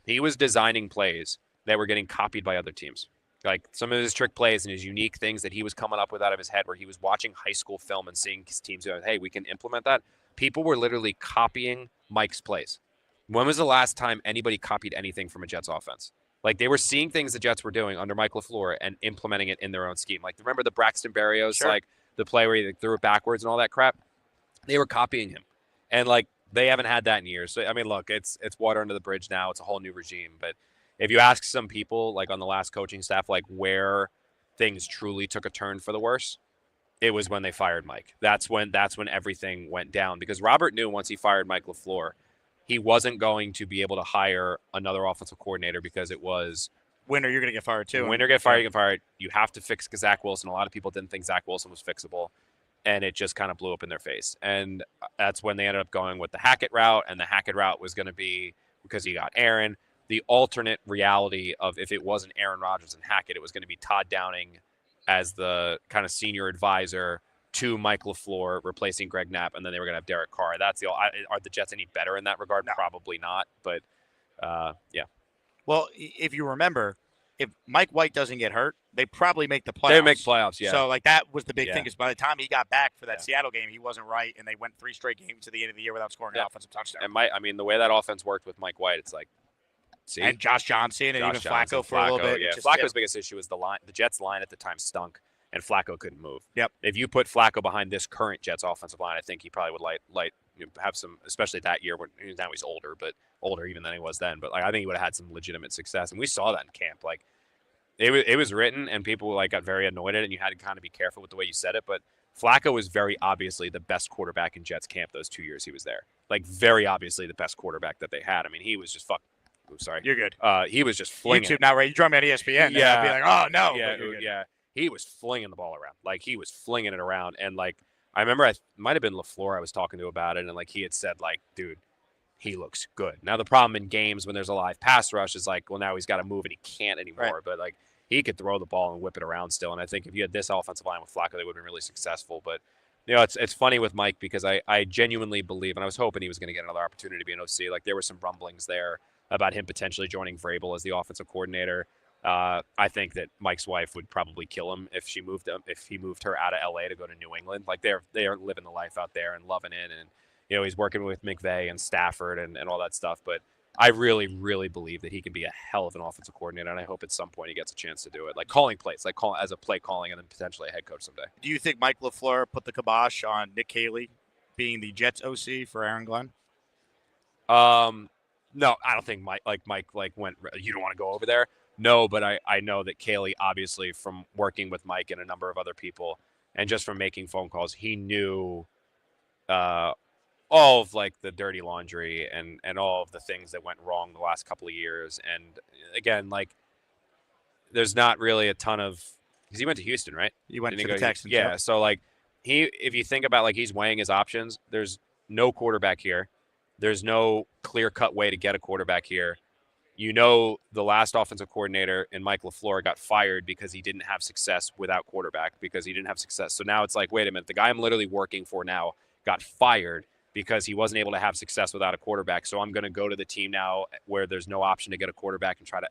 Speaker 7: he was designing plays that were getting copied by other teams. Like some of his trick plays and his unique things that he was coming up with out of his head where he was watching high school film and seeing his teams going, hey, we can implement that. People were literally copying Mike's plays. When was the last time anybody copied anything from a Jets offense? Like, they were seeing things the Jets were doing under Mike LaFleur and implementing it in their own scheme. Like, remember the Braxton Berrios, like the play where he threw it backwards and all that crap? They were copying him. And, like, they haven't had that in years. So, I mean, look, it's water under the bridge now. It's a whole new regime. But if you ask some people, like, on the last coaching staff, like, where things truly took a turn for the worse, it was when they fired Mike. That's when everything went down. Because Robert knew once he fired Mike LaFleur, he wasn't going to be able to hire another offensive coordinator because it was
Speaker 2: winner, you're going to get fired too.
Speaker 7: Winner, get fired, you get fired. You have to fix Zach Wilson. A lot of people didn't think Zach Wilson was fixable, and it just kind of blew up in their face. And that's when they ended up going with the Hackett route, and the Hackett route was going to be, because he got Aaron, the alternate reality of if it wasn't Aaron Rodgers and Hackett, it was going to be Todd Downing as the kind of senior advisor to Mike LaFleur, replacing Greg Knapp, and then they were going to have Derek Carr. That's are the Jets any better in that regard? No. Probably not, but yeah.
Speaker 2: Well, if you remember, if Mike White doesn't get hurt, they probably make the playoffs.
Speaker 7: They make playoffs, yeah.
Speaker 2: So, like, that was the big thing, because by the time he got back for that Seattle game, he wasn't right, and they went 3 straight games to the end of the year without scoring an offensive touchdown.
Speaker 7: And the way that offense worked with Mike White, it's like, see?
Speaker 2: And Josh Johnson and even Flacco for a little bit.
Speaker 7: Yeah. Flacco's biggest issue was the line. The Jets line at the time stunk. And Flacco couldn't move.
Speaker 2: Yep.
Speaker 7: If you put Flacco behind this current Jets offensive line, I think he probably would have some, especially that year when now he's older, but older even than he was then. But like, I think he would have had some legitimate success, and we saw that in camp. Like, it was written, and people like got very annoyed at it, and you had to kind of be careful with the way you said it. But Flacco was very obviously the best quarterback in Jets camp those 2 years he was there. Like, very obviously the best quarterback that they had. I mean, he was just sorry,
Speaker 2: you're good.
Speaker 7: He was just flinging.
Speaker 2: YouTube now, right? You draw me on ESPN. Yeah. I'd be like, oh no.
Speaker 7: Yeah. He was flinging the ball around. Like, he was flinging it around. And, like, I remember it might have been LaFleur I was talking to about it. And, like, he had said, like, dude, he looks good. Now, the problem in games when there's a live pass rush is, like, well, now he's got to move and he can't anymore. Right. But, like, he could throw the ball and whip it around still. And I think if you had this offensive line with Flacco, they would have been really successful. But, you know, it's funny with Mike because I genuinely believe, and I was hoping he was going to get another opportunity to be an OC. Like, there were some rumblings there about him potentially joining Vrabel as the offensive coordinator. I think that Mike's wife would probably kill him if he moved her out of LA to go to New England. Like they are living the life out there and loving it. And, he's working with McVay and Stafford and all that stuff. But I really, really believe that he can be a hell of an offensive coordinator. And I hope at some point he gets a chance to do it. Like calling plays, as a play calling and then potentially a head coach someday.
Speaker 2: Do you think Mike LaFleur put the kibosh on Nick Haley being the Jets OC for Aaron Glenn?
Speaker 7: No, I don't think Mike went, you don't want to go over there. No, but I know that Caley, obviously, from working with Mike and a number of other people, and just from making phone calls, he knew all of the dirty laundry and all of the things that went wrong the last couple of years. And again, there's not really a ton of, because he went to Houston, right?
Speaker 2: He went to the Texans.
Speaker 7: Yeah, so if you think about he's weighing his options, there's no quarterback here. There's no clear-cut way to get a quarterback here. The last offensive coordinator in Mike LaFleur got fired because he didn't have success without quarterback, because he didn't have success. So now it's wait a minute, the guy I'm literally working for now got fired because he wasn't able to have success without a quarterback. So I'm going to go to the team now where there's no option to get a quarterback and try to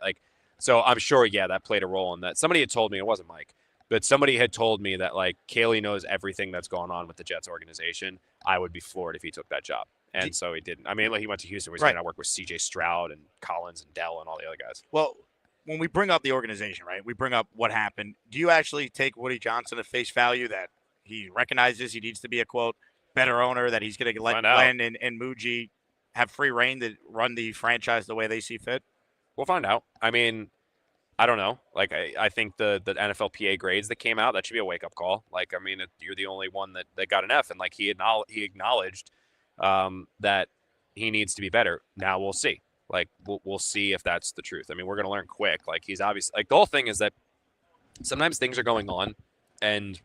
Speaker 7: so I'm sure, that played a role in that. Somebody had told me, it wasn't Mike, but somebody had told me that Caley knows everything that's going on with the Jets organization. I would be floored if he took that job. And so he didn't. I mean, he went to Houston. He's going to work with C.J. Stroud and Collins and Dell and all the other guys.
Speaker 2: Well, when we bring up the organization, right, we bring up what happened. Do you actually take Woody Johnson at face value that he recognizes he needs to be a, quote, better owner, that he's going to let Glenn and Muji have free reign to run the franchise the way they see fit?
Speaker 7: We'll find out. I mean, I don't know. I think the NFLPA grades that came out, that should be a wake-up call. You're the only one that got an F, and he acknowledged that he needs to be better. Now we'll see. We'll see if that's the truth. I mean, we're going to learn quick. He's obviously the whole thing is that sometimes things are going on and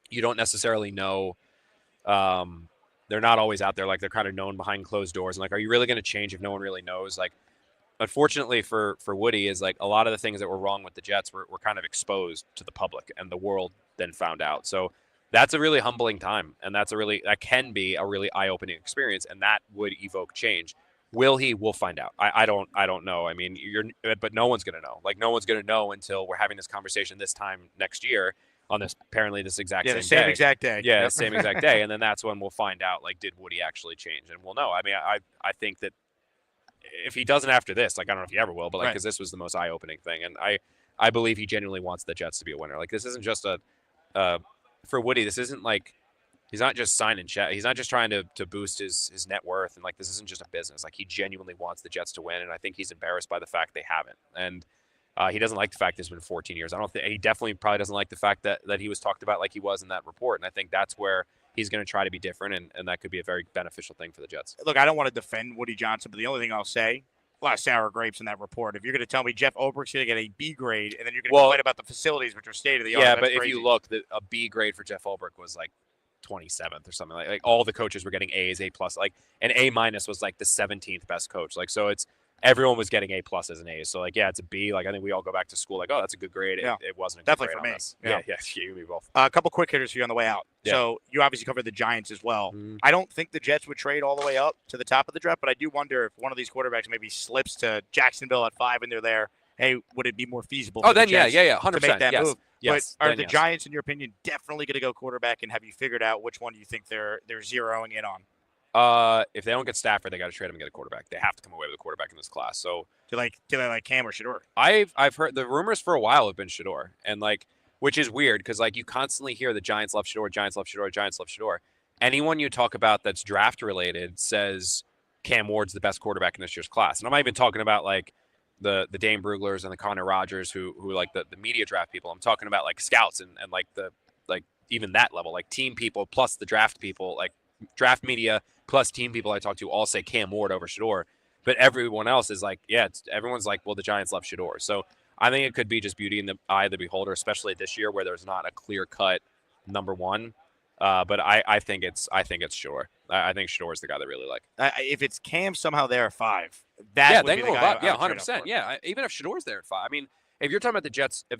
Speaker 7: you don't necessarily know. They're not always out there. They're kind of known behind closed doors. And are you really going to change if no one really knows? Unfortunately for Woody is a lot of the things that were wrong with the Jets were kind of exposed to the public, and the world then found out. So that's a really humbling time, and that can be a really eye-opening experience, and that would evoke change. Will he? We'll find out. I don't know. I mean, but no one's going to know. No one's going to know until we're having this conversation this time next year on this exact same
Speaker 2: same
Speaker 7: day.
Speaker 2: Exact day.
Speaker 7: Yeah, yep. Same exact day, and then that's when we'll find out. Did Woody actually change? And we'll know. I mean, I think that if he doesn't after this, I don't know if he ever will, but because this was the most eye-opening thing, and I believe he genuinely wants the Jets to be a winner. This isn't just for Woody, this isn't he's not just signing check. He's not just trying to boost his net worth, and this isn't just a business. He genuinely wants the Jets to win, and I think he's embarrassed by the fact they haven't. And he doesn't like the fact it's been 14 years. He definitely probably doesn't like the fact that he was talked about like he was in that report, and I think that's where he's going to try to be different, and that could be a very beneficial thing for the Jets.
Speaker 2: Look, I don't want to defend Woody Johnson, but the only thing I'll say, a lot of sour grapes in that report. If you're going to tell me Jeff Ulbricht's going to get a B grade, and then you're going to complain about the facilities, which are state of the art.
Speaker 7: Yeah, but if you look, a B grade for Jeff Ulbricht was 27th or something. Like all the coaches were getting A's, A plus. An A minus was the 17th best coach. So it's everyone was getting A pluses and A's. So it's a B. I think we all go back to school. Oh, that's a good grade.
Speaker 2: Yeah.
Speaker 7: It wasn't a good
Speaker 2: definitely
Speaker 7: grade
Speaker 2: for me.
Speaker 7: Yeah, you and me both.
Speaker 2: A couple quick hitters for you on the way out.
Speaker 7: Yeah.
Speaker 2: So you obviously covered the Giants as well. I don't think the Jets would trade all the way up to the top of the draft, but I do wonder if one of these quarterbacks maybe slips to Jacksonville at 5 and they're there. Hey, would it be more feasible?
Speaker 7: Oh,
Speaker 2: for
Speaker 7: then
Speaker 2: the Jets
Speaker 7: 100%.
Speaker 2: to make that move?
Speaker 7: Yes.
Speaker 2: But are the Giants, in your opinion, definitely going to go quarterback? And have you figured out which one you think they're zeroing in on?
Speaker 7: If they don't get Stafford, they got to trade him and get a quarterback. They have to come away with a quarterback in this class. So
Speaker 2: do they like Cam or Shador?
Speaker 7: I've heard the rumors for a while have been Shador, and which is weird because you constantly hear the Giants love Shador, Giants love Shador, Giants love Shador. Anyone you talk about that's draft related says Cam Ward's the best quarterback in this year's class, and I'm not even talking about the Dane Bruglers and the Connor Rogers who the media draft people. I'm talking about scouts and the even that level, team people plus the draft people, draft media plus team people I talk to all say Cam Ward over Shador, but everyone else is everyone's well, the Giants love Shador. So I think it could be just beauty in the eye of the beholder, especially this year where there's not a clear cut number one. But I think it's Shador. I think Shador is the guy they really like.
Speaker 2: If it's Cam somehow there at 5, that would be the guy.
Speaker 7: Yeah, 100%. Yeah, even if Shador's there at 5. I mean, if you're talking about the Jets, if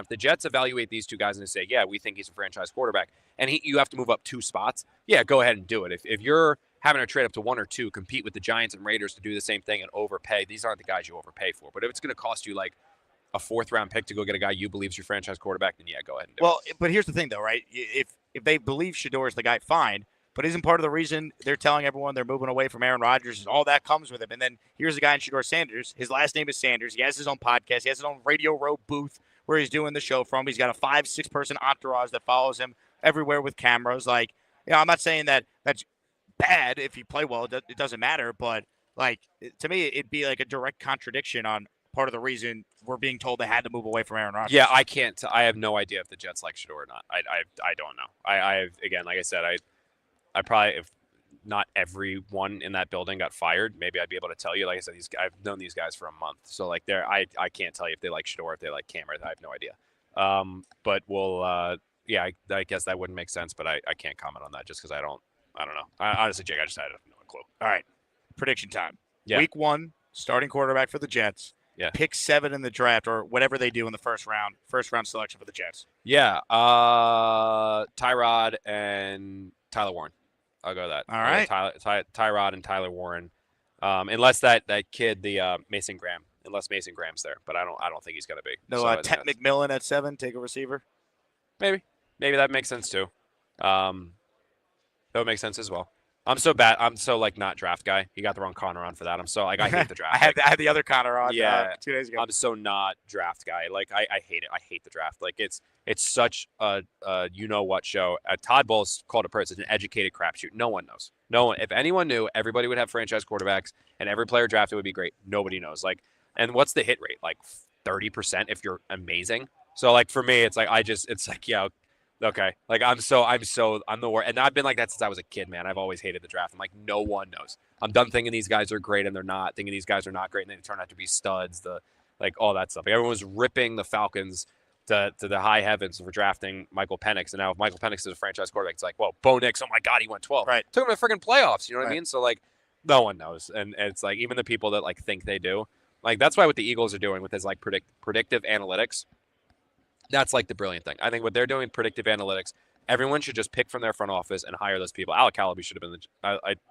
Speaker 7: the Jets evaluate these two guys and they say, yeah, we think he's a franchise quarterback, and you have to move up 2 spots, yeah, go ahead and do it. If you're having to trade up to 1 or 2, compete with the Giants and Raiders to do the same thing and overpay. These aren't the guys you overpay for. But if it's going to cost you like a 4th-round pick to go get a guy you believe is your franchise quarterback, then yeah, go ahead and do it.
Speaker 2: But here's the thing, though, right? If they believe Shador is the guy, fine. But isn't part of the reason they're telling everyone they're moving away from Aaron Rodgers is all that comes with him? And then here's a guy in Shador Sanders. His last name is Sanders. He has his own podcast. He has his own Radio Row booth where he's doing the show from. He's got a 5-6 person entourage that follows him everywhere with cameras. Like, I'm not saying that that's bad if you play well. It doesn't matter. But, like, to me, it'd be like a direct contradiction on part of the reason we're being told they had to move away from Aaron Rodgers.
Speaker 7: Yeah, I can't. I have no idea if the Jets like Shador or not. I don't know. I again, like I said, I probably, if not everyone in that building got fired, maybe I'd be able to tell you. Like I said, I've known these guys for a month, so like I can't tell you if they like Shador, if they like Cameron. I have no idea. But we'll yeah, I guess that wouldn't make sense, but I can't comment on that just because I don't know. Honestly, Jake, I just had no clue.
Speaker 2: All right, prediction time.
Speaker 7: Yeah.
Speaker 2: Week 1, starting quarterback for the Jets.
Speaker 7: Yeah.
Speaker 2: Pick 7 in the draft or whatever they do in the first round selection for the Jets.
Speaker 7: Yeah. Tyrod and Tyler Warren. I'll go with that.
Speaker 2: All right.
Speaker 7: Tyrod and Tyler Warren. Unless that kid, the Mason Graham, unless Mason Graham's there, but I don't think he's going to be.
Speaker 2: No, Ted McMillan at 7, take a receiver.
Speaker 7: Maybe that makes sense too. That would make sense as well. I'm so bad. I'm so like not draft guy. You got the wrong Connor on for that. I'm so like I hate the draft.
Speaker 2: I had the other Connor on 2 days ago.
Speaker 7: I'm so not draft guy. Like I hate it. I hate the draft. Like it's such a you know what show. Todd Bowles called it first. It's an educated crapshoot. No one knows. No one. If anyone knew, everybody would have franchise quarterbacks and every player drafted would be great. Nobody knows. Like, and what's the hit rate? Like 30% if you're amazing. So like for me, it's like it's like yeah. Okay. Like I'm the worst. And I've been like that since I was a kid, man. I've always hated the draft. I'm like, no one knows. I'm done thinking these guys are great and they're not. Thinking these guys are not great and they turn out to be studs. Like all that stuff. Like, everyone was ripping the Falcons to the high heavens for drafting Michael Penix. And now if Michael Penix is a franchise quarterback, it's like, well, Bo Nix, oh my God, he went 12.
Speaker 2: Right.
Speaker 7: Took him to freaking playoffs. You know what I mean? So like no one knows. And it's like even the people that like think they do. Like that's why what the Eagles are doing with his like predictive analytics. That's like the brilliant thing. I think what they're doing, predictive analytics, everyone should just pick from their front office and hire those people. Alec Hallaby should have been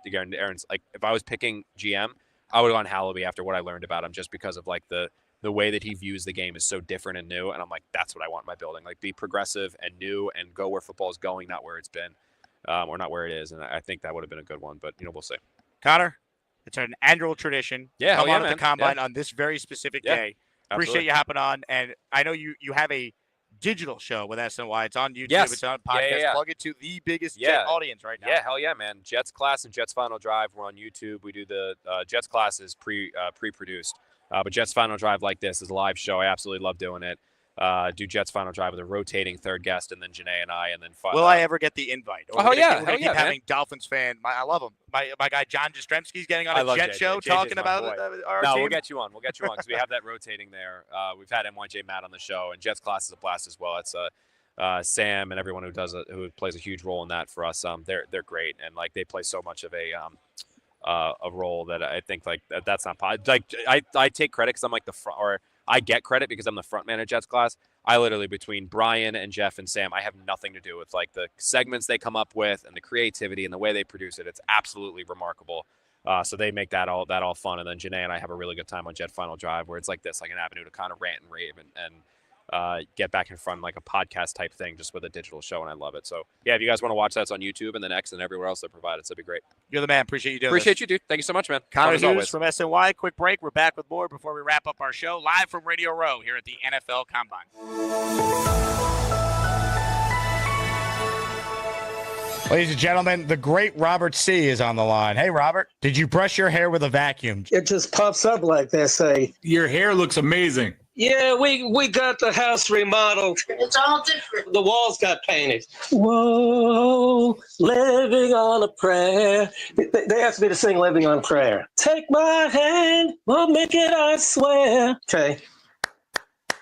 Speaker 7: again, Aaron's like, if I was picking GM, I would have gone Hallaby after what I learned about him, just because of like the way that he views the game is so different and new. And I'm like, that's what I want in my building. Like be progressive and new and go where football is going, not where it's been, or not where it is. And I think that would have been a good one, but we'll see.
Speaker 2: Connor, it's an annual tradition.
Speaker 7: Yeah.
Speaker 2: Come on at
Speaker 7: man.
Speaker 2: the combine on this very specific day.
Speaker 7: Absolutely.
Speaker 2: Appreciate you hopping on. And I know you have a digital show with SNY. It's on YouTube.
Speaker 7: Yes.
Speaker 2: It's on podcast.
Speaker 7: Yeah.
Speaker 2: Plug it to the biggest Jet audience right now.
Speaker 7: Yeah, hell yeah, man. Jets Class and Jets Final Drive. We're on YouTube. We do the Jets Class is pre-produced. But Jets Final Drive like this is a live show. I absolutely love doing it. Do Jets Final Drive with a rotating third guest, and then Janae and I, and then
Speaker 2: Will I ever get the invite? Or
Speaker 7: Oh, yeah.
Speaker 2: We're gonna keep having Dolphins fan. I love him. My guy John Jastrzemski's getting on a Jet show talking about our team.
Speaker 7: We'll get you on. We'll get you on because we have that rotating there. We've had MYJ Matt on the show, and Jets Class is a blast as well. It's Sam and everyone who plays a huge role in that for us. They're great, and like they play so much of a role that I think like that's not like I take credit because I'm like the front, or I get credit because I'm the front man at Jets Class. I literally, between Brian and Jeff and Sam, I have nothing to do with like the segments they come up with and the creativity and the way they produce it. It's absolutely remarkable. So they make that all fun. And then Janae and I have a really good time on Jet Final Drive where it's like this, like an avenue to kind of rant and rave and get back in front like a podcast type thing just with a digital show. And I love it. So yeah, if you guys want to watch that, it's on YouTube and then X and everywhere else they provide it. So it'd be great.
Speaker 2: You're the man. Appreciate you doing
Speaker 7: Appreciate you, dude. Thank you so much, man.
Speaker 2: Connor Hughes from SNY. Quick break. We're back with more before we wrap up our show live from Radio Row here at the NFL Combine. Ladies and gentlemen, the great Robert C. is on the line. Hey, Robert, did you brush your hair with a vacuum?
Speaker 9: It just pops up like they say.
Speaker 16: Your hair looks amazing.
Speaker 9: Yeah, we got the house remodeled. It's all different. The walls got painted. Whoa, living on a prayer. They asked me to sing Living on a Prayer. Take my hand, we'll make it, I swear. Okay.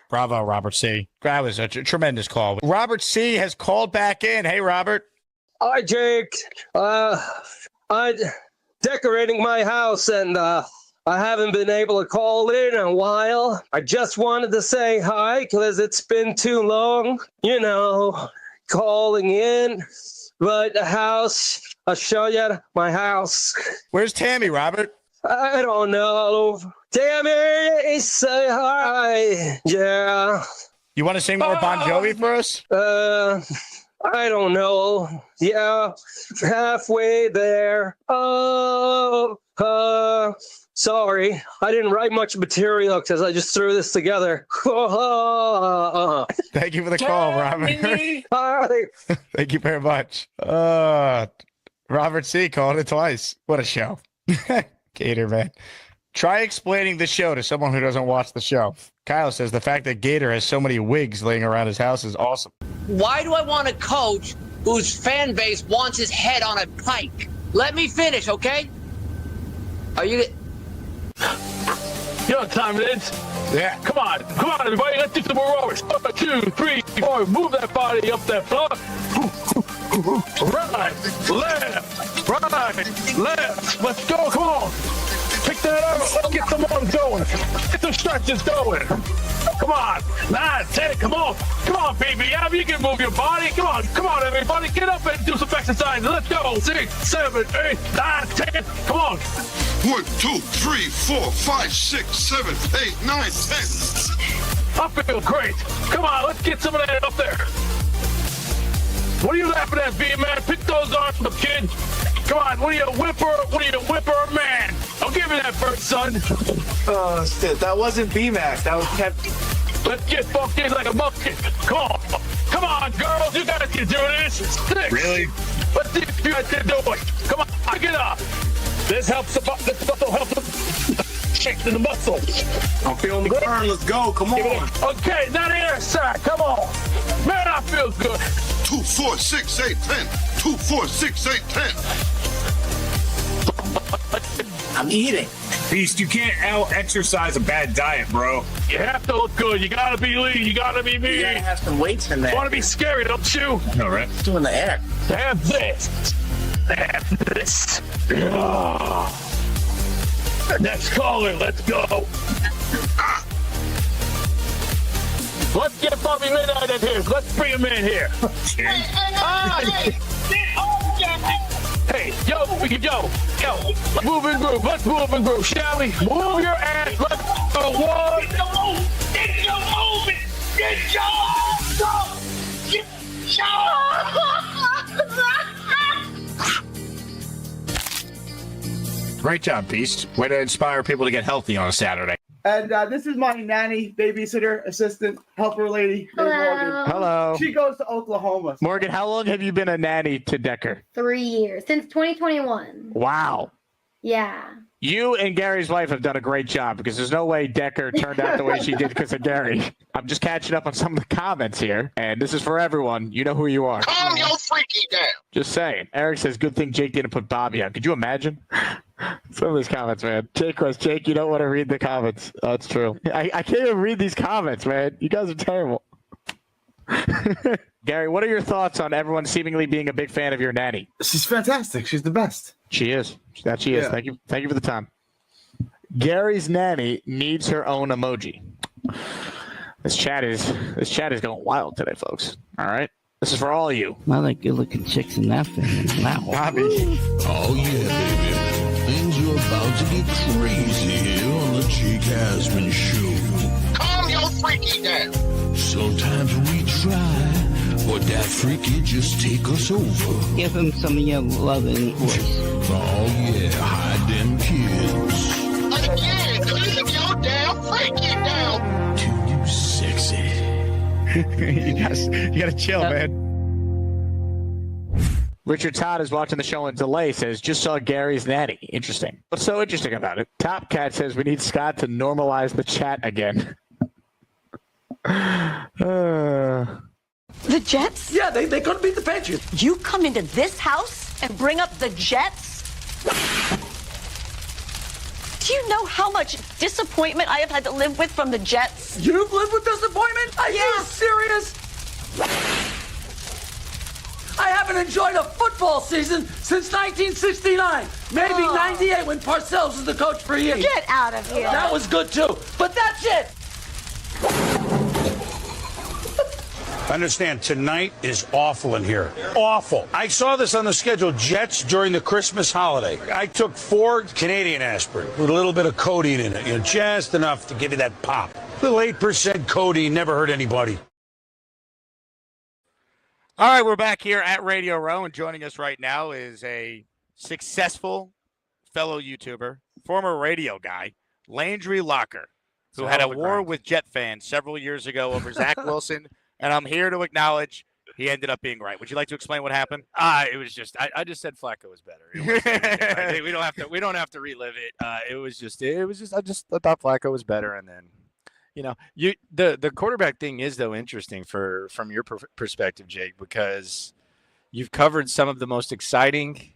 Speaker 2: Bravo, Robert C. That was a tremendous call. Robert C. has called back in. Hey, Robert.
Speaker 9: Hi, Jake. I'm decorating my house, and I haven't been able to call in a while. I just wanted to say hi because it's been too long, calling in. But the house, I'll show you my house.
Speaker 2: Where's Tammy, Robert?
Speaker 9: I don't know. Tammy, say hi. Yeah.
Speaker 2: You want to sing more Bon Jovi for us?
Speaker 9: I don't know. Yeah, halfway there. Sorry, I didn't write much material because I just threw this together.
Speaker 2: Thank you for the call, Robert. Thank you very much. Robert C. called it twice. What a show. Gator, man. Try explaining the show to someone who doesn't watch the show. Kyle says the fact that Gator has so many wigs laying around his house is awesome.
Speaker 10: Why do I want a coach whose fan base wants his head on a pike? Let me finish, okay? Are you...
Speaker 17: You know what time it is?
Speaker 2: Yeah.
Speaker 17: Come on, everybody. Let's do some more rowers. 1, 2, 3, 4. Move that body up that block. Right, left. Let's go. Come on. Pick that up. Let's get some arms going. Get some stretches going. Come on. 9, 10. Come on, baby. Yeah, you can move your body. Come on, everybody. Get up and do some exercise. Let's go. 6, 7, 8, 9, 10. Come on.
Speaker 3: 1, 2, 3, 4, 5, 6, 7, 8, 9, 10.
Speaker 17: I feel great. Come on, let's get some of that up there. What are you laughing at, B-Man? Pick those arms up, kid. Come on, what are you, a whipper, man? I'll give you that first, son.
Speaker 11: Oh, shit, that wasn't B-Mac. That was Kev.
Speaker 17: Let's get fucked in like a monkey. Come on, girls, you guys can do this. 6.
Speaker 11: Really?
Speaker 17: Let's see if you guys can do it. Come on, pick it up. This muscle helps shake in the muscle.
Speaker 11: I'm feeling the burn. Let's go. Come on.
Speaker 17: Okay, now the other side. Come on. Man, I feel good.
Speaker 3: 2, 4, 6, 8, 10. 2, 4, 6, 8, 10.
Speaker 11: I'm eating. Beast, you can't out-exercise a bad diet, bro.
Speaker 17: You have to look good. You gotta be lean. You gotta be mean.
Speaker 11: You gotta have some weights in there.
Speaker 17: You wanna be scary, don't you?
Speaker 11: No, right? It's doing the air.
Speaker 17: Have this. Next caller, let's go. Let's get Bobby Midnight in here. Let's bring him in here. Hey, yo, let's move and groove. Let's move and groove, shall we? Move your ass. Let's go. 1.
Speaker 21: Get your movement. Get
Speaker 2: Great job, Beast. Way to inspire people to get healthy on a Saturday.
Speaker 23: And this is my nanny, babysitter, assistant, helper lady.
Speaker 24: Hello.
Speaker 2: Hello.
Speaker 23: She goes to Oklahoma.
Speaker 2: Morgan, how long have you been a nanny to Decker?
Speaker 24: 3 years, since 2021.
Speaker 2: Wow.
Speaker 24: Yeah.
Speaker 2: You and Gary's wife have done a great job because there's no way Decker turned out the way she did because of Gary. I'm just catching up on some of the comments here, and this is for everyone. You know who you are.
Speaker 21: Calm your freaky down.
Speaker 2: Just saying. Eric says, good thing Jake didn't put Bobby on. Could you imagine? Some of these comments, man. Jake, you don't want to read the comments. Oh, it's true. I can't even read these comments, man. You guys are terrible. Gary, what are your thoughts on everyone seemingly being a big fan of your nanny?
Speaker 23: She's fantastic. She's the best.
Speaker 2: She is. That she is.
Speaker 23: Yeah.
Speaker 2: Thank you for the time. Gary's nanny needs her own emoji. This chat is going wild today, folks. All right. This is for all of you.
Speaker 13: I like good-looking chicks in that family. Wow.
Speaker 2: Bobby.
Speaker 3: Oh, yeah, baby. Things are about to get crazy here on the Jake Asman Show.
Speaker 21: Calm your freaky down.
Speaker 3: Sometimes we try, but that freaky just take us over.
Speaker 13: Give him some of your loving voice.
Speaker 3: Oh, yeah. Hide them kids.
Speaker 21: Again, leave your damn freaky down.
Speaker 3: Too sexy.
Speaker 2: you gotta chill, man. Richard Todd is watching the show in delay, says, just saw Gary's nanny. Interesting. What's so interesting about it? Top Cat says we need Scott to normalize the chat again.
Speaker 25: The Jets?
Speaker 9: Yeah, they couldn't beat the Patriots.
Speaker 25: You come into this house and bring up the Jets? Do you know how much disappointment I have had to live with from the Jets?
Speaker 9: You've lived with disappointment? Are you serious? I haven't enjoyed a football season since 1969. Maybe 98 when Parcells was the coach for a year.
Speaker 25: Get out of here.
Speaker 9: That was good too. But that's it.
Speaker 5: Understand, tonight is awful in here. Awful. I saw this on the schedule, Jets during the Christmas holiday. I took 4 Canadian aspirin with a little bit of codeine in it, just enough to give you that pop. Little 8% codeine never hurt anybody.
Speaker 2: All right, we're back here at Radio Row, and joining us right now is a successful fellow YouTuber, former radio guy, Landry Locker, who had a war with Jet fans several years ago over Zach Wilson. And I'm here to acknowledge he ended up being right. Would you like to explain what happened?
Speaker 7: It was just I just said Flacco was better. We don't have to relive it. I thought Flacco was better, and then the quarterback thing is though interesting from your perspective, Jake, because you've covered some of the most exciting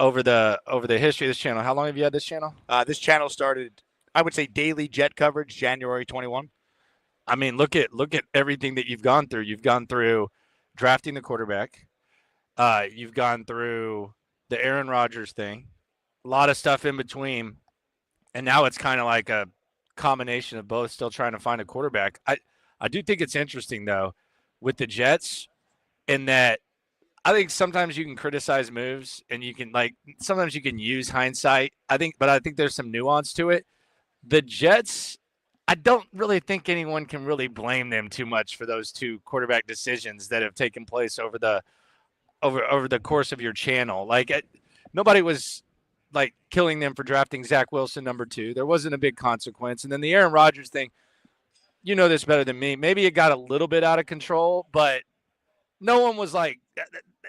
Speaker 7: over the history of this channel. How long have you had this channel?
Speaker 2: This channel started, I would say, daily Jet coverage January 21.
Speaker 7: I mean, look at everything that you've gone through. You've gone through drafting the quarterback. You've gone through the Aaron Rodgers thing, a lot of stuff in between, and now it's kind of like a combination of both, still trying to find a quarterback. I do think it's interesting though with the Jets, in that I think sometimes you can criticize moves and you can sometimes you can use hindsight. But I think there's some nuance to it. The Jets, I don't really think anyone can really blame them too much for those 2 quarterback decisions that have taken place over the course of your channel. Nobody was killing them for drafting Zach Wilson number 2. There wasn't a big consequence. And then the Aaron Rodgers thing, you know this better than me. Maybe it got a little bit out of control, but no one was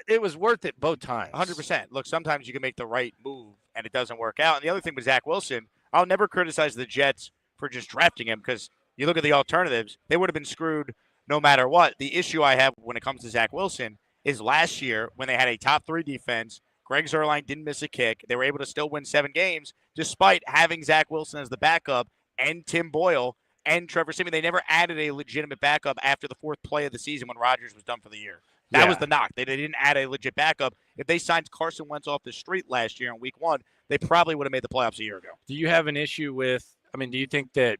Speaker 7: it was worth it both times.
Speaker 2: 100%. Look, sometimes you can make the right move and it doesn't work out. And the other thing with Zach Wilson, I'll never criticize the Jets for just drafting him, because you look at the alternatives, they would have been screwed no matter what. The issue I have when it comes to Zach Wilson is last year when they had a top 3 defense, Greg Zuerlein didn't miss a kick. They were able to still win 7 games despite having Zach Wilson as the backup and Tim Boyle and Trevor Siemian. They never added a legitimate backup after the 4th play of the season when Rodgers was done for the year. That was the knock. They didn't add a legit backup. If they signed Carson Wentz off the street last year in week 1, they probably would have made the playoffs a year ago.
Speaker 7: Do you have an issue with do you think that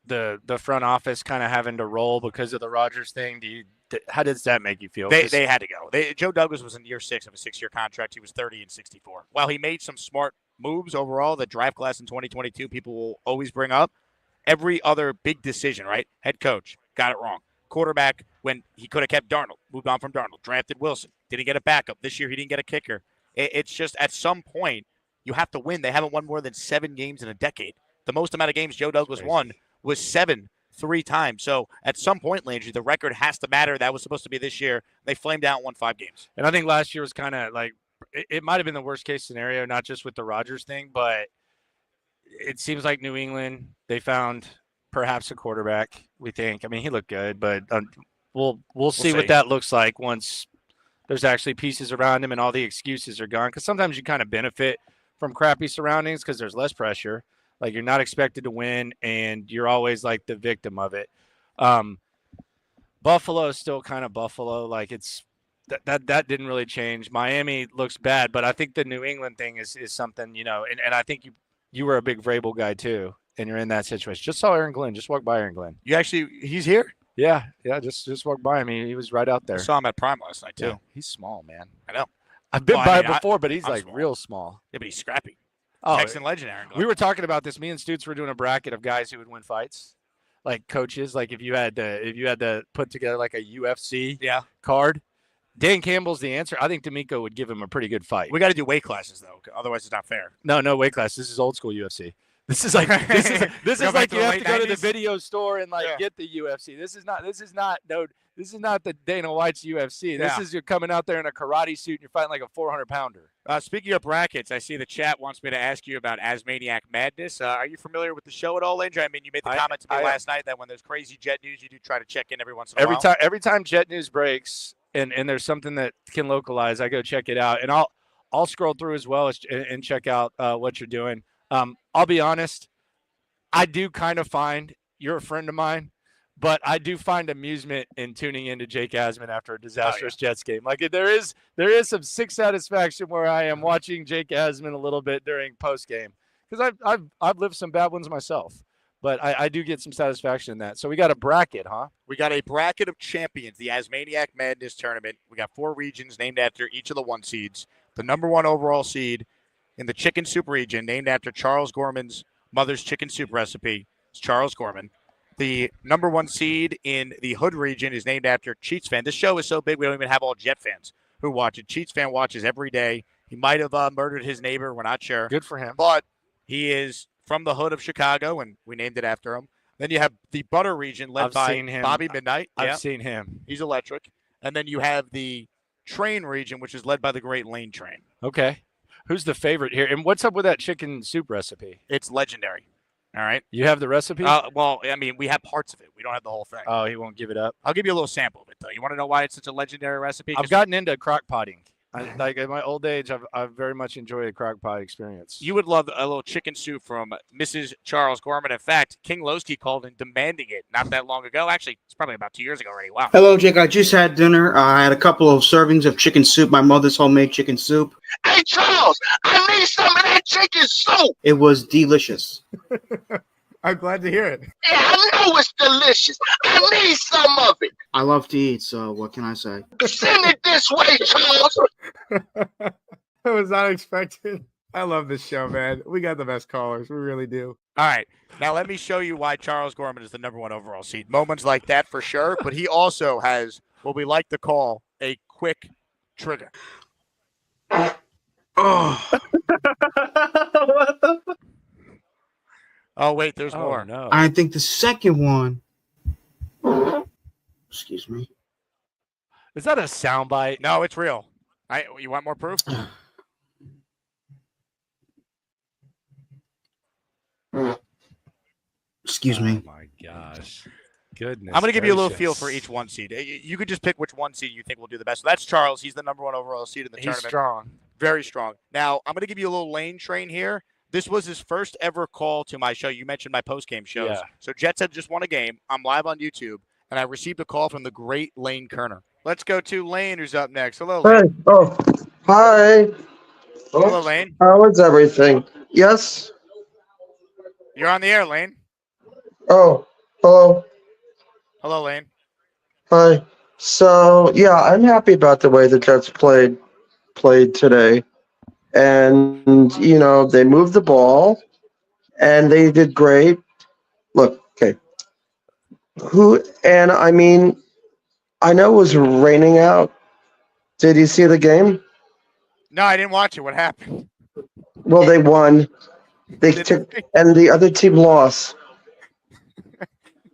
Speaker 7: the front office kind of having to roll because of the Rodgers thing? How does that make you feel?
Speaker 2: They had to go. Joe Douglas was in year 6 of a 6-year contract. He was 30 and 64. While he made some smart moves overall, the draft class in 2022 people will always bring up, every other big decision, right? Head coach, got it wrong. Quarterback, when he could have kept Darnold, moved on from Darnold, drafted Wilson, didn't get a backup. This year he didn't get a kicker. It's just at some point you have to win. They haven't won more than 7 games in a decade. The most amount of games Joe Douglas won was 7 3 times. So at some point, Landry, the record has to matter. That was supposed to be this year. They flamed out and won 5 games.
Speaker 7: And I think last year was kind of it might have been the worst case scenario, not just with the Rodgers thing, but it seems like New England, they found perhaps a quarterback, we think. He looked good, but we'll see what that looks like once there's actually pieces around him and all the excuses are gone. Because sometimes you kind of benefit from crappy surroundings because there's less pressure. You're not expected to win, and you're always the victim of it. Buffalo is still kind of Buffalo. It's that didn't really change. Miami looks bad, but I think the New England thing is something, and I think you were a big Vrabel guy too, and you're in that situation. Just saw Aaron Glenn. Just walked by Aaron Glenn.
Speaker 2: He's here?
Speaker 7: Yeah. Just walked by him. He was right out there.
Speaker 2: I saw him at Prime last night too.
Speaker 7: Yeah, he's small, man.
Speaker 2: I know.
Speaker 7: I've been by before, but he's small. Real small.
Speaker 2: Yeah, but he's scrappy.
Speaker 7: Oh,
Speaker 2: Texan legend Aaron Glenn.
Speaker 7: We were talking about this. Me and Stutz were doing a bracket of guys who would win fights, coaches. If you had to put together a UFC card, Dan Campbell's the answer. I think D'Amico would give him a pretty good fight.
Speaker 2: We got to do weight classes though, otherwise it's not fair.
Speaker 7: No weight class. This is old school UFC. This is you have to go to the video store and get the UFC. This is not the Dana White's UFC. This is you're coming out there in a karate suit and you're fighting like a 400-pounder.
Speaker 2: Speaking of brackets, I see the chat wants me to ask you about Asmaniac Madness. Are you familiar with the show at all, Landry? You made the comment to me last night that when there's crazy Jet news, you do try to check in every once in a while.
Speaker 7: Every time Jet news breaks and there's something that can localize, I go check it out, and I'll scroll through as well and check out what you're doing. I'll be honest, I do kind of find you're a friend of mine, but I do find amusement in tuning into Jake Asman after a disastrous Jets game. There is some sick satisfaction where I am watching Jake Asman a little bit during post game because I've lived some bad ones myself.
Speaker 1: but I do get some satisfaction in that. So we got a bracket, huh?
Speaker 2: We got a bracket of champions, the Asmaniac Madness tournament. We got 4 regions named after each of the 1 seeds. The number 1 overall seed in the chicken soup region, named after Charles Gorman's mother's chicken soup recipe, is Charles Gorman. The number 1 seed in the Hood region is named after Cheats fan. This show is so big we don't even have all Jet fans who watch it. Cheats fan watches every day. He might have murdered his neighbor. We're not sure.
Speaker 1: Good for him.
Speaker 2: But he is from the Hood of Chicago, and we named it after him. Then you have the Butter region led by Bobby Midnight.
Speaker 1: I've seen him.
Speaker 2: He's electric. And then you have the Train region, which is led by the Great Lane Train.
Speaker 1: Okay. Who's the favorite here? And what's up with that chicken soup recipe?
Speaker 2: It's legendary. All right.
Speaker 1: You have the recipe?
Speaker 2: Well, I mean, we have parts of it. We don't have the whole thing.
Speaker 1: Oh, he won't give it up?
Speaker 2: I'll give you a little sample of it, though. You want to know why it's such a legendary recipe?
Speaker 1: I've gotten into crock potting. Like in my old age, I've very much enjoyed a crock pot experience.
Speaker 2: You would love a little chicken soup from Mrs. Charles Gorman. In fact, King Lowski called in demanding it not that long ago. Actually, it's probably about 2 years ago already. Wow.
Speaker 6: Hello, Jake. I just had dinner. I had a couple of servings of chicken soup, my mother's homemade chicken soup.
Speaker 21: Hey, Charles, I need some of that chicken soup.
Speaker 6: It was delicious.
Speaker 2: I'm glad to hear it.
Speaker 21: Yeah, I know it's delicious. I need some of it.
Speaker 6: I love to eat, so what can I say?
Speaker 21: Send it this way, Charles.
Speaker 2: I was not expecting. I love this show, man. We got the best callers. We really do. All right. Now let me show you why Charles Gorman is the number 1 overall seed. Moments like that for sure, but he also has what we like to call a quick trigger.
Speaker 6: Oh.
Speaker 2: Oh, wait, there's more.
Speaker 1: No.
Speaker 6: I think the second one. Excuse me.
Speaker 1: Is that a soundbite?
Speaker 2: No, it's real. You want more proof?
Speaker 6: Excuse me.
Speaker 1: Oh, my gosh. Goodness.
Speaker 2: I'm going to give you a little feel
Speaker 1: gracious.
Speaker 2: for each 1 seed. You could just pick which 1 seed you think will do the best. So that's Charles. He's the number 1 overall seed in the tournament.
Speaker 1: He's strong.
Speaker 2: Very strong. Now, I'm going to give you a little Lane Train here. This was his first ever call to my show. You mentioned my post-game shows.
Speaker 1: Yeah.
Speaker 2: So Jets had just won a game. I'm live on YouTube, and I received a call from the great Lane Kerner. Let's go to Lane, who's up next. Hello, Lane.
Speaker 12: Hey. Oh, hi.
Speaker 2: Hello, Lane.
Speaker 12: How is everything? Yes.
Speaker 2: You're on the air, Lane.
Speaker 12: Oh, hello.
Speaker 2: Hello, Lane.
Speaker 12: Hi. So yeah, I'm happy about the way the Jets played today, and you know they moved the ball, and they did great. Look, okay. I mean, I know it was raining out. Did you see the game?
Speaker 2: No, I didn't watch it. What happened?
Speaker 12: Well, they won. And the other team lost.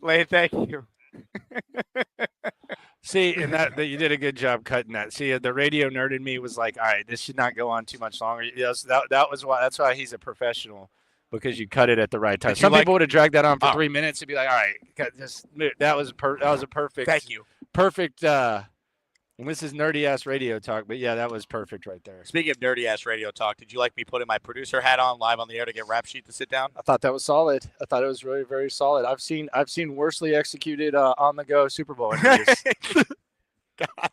Speaker 2: Lane, thank you.
Speaker 1: See, and that you did a good job cutting that. See, the radio nerd in me was like, all right, this should not go on too much longer. Yes, that was why. That's why he's a professional, because you cut it at the right time. Some people would have dragged that on for 3 minutes and be like, all right, that was a perfect.
Speaker 2: Thank you.
Speaker 1: Perfect. And this is nerdy ass radio talk, but yeah, that was perfect right there.
Speaker 2: Speaking of nerdy ass radio talk, did you like me putting my producer hat on live on the air to get Rap Sheet to sit down?
Speaker 1: I thought that was solid. I thought it was really very solid. I've seen worsely executed on the go Super Bowl interviews.
Speaker 2: God.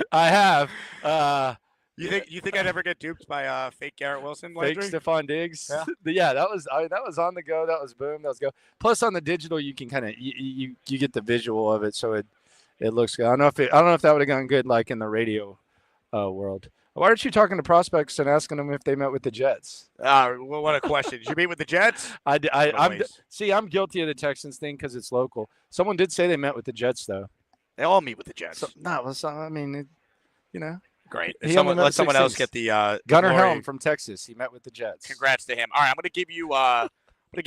Speaker 1: I have.
Speaker 2: You think I'd ever get duped by fake Garrett Wilson?
Speaker 1: Fake Stephon Diggs. Yeah, that was on the go. That was boom. That was go. Plus on the digital, you can kind of you get the visual of it, so it looks good. I don't know if that would have gone good like in the radio world. Why aren't you talking to prospects and asking them if they met with the Jets?
Speaker 2: Well, what a question. Did you meet with the Jets?
Speaker 1: I'm guilty of the Texans thing because it's local. Someone did say they met with the Jets though.
Speaker 2: They all meet with the Jets.
Speaker 1: I mean,
Speaker 2: Great.
Speaker 1: Let
Speaker 2: someone else get the
Speaker 1: Gunnar
Speaker 2: glory.
Speaker 1: Helm from Texas. He met with the Jets.
Speaker 2: Congrats to him. All right, I'm going to give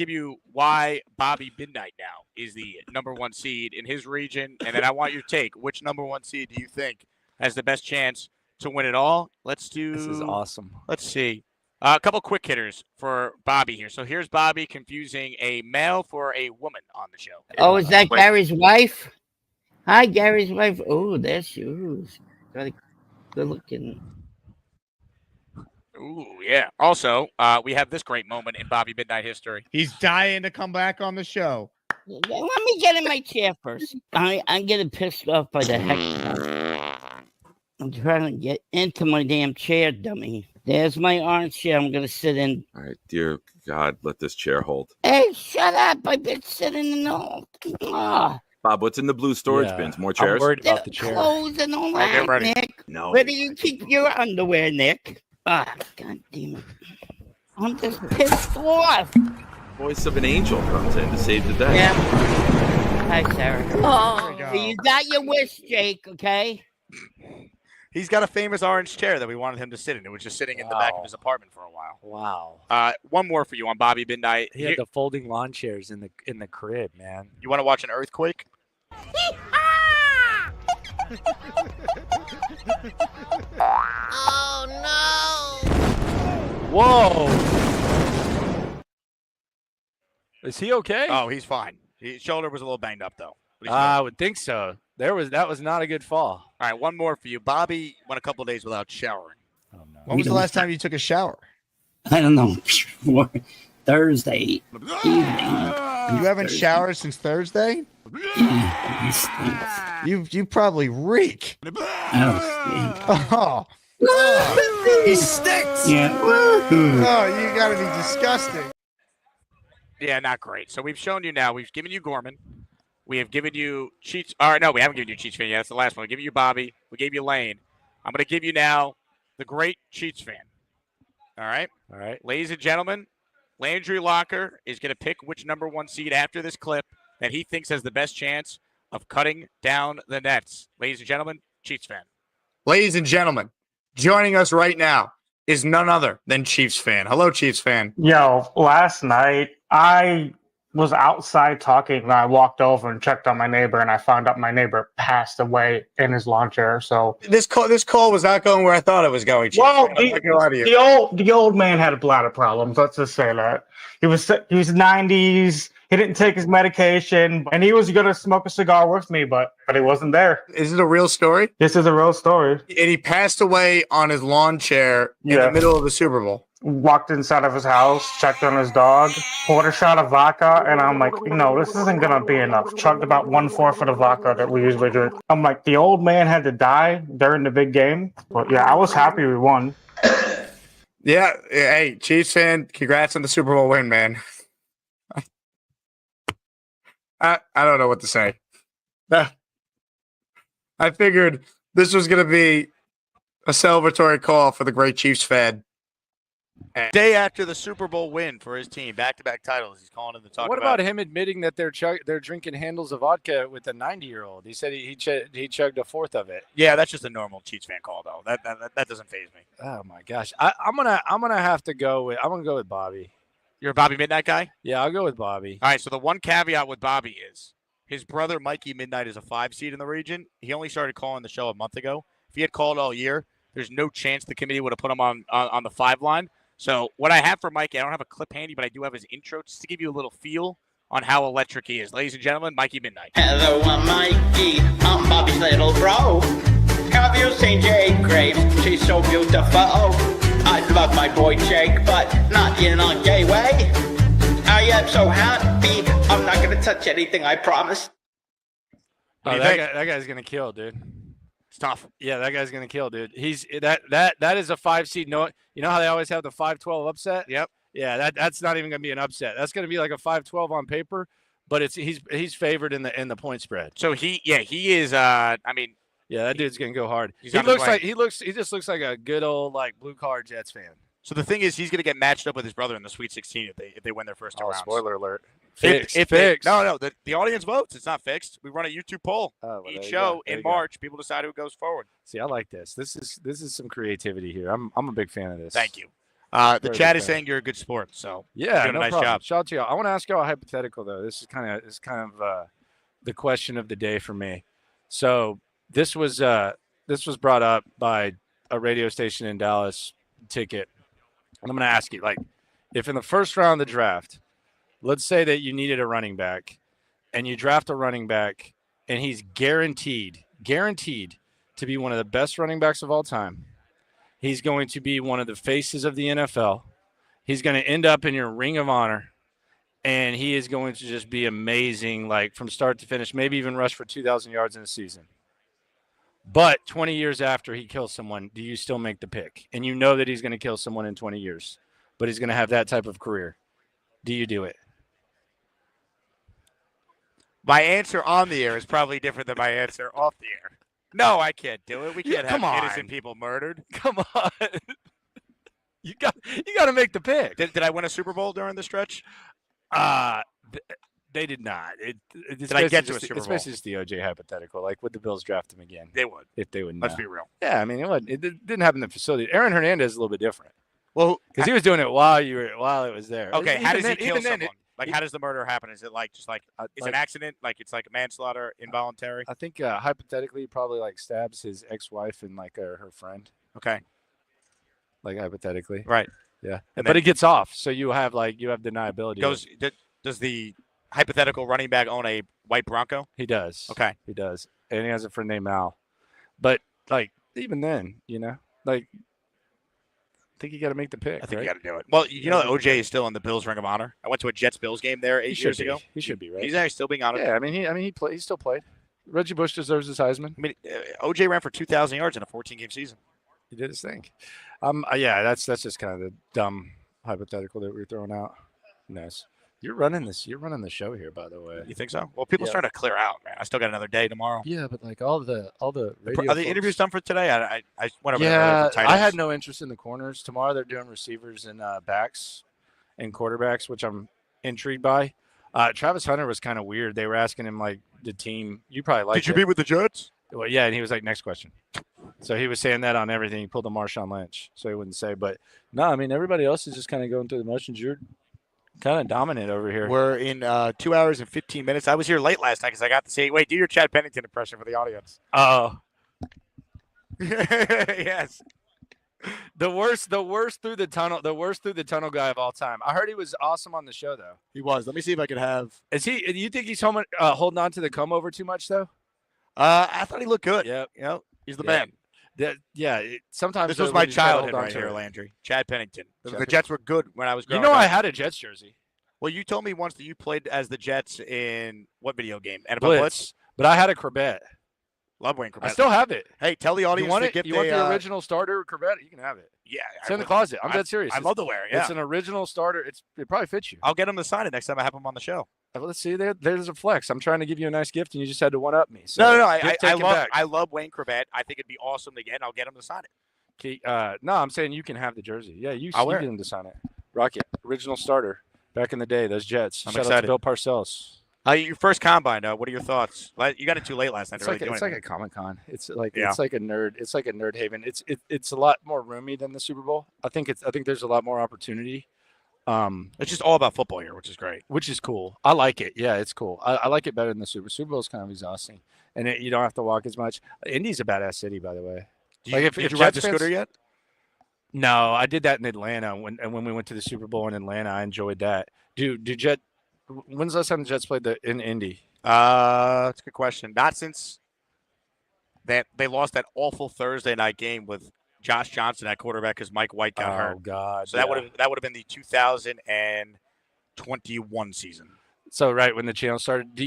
Speaker 2: you why Bobby Midnight now is the number 1 seed in his region, and then I want your take. Which number 1 seed do you think has the best chance to win it all? This
Speaker 1: is awesome.
Speaker 2: Let's see. A couple quick hitters for Bobby here. So here's Bobby confusing a male for a woman on the show.
Speaker 13: Oh, is that Gary's wife? Hi, Gary's wife. Oh, there she is. Very good looking.
Speaker 2: Ooh, yeah. Also, we have this great moment in Bobby Midnight history. He's dying to come back on the show.
Speaker 13: Let me get in my chair first. I'm getting pissed off by the heck. I'm trying to get into my damn chair, dummy. There's my orange chair I'm going to sit in.
Speaker 14: All right, dear God, let this chair hold.
Speaker 13: Hey, shut up. I've been sitting in the... Oh.
Speaker 14: Bob, what's in the blue storage bins? More chairs?
Speaker 1: I'm worried about the chair.
Speaker 13: Clothes and all
Speaker 14: I'll get
Speaker 13: that,
Speaker 14: ready.
Speaker 13: Nick.
Speaker 14: No.
Speaker 13: Where do you keep your underwear, Nick? Ah, God damn it. I'm just pissed off.
Speaker 14: Voice of an angel comes in to save the day.
Speaker 13: Yeah. Hi, Sarah.
Speaker 2: Oh.
Speaker 13: So you got your wish, Jake, okay?
Speaker 2: He's got a famous orange chair that we wanted him to sit in. It was just sitting in the back of his apartment for a while.
Speaker 1: Wow.
Speaker 2: One more for you on Bobby Midnight.
Speaker 1: He had the folding lawn chairs in the crib, man.
Speaker 2: You want to watch an earthquake?
Speaker 24: Oh no!
Speaker 1: Whoa! Is he okay?
Speaker 2: Oh, he's fine. His shoulder was a little banged up though. But he's
Speaker 1: I would think so. That was not a good fall.
Speaker 2: All right, one more for you. Bobby went a couple of days without showering.
Speaker 1: Oh no!
Speaker 2: When was the last time you took a shower?
Speaker 13: I don't know. Thursday evening.
Speaker 2: You haven't showered since Thursday? You probably reek. Oh. He stinks.
Speaker 13: Yeah.
Speaker 2: Oh, you got to be disgusting. Yeah, not great. So we've shown you now. We've given you Gorman. We have given you Cheats. All right, no, we haven't given you Cheats fan yet. That's the last one. We gave you Bobby. We gave you Lane. I'm going to give you now the great Cheats fan. All right?
Speaker 1: All right.
Speaker 2: Ladies and gentlemen, Landry Locker is going to pick which number 1 seed after this clip that he thinks has the best chance of cutting down the nets. Ladies and gentlemen, Chiefs fan.
Speaker 15: Ladies and gentlemen, joining us right now is none other than Chiefs fan. Hello, Chiefs fan.
Speaker 18: Yo, last night I was outside talking and I walked over and checked on my neighbor and I found out my neighbor passed away in his lawn chair. So
Speaker 15: This call was not going where I thought it was going. Chiefs
Speaker 18: well,
Speaker 15: fan. I'm not gonna lie to you.
Speaker 18: the old man had a bladder problems. Let's just say that he was 90s. He didn't take his medication, and he was gonna smoke a cigar with me, but he wasn't there.
Speaker 15: Is it a real story?
Speaker 18: This is a real story.
Speaker 15: And he passed away on his lawn chair in the middle of the Super Bowl.
Speaker 18: Walked inside of his house, checked on his dog, poured a shot of vodka, and I'm like, this isn't gonna be enough. Chugged about 1/4 of the vodka that we usually drink. I'm like, the old man had to die during the big game, but yeah, I was happy we won.
Speaker 15: Yeah, hey, Chiefs fan, congrats on the Super Bowl win, man. I don't know what to say. I figured this was going to be a celebratory call for the great Chiefs fan.
Speaker 2: Day after the Super Bowl win for his team, back-to-back titles, he's calling in to talk
Speaker 1: What
Speaker 2: about
Speaker 1: about him admitting that they're drinking handles of vodka with a 90-year-old? He said he chugged a fourth of it.
Speaker 2: Yeah, that's just a normal Chiefs fan call, though. That doesn't faze me.
Speaker 1: Oh my gosh, I'm gonna have to go with Bobby.
Speaker 2: You're a Bobby Midnight guy?
Speaker 1: Yeah, I'll go with Bobby.
Speaker 2: All right, so the one caveat with Bobby is his brother Mikey Midnight is a 5 seed in the region. He only started calling the show a month ago. If he had called all year, there's no chance the committee would have put him on the 5 line. So what I have for Mikey, I don't have a clip handy, but I do have his intro just to give you a little feel on how electric he is. Ladies and gentlemen, Mikey Midnight.
Speaker 21: Hello, I'm Mikey. I'm Bobby's little bro. Have you seen Jake Graves? She's so beautiful. I love my boy Jake, but not in a gay way. I am so happy. I'm not going to touch anything, I promise.
Speaker 1: Oh, that guy's gonna kill, dude.
Speaker 2: It's tough.
Speaker 1: Yeah, that guy's gonna kill, dude. He's that is a 5 seed. No, you know how they always have the 5-12 upset?
Speaker 2: Yep.
Speaker 1: Yeah, that's not even gonna be an upset. That's gonna be like a 5-12 on paper, but he's favored in the point spread.
Speaker 2: So he is.
Speaker 1: Yeah, that dude's gonna go hard.
Speaker 2: He
Speaker 1: just looks like a good old like blue collar Jets fan.
Speaker 2: So the thing is, he's going to get matched up with his brother in the Sweet 16 if they win their first 2 rounds.
Speaker 1: Spoiler alert.
Speaker 2: Fixed.
Speaker 1: Fixed.
Speaker 2: No, the audience votes. It's not fixed. We run a YouTube poll each show
Speaker 1: There
Speaker 2: in
Speaker 1: you go.
Speaker 2: March. People decide who goes forward.
Speaker 1: See, I like this. This is some creativity here. I'm a big fan of this.
Speaker 2: Thank you. The
Speaker 1: Very
Speaker 2: chat
Speaker 1: big
Speaker 2: is
Speaker 1: fan.
Speaker 2: saying you're a good sport. So
Speaker 1: Yeah,
Speaker 2: you're doing
Speaker 1: no
Speaker 2: a nice
Speaker 1: problem.
Speaker 2: job.
Speaker 1: Shout out to y'all. I want to ask y'all a hypothetical though. This is kind of the question of the day for me. So this was brought up by a radio station in Dallas, Ticket. And I'm going to ask you, like, if in the first round of the draft, let's say that you needed a running back, and you draft a running back, and he's guaranteed to be one of the best running backs of all time. He's going to be one of the faces of the NFL. He's going to end up in your Ring of Honor, and he is going to just be amazing, like from start to finish, maybe even rush for 2,000 yards in a season. But 20 years after he kills someone, do you still make the pick? And you know that he's going to kill someone in 20 years, but he's going to have that type of career. Do you do it?
Speaker 2: My answer on the air is probably different than my answer off the air. No, I can't do it. We can't have innocent people murdered.
Speaker 1: Come on. You got to make the pick.
Speaker 2: Did I win a Super Bowl during the stretch?
Speaker 1: They did not. Did
Speaker 2: I get to a Super Bowl?
Speaker 1: It's basically just the OJ hypothetical. Like, would the Bills draft him again?
Speaker 2: They would.
Speaker 1: If they would.
Speaker 2: Let's be real.
Speaker 1: Yeah, I mean, it didn't happen in the facility. Aaron Hernandez is a little bit different.
Speaker 2: Well,
Speaker 1: because he was doing it while it was there.
Speaker 2: Okay, how does he kill
Speaker 1: even then,
Speaker 2: someone? How does the murder happen? Is it it's an accident? Like it's like a manslaughter, involuntary?
Speaker 1: I think hypothetically, he probably like stabs his ex-wife and like her friend.
Speaker 2: Okay.
Speaker 1: Like hypothetically.
Speaker 2: Right.
Speaker 1: Yeah.
Speaker 2: And
Speaker 1: But it gets off, so you have deniability.
Speaker 2: Does the hypothetical running back own a white Bronco?
Speaker 1: He does.
Speaker 2: Okay.
Speaker 1: He does. And he has a friend named Al. But like even then, like I think you got to make the pick.
Speaker 2: I think
Speaker 1: right?
Speaker 2: you got to do it. Well, you know that OJ is still in the Bills Ring of Honor. I went to a Jets-Bills game there 8 years ago.
Speaker 1: He should be, right?
Speaker 2: He's actually still being honored.
Speaker 1: Yeah, he still played. Reggie Bush deserves his Heisman.
Speaker 2: I mean, OJ ran for 2,000 yards in a 14-game season.
Speaker 1: He did his thing. Yeah, that's just kind of the dumb hypothetical that we're throwing out. Nice. You're running the show here, by the way.
Speaker 2: You think so? Well, people are starting to clear out, man. I still got another day tomorrow.
Speaker 1: Yeah, but like all the radio
Speaker 2: are the interviews done for today? I went over
Speaker 1: yeah,
Speaker 2: for tight
Speaker 1: I
Speaker 2: ends.
Speaker 1: had no interest in the corners. Tomorrow they're doing receivers and backs and quarterbacks, which I'm intrigued by. Travis Hunter was kind of weird. They were asking him like the team. You probably like.
Speaker 2: Did you be with the Jets?
Speaker 1: Well, yeah, and he was like, next question. So he was saying that on everything. He pulled a Marshawn Lynch, so he wouldn't say. But no, I mean everybody else is just kind of going through the motions. You're kind of dominant over here.
Speaker 2: We're in 2 hours and 15 minutes. I was here late last night because I got to see. Wait, do your Chad Pennington impression for the audience.
Speaker 1: Oh,
Speaker 2: yes.
Speaker 1: The worst through the tunnel guy of all time. I heard he was awesome on the show though.
Speaker 2: He was. Let me see if I can have.
Speaker 1: Is he? Do you think he's holding on to the comb over too much though?
Speaker 2: I thought he looked good.
Speaker 1: Yeah.
Speaker 2: He's the man.
Speaker 1: Sometimes
Speaker 2: this was my childhood right here, Landry. Chad Pennington. The Jets were good when I was growing up.
Speaker 1: I had a Jets jersey.
Speaker 2: Well, you told me once that you played as the Jets in what video game? NFL
Speaker 1: Blitz. But I had a Corbett.
Speaker 2: Love Wayne Corbett.
Speaker 1: I still have it.
Speaker 2: Hey, tell the audience to get
Speaker 1: you want the original starter Corbett? You can have it.
Speaker 2: Yeah.
Speaker 1: It's in the closet. I'm dead serious.
Speaker 2: I love to wear it. Yeah.
Speaker 1: It's an original starter. It probably fits you.
Speaker 2: I'll get him to sign it next time I have him on the show.
Speaker 1: Well, let's see. There's a flex. I'm trying to give you a nice gift, and you just had to one-up me. So
Speaker 2: no. I love Wayne Corbett. I think it'd be awesome to get, and I'll get him to sign it.
Speaker 1: No, I'm saying you can have the jersey. Yeah, you get him to sign it. Rocket. Original starter. Back in the day, those Jets.
Speaker 2: I'm
Speaker 1: Shout
Speaker 2: excited.
Speaker 1: out to Bill Parcells.
Speaker 2: Your first combine. What are your thoughts? You got it too late last night.
Speaker 1: It's like a Comic-Con. It's like a nerd. It's like a nerd haven. It's a lot more roomy than the Super Bowl. I think there's a lot more opportunity.
Speaker 2: It's just all about football here, which is great.
Speaker 1: Which is cool. I like it. Yeah, it's cool. I like it better than the Super Bowl is kind of exhausting, and you don't have to walk as much. Indy's a badass city, by the way.
Speaker 2: Did you ride the scooter yet?
Speaker 1: No, I did that in Atlanta when we went to the Super Bowl in Atlanta. I enjoyed that. When's the last time the Jets played in Indy?
Speaker 2: That's a good question. Not since that they lost that awful Thursday night game with Josh Johnson at quarterback because Mike White got hurt.
Speaker 1: Oh God!
Speaker 2: So that would have been the 2021 season.
Speaker 1: So right when the channel started,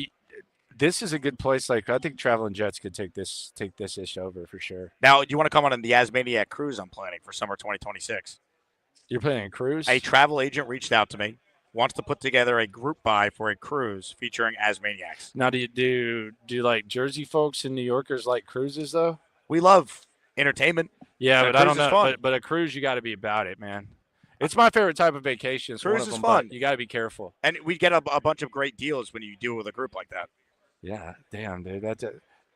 Speaker 1: this is a good place. Like I think Traveling Jets could take this ish over for sure.
Speaker 2: Now, do you want to come on the Asmaniac cruise I'm planning for summer 2026?
Speaker 1: You're planning a cruise?
Speaker 2: A travel agent reached out to me. Wants to put together a group buy for a cruise featuring Asmaniacs.
Speaker 1: Now, do you like Jersey folks and New Yorkers like cruises though?
Speaker 2: We love entertainment.
Speaker 1: Yeah,
Speaker 2: so
Speaker 1: but I don't know. But a cruise, you got to be about it, man. It's my favorite type of vacation. It's
Speaker 2: cruise is fun.
Speaker 1: You got to be careful.
Speaker 2: And we get a bunch of great deals when you do it with a group like that.
Speaker 1: Yeah, damn, dude.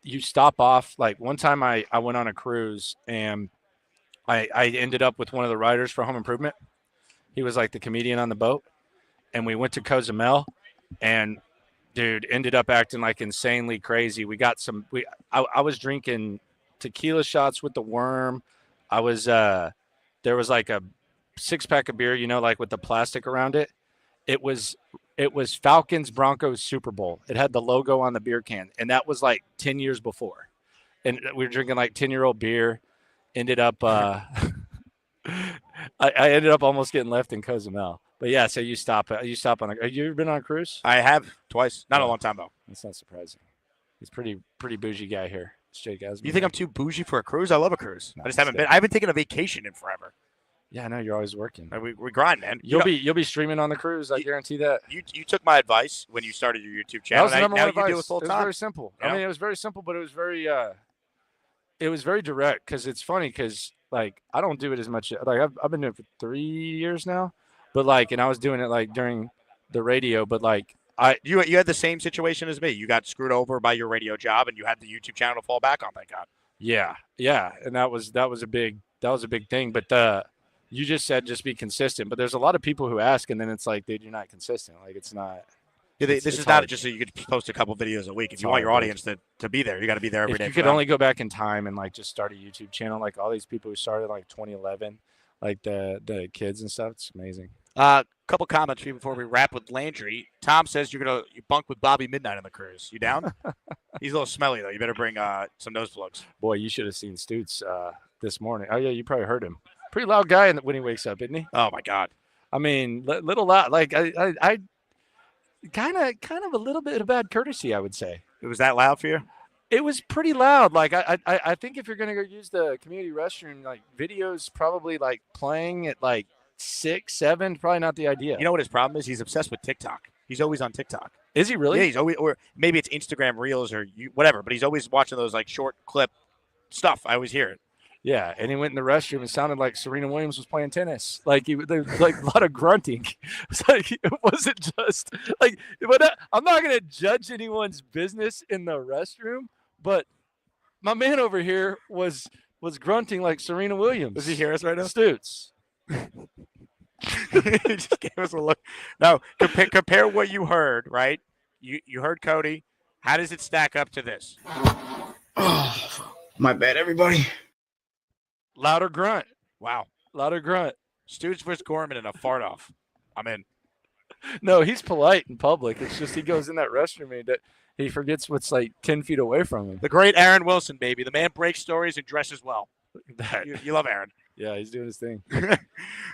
Speaker 1: You stop off. Like one time I went on a cruise and I ended up with one of the writers for Home Improvement. He was like the comedian on the boat. And we went to Cozumel, and dude ended up acting like insanely crazy. We got I was drinking tequila shots with the worm. I was there was like a 6-pack of beer, like with the plastic around it. It was Falcons Broncos Super Bowl. It had the logo on the beer can, and that was like 10 years before. And we were drinking like 10-year-old beer. Ended up I ended up almost getting left in Cozumel. But yeah, so you stop on have you ever been on a cruise?
Speaker 2: I have twice. Not a long time though.
Speaker 1: That's not surprising. He's pretty bougie guy here. It's Jake Asman.
Speaker 2: You think I'm too bougie for a cruise? I love a cruise. I just haven't been. I haven't taken a vacation in forever.
Speaker 1: Yeah, I know you're always working.
Speaker 2: We grind, man.
Speaker 1: You'll be streaming on the cruise. I guarantee that.
Speaker 2: You took my advice when you started your YouTube channel.
Speaker 1: That was the number one advice.
Speaker 2: You do it full
Speaker 1: It was
Speaker 2: time.
Speaker 1: very simple.
Speaker 2: Yeah.
Speaker 1: I mean, it was very simple, but it was very direct. Because it's funny, because like I don't do it as much. Like I've been doing it for 3 years now, but like, and I was doing it like during the radio, but like
Speaker 2: you had the same situation as me. You got screwed over by your radio job, and you had the YouTube channel to fall back on. Thank God.
Speaker 1: Yeah, and that was a big thing. But you just said just be consistent. But there's a lot of people who ask, and then it's like you're not consistent. Like it's not.
Speaker 2: Yeah, this is not just so you could post a couple videos a week. If you want your audience to be there, you got to be there every day.
Speaker 1: If you could only go back in time and like just start a YouTube channel, like all these people who started like 2011, like the kids and stuff, it's amazing.
Speaker 2: Couple comments before we wrap with Landry. Tom says you bunk with Bobby Midnight on the cruise. You down? He's a little smelly though. You better bring some nose plugs.
Speaker 1: Boy, you should have seen Stutes this morning. Oh yeah, you probably heard him. Pretty loud guy when he wakes up, isn't he?
Speaker 2: Oh my God.
Speaker 1: I mean, little loud. Like I kind of a little bit of bad courtesy, I would say.
Speaker 2: It was that loud for you?
Speaker 1: It was pretty loud. Like I think if you're gonna go use the community restroom, like videos probably like playing at like 6, 7, probably not the idea.
Speaker 2: You know what his problem is? He's obsessed with TikTok. He's always on TikTok.
Speaker 1: Is he really?
Speaker 2: Yeah, he's always, or maybe it's Instagram Reels or whatever, but he's always watching those like short clip stuff. I always hear it.
Speaker 1: Yeah, and he went in the restroom. It sounded like Serena Williams was playing tennis. Like there was like a lot of grunting. It's like it wasn't just like. But I'm not gonna judge anyone's business in the restroom. But my man over here was grunting like Serena Williams.
Speaker 2: Does he hear us right now?
Speaker 1: Stutes.
Speaker 2: He just gave us a look. No, compare what you heard. Right? You heard Cody. How does it stack up to this?
Speaker 4: Oh, my bad, everybody.
Speaker 1: Louder grunt.
Speaker 2: Wow.
Speaker 1: Louder grunt.
Speaker 2: Stooge versus Gorman and a fart off. I'm in.
Speaker 1: No, he's polite in public. It's just he goes in that restroom and he forgets what's like 10 feet away from him.
Speaker 2: The great Aaron Wilson, baby. The man breaks stories and dresses well. You love Aaron.
Speaker 1: Yeah, he's doing his thing.
Speaker 2: All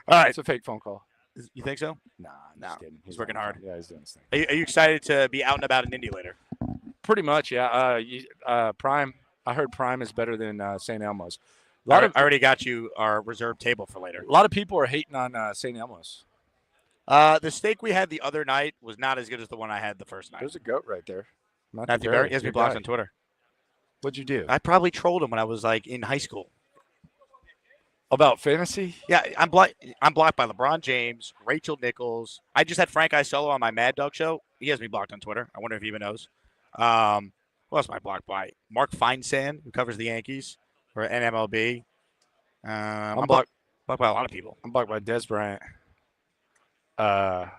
Speaker 2: right.
Speaker 1: It's a fake phone call.
Speaker 2: You think so?
Speaker 1: Nah, I'm
Speaker 2: no.
Speaker 1: just kidding.
Speaker 2: He's working hard.
Speaker 1: Yeah, he's doing his thing.
Speaker 2: Are you excited to be out and about in Indy later?
Speaker 1: Pretty much, yeah. Prime. I heard Prime is better than St. Elmo's.
Speaker 2: I already got you our reserved table for later.
Speaker 1: A lot of people are hating on St. Elmo's.
Speaker 2: The steak we had the other night was not as good as the one I had the first night.
Speaker 1: There's a goat right there.
Speaker 2: Matthew Barrett. He has me blocked on Twitter.
Speaker 1: What'd you do?
Speaker 2: I probably trolled him when I was like in high school.
Speaker 1: About fantasy?
Speaker 2: Yeah, I'm blocked by LeBron James, Rachel Nichols. I just had Frank Costello on my Mad Dog show. He has me blocked on Twitter. I wonder if he even knows. Who else am I blocked by? Mark Feinsand, who covers the Yankees or NMLB. I'm blocked by a lot of people.
Speaker 1: I'm blocked by Des Bryant. I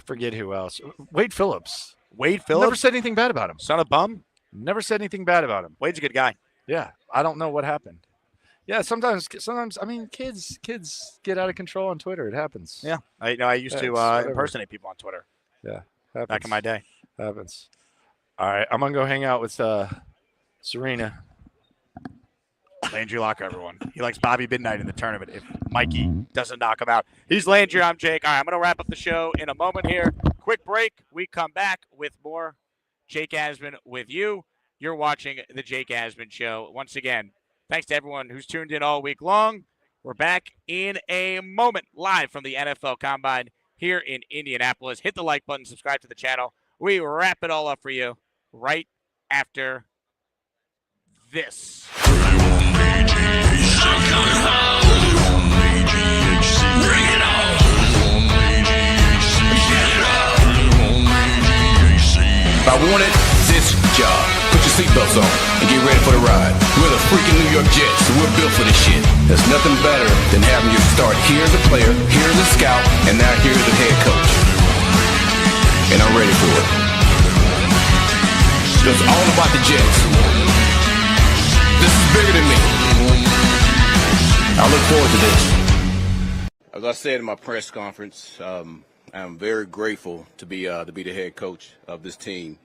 Speaker 1: forget who else. Wade Phillips. Never said anything bad about him.
Speaker 2: Son of bum?
Speaker 1: Never said anything bad about him.
Speaker 2: Wade's a good guy.
Speaker 1: Yeah, I don't know what happened. Yeah, sometimes I mean, kids get out of control on Twitter. It happens.
Speaker 2: Yeah, I used to impersonate people on Twitter.
Speaker 1: Yeah, happens.
Speaker 2: Back in my day.
Speaker 1: Happens. All right, I'm gonna go hang out with Serena.
Speaker 2: Landry Locker, everyone. He likes Bobby Midnight in the tournament if Mikey doesn't knock him out. He's Landry. I'm Jake. All right, I'm going to wrap up the show in a moment here. Quick break. We come back with more Jake Asman with you. You're watching the Jake Asman Show. Once again, thanks to everyone who's tuned in all week long. We're back in a moment live from the NFL Combine here in Indianapolis. Hit the like button. Subscribe to the channel. We wrap it all up for you right after this.
Speaker 8: If I wanted this job, put your seatbelts on and get ready for the ride. We're the freaking New York Jets, and we're built for this shit. There's nothing better than having you start here as a player, here as a scout, and now here as a head coach. And I'm ready for it. It's all about the Jets. This is bigger than me. I look forward to this.
Speaker 19: As I said in my press conference, I'm very grateful to be the head coach of this team.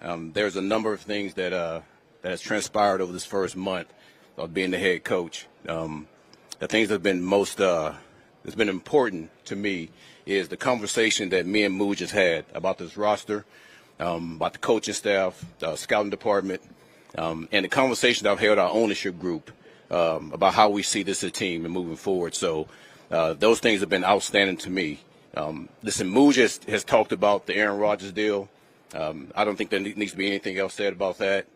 Speaker 19: There's a number of things that has transpired over this first month of being the head coach. The things that have been that's been important to me is the conversation that me and Moo just had about this roster, about the coaching staff, the scouting department, and the conversation that I've had with our ownership group about how we see this as a team and moving forward. So those things have been outstanding to me. Listen, Mooj has talked about the Aaron Rodgers deal. I don't think there needs to be anything else said about that,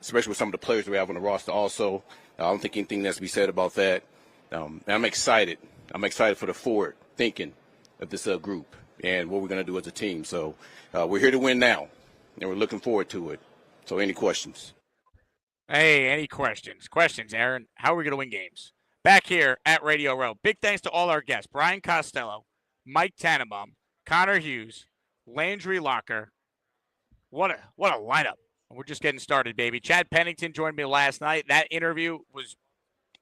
Speaker 19: especially with some of the players we have on the roster also. I don't think anything has to be said about that. And I'm excited. I'm excited for the forward thinking of this group and what we're going to do as a team. So we're here to win now, and we're looking forward to it. So any questions?
Speaker 2: Hey, any questions? Questions, Aaron. How are we going to win games? Back here at Radio Row. Big thanks to all our guests. Brian Costello, Mike Tannenbaum, Connor Hughes, Landry Locker. What a lineup. We're just getting started, baby. Chad Pennington joined me last night. That interview was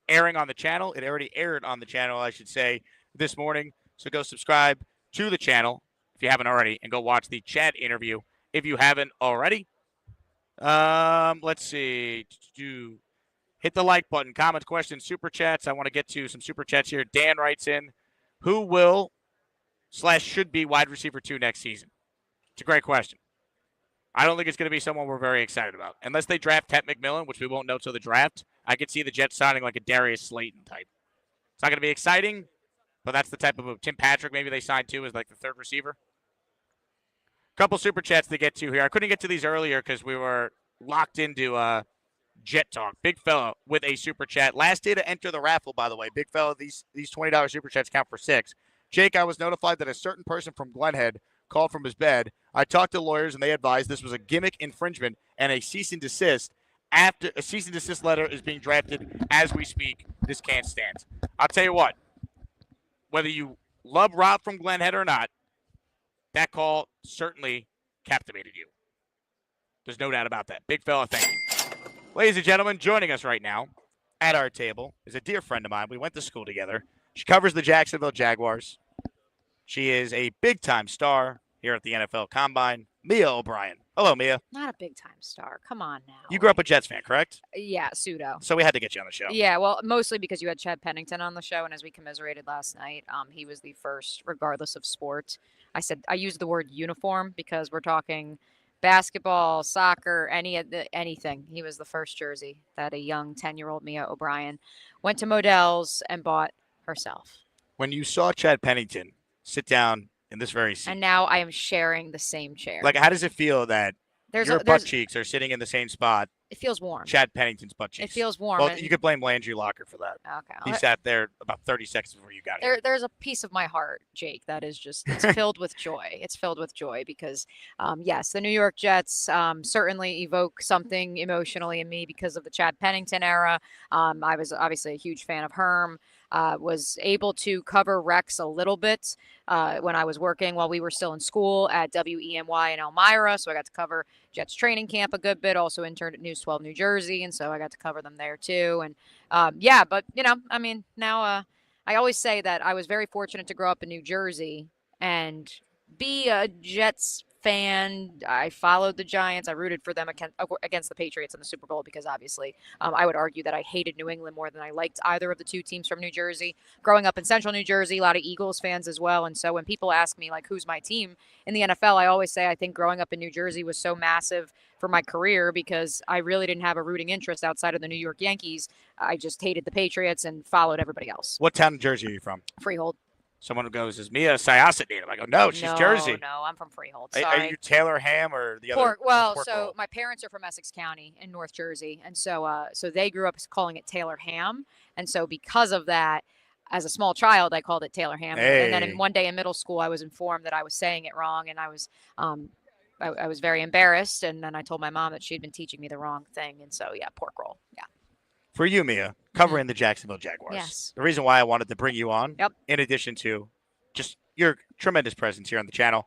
Speaker 2: airing on the channel. It already aired on the channel, I should say, this morning. So go subscribe to the channel if you haven't already, and go watch the Chad interview if you haven't already. Let's see. Hit the like button, comments, questions, super chats. I want to get to some super chats here. Dan writes in, who will / should be wide receiver 2 next season? It's a great question. I don't think it's going to be someone we're very excited about. Unless they draft Ted McMillan, which we won't know till the draft, I could see the Jets signing like a Darius Slayton type. It's not going to be exciting, but that's the type of move. Tim Patrick, maybe they signed too, as like the third receiver. Couple super chats to get to here. I couldn't get to these earlier because we were locked into Jet Talk. Big fella with a super chat. Last day to enter the raffle, by the way. Big fella, these $20 super chats count for 6. Jake, I was notified that a certain person from Glenhead called from his bed. I talked to lawyers, and they advised this was a gimmick infringement and a cease and desist. After a cease and desist letter is being drafted as we speak, this can't stand. I'll tell you what, whether you love Rob from Glenhead or not, that call certainly captivated you. There's no doubt about that. Big fella, thank you. Ladies and gentlemen, joining us right now at our table is a dear friend of mine. We went to school together. She covers the Jacksonville Jaguars. She is a big-time star here at the NFL Combine, Mia O'Brien. Hello, Mia.
Speaker 10: Not a big-time star. Come on now.
Speaker 2: You grew up a Jets fan, correct?
Speaker 10: Yeah, pseudo.
Speaker 2: So we had to get you on the show.
Speaker 10: Yeah, well, mostly because you had Chad Pennington on the show, and as we commiserated last night, he was the first, regardless of sport. I used the word uniform because we're talking basketball, soccer, anything. He was the first jersey that a young 10-year-old Mia O'Brien went to Modell's and bought herself.
Speaker 2: When you saw Chad Pennington sit down in this very seat,
Speaker 10: and now I am sharing the same chair.
Speaker 2: like, how does it feel that your butt cheeks are sitting in the same spot?
Speaker 10: It feels warm.
Speaker 2: Chad Pennington's butt cheeks.
Speaker 10: It feels warm.
Speaker 2: Well, you could blame Landry Locker for that.
Speaker 10: Okay.
Speaker 2: He sat there about 30 seconds before you got here.
Speaker 10: There's a piece of my heart, Jake, that is just, it's filled with joy. It's filled with joy because, yes, the New York Jets certainly evoke something emotionally in me because of the Chad Pennington era. I was obviously a huge fan of Herm. Was able to cover Rex a little bit when I was working while we were still in school at WEMY in Elmira. So I got to cover Jets training camp a good bit. Also interned at News 12 New Jersey, and so I got to cover them there too. And yeah, but now I always say that I was very fortunate to grow up in New Jersey and be a Jets fan. I followed the Giants. I rooted for them against the Patriots in the Super Bowl because obviously I would argue that I hated New England more than I liked either of the two teams from New Jersey. Growing up in central New Jersey, a lot of Eagles fans as well. And so when people ask me, like, who's my team in the NFL, I always say I think growing up in New Jersey was so massive for my career because I really didn't have a rooting interest outside of the New York Yankees. I just hated the Patriots and followed everybody else.
Speaker 2: What town in Jersey are you from?
Speaker 10: Freehold.
Speaker 2: Someone goes, is Mia a Syosset native? I go, no, she's Jersey.
Speaker 10: No, I'm from Freehold.
Speaker 2: Are
Speaker 10: Sorry.
Speaker 2: you Taylor Ham or the other?
Speaker 10: Well,
Speaker 2: Pork
Speaker 10: so
Speaker 2: roll?
Speaker 10: my parents are from Essex County in North Jersey, and so they grew up calling it Taylor Ham, and so because of that, as a small child, I called it Taylor Ham, and then one day in middle school, I was informed that I was saying it wrong, and I was very embarrassed, and then I told my mom that she'd been teaching me the wrong thing, and so yeah, pork roll, yeah.
Speaker 2: For you, Mia, covering the Jacksonville Jaguars.
Speaker 10: Yes.
Speaker 2: The reason why I wanted to bring you on, in addition to just your tremendous presence here on the channel,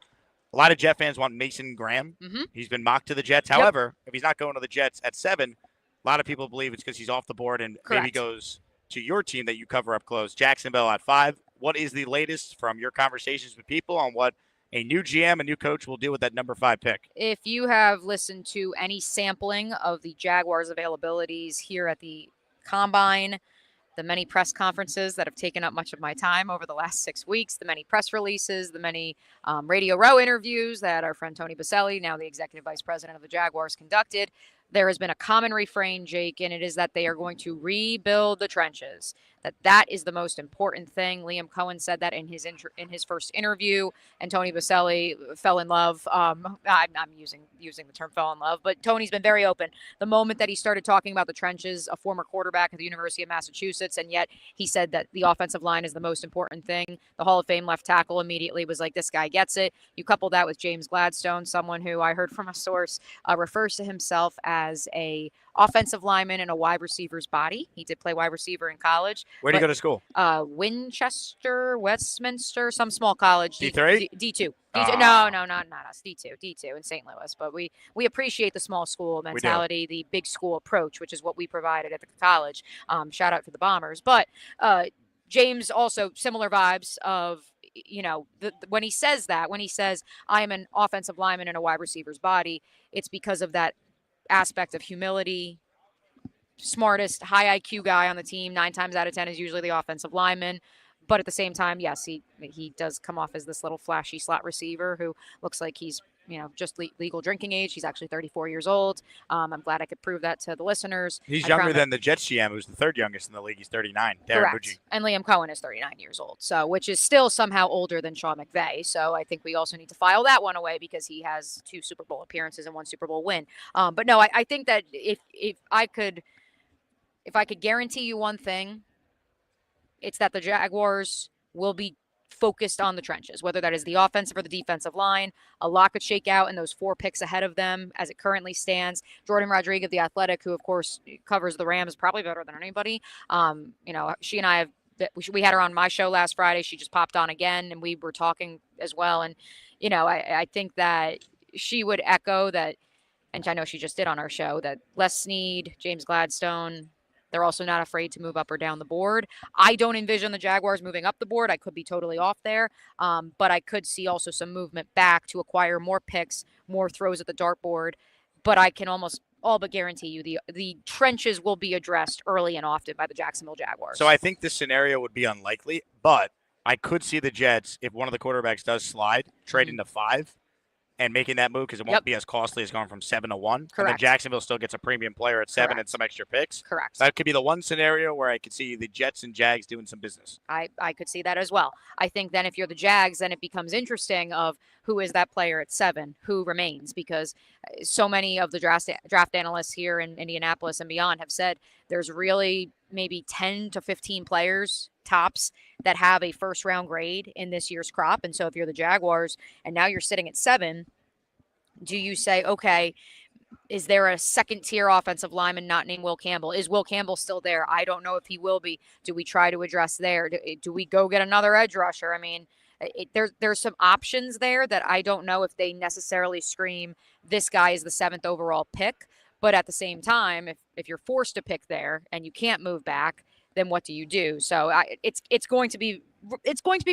Speaker 2: a lot of Jet fans want Mason Graham. He's been mocked to the Jets. However, if he's not going to the Jets at 7, a lot of people believe it's because he's off the board and maybe goes to your team that you cover up close, Jacksonville at 5. What is the latest from your conversations with people on what a new GM, a new coach will do with that number 5 pick?
Speaker 10: If you have listened to any sampling of the Jaguars' availabilities here at the Combine, the many press conferences that have taken up much of my time over the last 6 weeks, the many press releases, the many Radio Row interviews that our friend Tony Baselli, now the executive vice president of the Jaguars, conducted. There has been a common refrain, Jake, and it is that they are going to rebuild the trenches. That is the most important thing. Liam Cohen said that in his first interview, and Tony Baselli fell in love. I'm using the term "fell in love," but Tony's been very open. The moment that he started talking about the trenches, a former quarterback at the University of Massachusetts, and yet he said that the offensive line is the most important thing. The Hall of Fame left tackle immediately was like, "This guy gets it." You couple that with James Gladstone, someone who I heard from a source refers to himself as a offensive lineman in a wide receiver's body. He did play wide receiver in college.
Speaker 2: Where did he go to school?
Speaker 10: Winchester, Westminster, some small college.
Speaker 2: D3?
Speaker 10: D2. D2. No, not us. D2 in St. Louis. But we appreciate the small school mentality, the big school approach, which is what we provided at the college. Shout out to the Bombers. But James also similar vibes of, when he says, I am an offensive lineman in a wide receiver's body, it's because of that aspect of humility. Smartest, high IQ guy on the team, 9 times out of 10 is usually the offensive lineman. But at the same time, yes, he does come off as this little flashy slot receiver who looks like he's, just legal drinking age. He's actually 34 years old. I'm glad I could prove that to the listeners.
Speaker 2: He's younger than the Jets GM, who's the third youngest in the league. He's 39.
Speaker 10: Correct. And Liam Cohen is 39 years old, so which is still somehow older than Sean McVay. So I think we also need to file that one away because he has 2 Super Bowl appearances and 1 Super Bowl win. But no, I think that if I could guarantee you one thing, it's that the Jaguars will be focused on the trenches, whether that is the offensive or the defensive line. A lot could shake out in those 4 picks ahead of them as it currently stands. Jordan Rodriguez, the Athletic, who of course covers the Rams probably better than anybody. She and I we had her on my show last Friday. She just popped on again and we were talking as well. And, I think that she would echo that, and I know she just did on our show, that Les Snead, James Gladstone, they're also not afraid to move up or down the board. I don't envision the Jaguars moving up the board. I could be totally off there. But I could see also some movement back to acquire more picks, more throws at the dartboard. But I can almost all but guarantee you the trenches will be addressed early and often by the Jacksonville Jaguars.
Speaker 2: So I think this scenario would be unlikely, but I could see the Jets, if one of the quarterbacks does slide, trading to 5. And making that move because it won't be as costly as going from 7 to 1.
Speaker 10: Correct.
Speaker 2: And then Jacksonville still gets a premium player at 7 and some extra picks.
Speaker 10: Correct.
Speaker 2: So that could be the one scenario where I could see the Jets and Jags doing some business.
Speaker 10: I could see that as well. I think then if you're the Jags, then it becomes interesting of who is that player at 7, who remains, because so many of the draft analysts here in Indianapolis and beyond have said there's really maybe 10 to 15 players tops that have a first round grade in this year's crop. And so if you're the Jaguars and now you're sitting at 7, do you say, okay, is there a second tier offensive lineman not named Will Campbell? Is Will Campbell still there? I don't know if he will be. Do we try to address there? Do we go get another edge rusher? I mean, there's some options there that I don't know if they necessarily scream this guy is the 7th overall pick. But at the same time, if you're forced to pick there and you can't move back, then what do you do? So it's going to be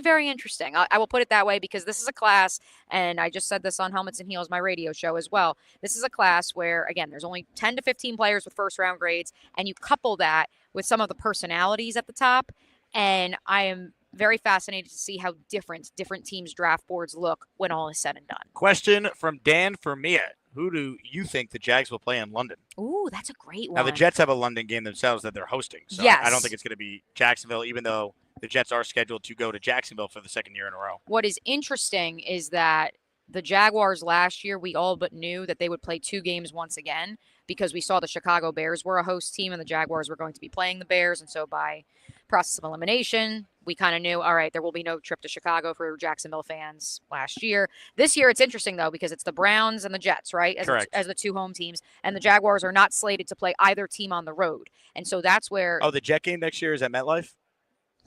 Speaker 10: very interesting. I will put it that way because this is a class, and I just said this on Helmets and Heels, my radio show as well. This is a class where, again, there's only 10 to 15 players with first round grades, and you couple that with some of the personalities at the top, and I am very fascinated to see how different teams' draft boards look when all is said and done.
Speaker 2: Question from Dan Fermia. Who do you think the Jags will play in London?
Speaker 10: Ooh, that's a great one.
Speaker 2: Now, the Jets have a London game themselves that they're hosting. So
Speaker 10: yes.
Speaker 2: I don't think it's going to be Jacksonville, even though the Jets are scheduled to go to Jacksonville for the 2nd year in a row.
Speaker 10: What is interesting is that the Jaguars last year, we all but knew that they would play 2 games once again because we saw the Chicago Bears were a host team and the Jaguars were going to be playing the Bears. And so by process of elimination, we kind of knew, all right, there will be no trip to Chicago for Jacksonville fans last year. This year, it's interesting, though, because it's the Browns and the Jets, right, as the 2 home teams. And the Jaguars are not slated to play either team on the road. And so that's where...
Speaker 2: Oh, the Jet game next year is at MetLife?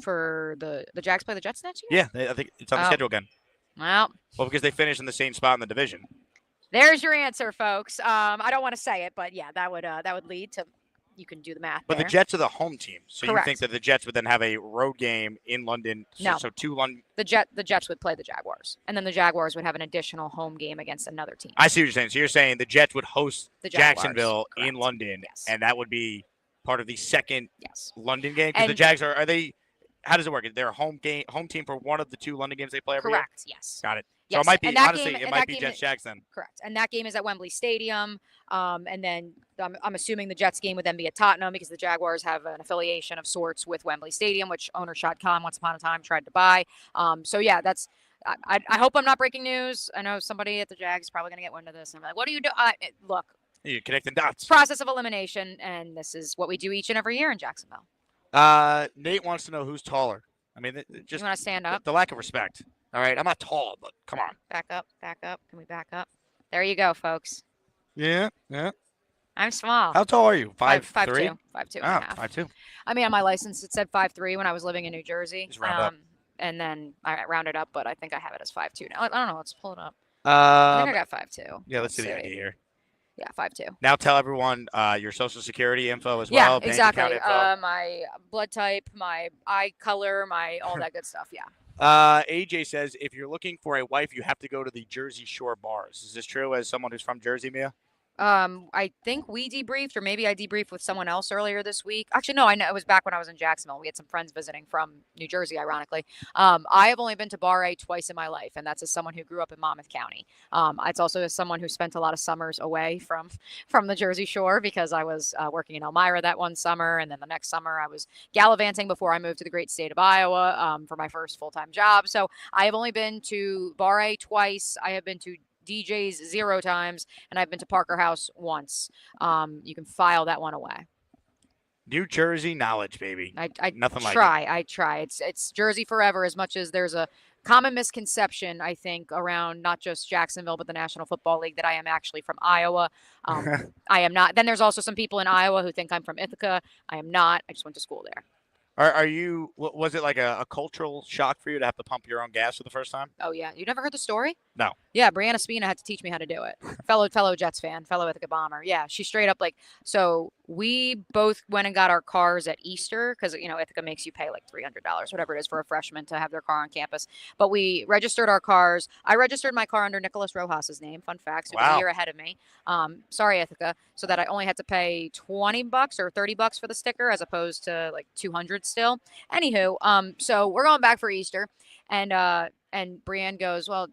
Speaker 10: For the Jags play the Jets next year?
Speaker 2: Yeah, I think it's on the schedule again.
Speaker 10: Well,
Speaker 2: because they finished in the same spot in the division.
Speaker 10: There's your answer, folks. I don't want to say it, but yeah, that would lead to... You can do the math.
Speaker 2: But
Speaker 10: there.
Speaker 2: the Jets are the home team, so
Speaker 10: Correct.
Speaker 2: You think that the Jets would then have a road game in London?
Speaker 10: No.
Speaker 2: So 2 London.
Speaker 10: The Jets would play the Jaguars, and then the Jaguars would have an additional home game against another team.
Speaker 2: I see what you're saying. So you're saying the Jets would host
Speaker 10: the Jaguars.
Speaker 2: Jacksonville
Speaker 10: Correct.
Speaker 2: in London,
Speaker 10: yes.
Speaker 2: and that would be part of the second
Speaker 10: Yes.
Speaker 2: London game? Because the Jags are they? How does it work? Is there a home team for one of the 2 London games they play every year?
Speaker 10: Correct. Yes.
Speaker 2: Got it.
Speaker 10: Yes.
Speaker 2: So it might be
Speaker 10: And that
Speaker 2: honestly,
Speaker 10: game-
Speaker 2: it
Speaker 10: and
Speaker 2: might
Speaker 10: that
Speaker 2: be
Speaker 10: game
Speaker 2: Jets Jags then.
Speaker 10: Correct. And that game is at Wembley Stadium. And then I'm assuming the Jets game would then be at Tottenham because the Jaguars have an affiliation of sorts with Wembley Stadium, which owner Shad Khan once upon a time tried to buy. So yeah, that's. I hope I'm not breaking news. I know somebody at the Jags is probably going to get wind of this. And I'm like, what do you do? Look,
Speaker 2: You're connecting dots.
Speaker 10: process of elimination, and this is what we do each and every year in Jacksonville.
Speaker 2: Nate wants to know who's taller. I mean, just
Speaker 10: You want to stand up?
Speaker 2: the lack of respect. All right, I'm not tall, but come on.
Speaker 10: Back up. Back up. Can we back up? There you go, folks.
Speaker 2: Yeah.
Speaker 10: I'm small.
Speaker 2: How tall are you? 5'3"?
Speaker 10: 5'2". 5'2" and a half.
Speaker 2: 5'2".
Speaker 10: I mean, on my license, it said 5'3" when I was living in New Jersey.
Speaker 2: Just round up.
Speaker 10: And then I rounded up, but I think I have it as 5'2" now. I don't know. Let's pull it up. I think I got 5'2".
Speaker 2: Yeah, let's see the idea here.
Speaker 10: Yeah, 5'2".
Speaker 2: Now tell everyone your social security info as
Speaker 10: Yeah,
Speaker 2: well. Bank
Speaker 10: exactly.
Speaker 2: account info.
Speaker 10: My blood type, my eye color, my all that good stuff. Yeah.
Speaker 2: AJ says if you're looking for a wife, you have to go to the Jersey Shore bars. Is this true as someone who's from Jersey, Mia?
Speaker 10: I think we debriefed, or maybe I debriefed with someone else earlier this week. Actually, no, I know it was back when I was in Jacksonville. We had some friends visiting from New Jersey, ironically. I have only been to Bar A twice in my life, and that's as someone who grew up in Monmouth County. It's also as someone who spent a lot of summers away from the Jersey Shore because I was working in Elmira that one summer, and then the next summer I was gallivanting before I moved to the great state of Iowa for my first full-time job. So I have only been to Bar A twice. I have been to DJ's 0 times, and I've been to Parker House once. You can file that one away.
Speaker 2: New Jersey knowledge, baby.
Speaker 10: I
Speaker 2: Nothing like
Speaker 10: try. I try. It's Jersey forever. As much as there's a common misconception, I think, around not just Jacksonville but the National Football League that I am actually from Iowa. I am not. Then there's also some people in Iowa who think I'm from Ithaca. I am not. I just went to school there.
Speaker 2: Are you? Was it like a cultural shock for you to have to pump your own gas for the first time?
Speaker 10: Oh yeah, you never heard the story?
Speaker 2: No.
Speaker 10: Yeah, Brianna Spina had to teach me how to do it. fellow Jets fan, fellow Ithaca Bomber. Yeah, she straight up so we both went and got our cars at Easter because Ithaca makes you pay like $300, whatever it is, for a freshman to have their car on campus. But we registered our cars. I registered my car under Nicholas Rojas's name. Fun fact. So he was a year ahead of me. Sorry, Ithaca. So that I only had to pay $20 or $30 for the sticker as opposed to like $200 still. Anywho, so we're going back for Easter, and Brienne goes, well,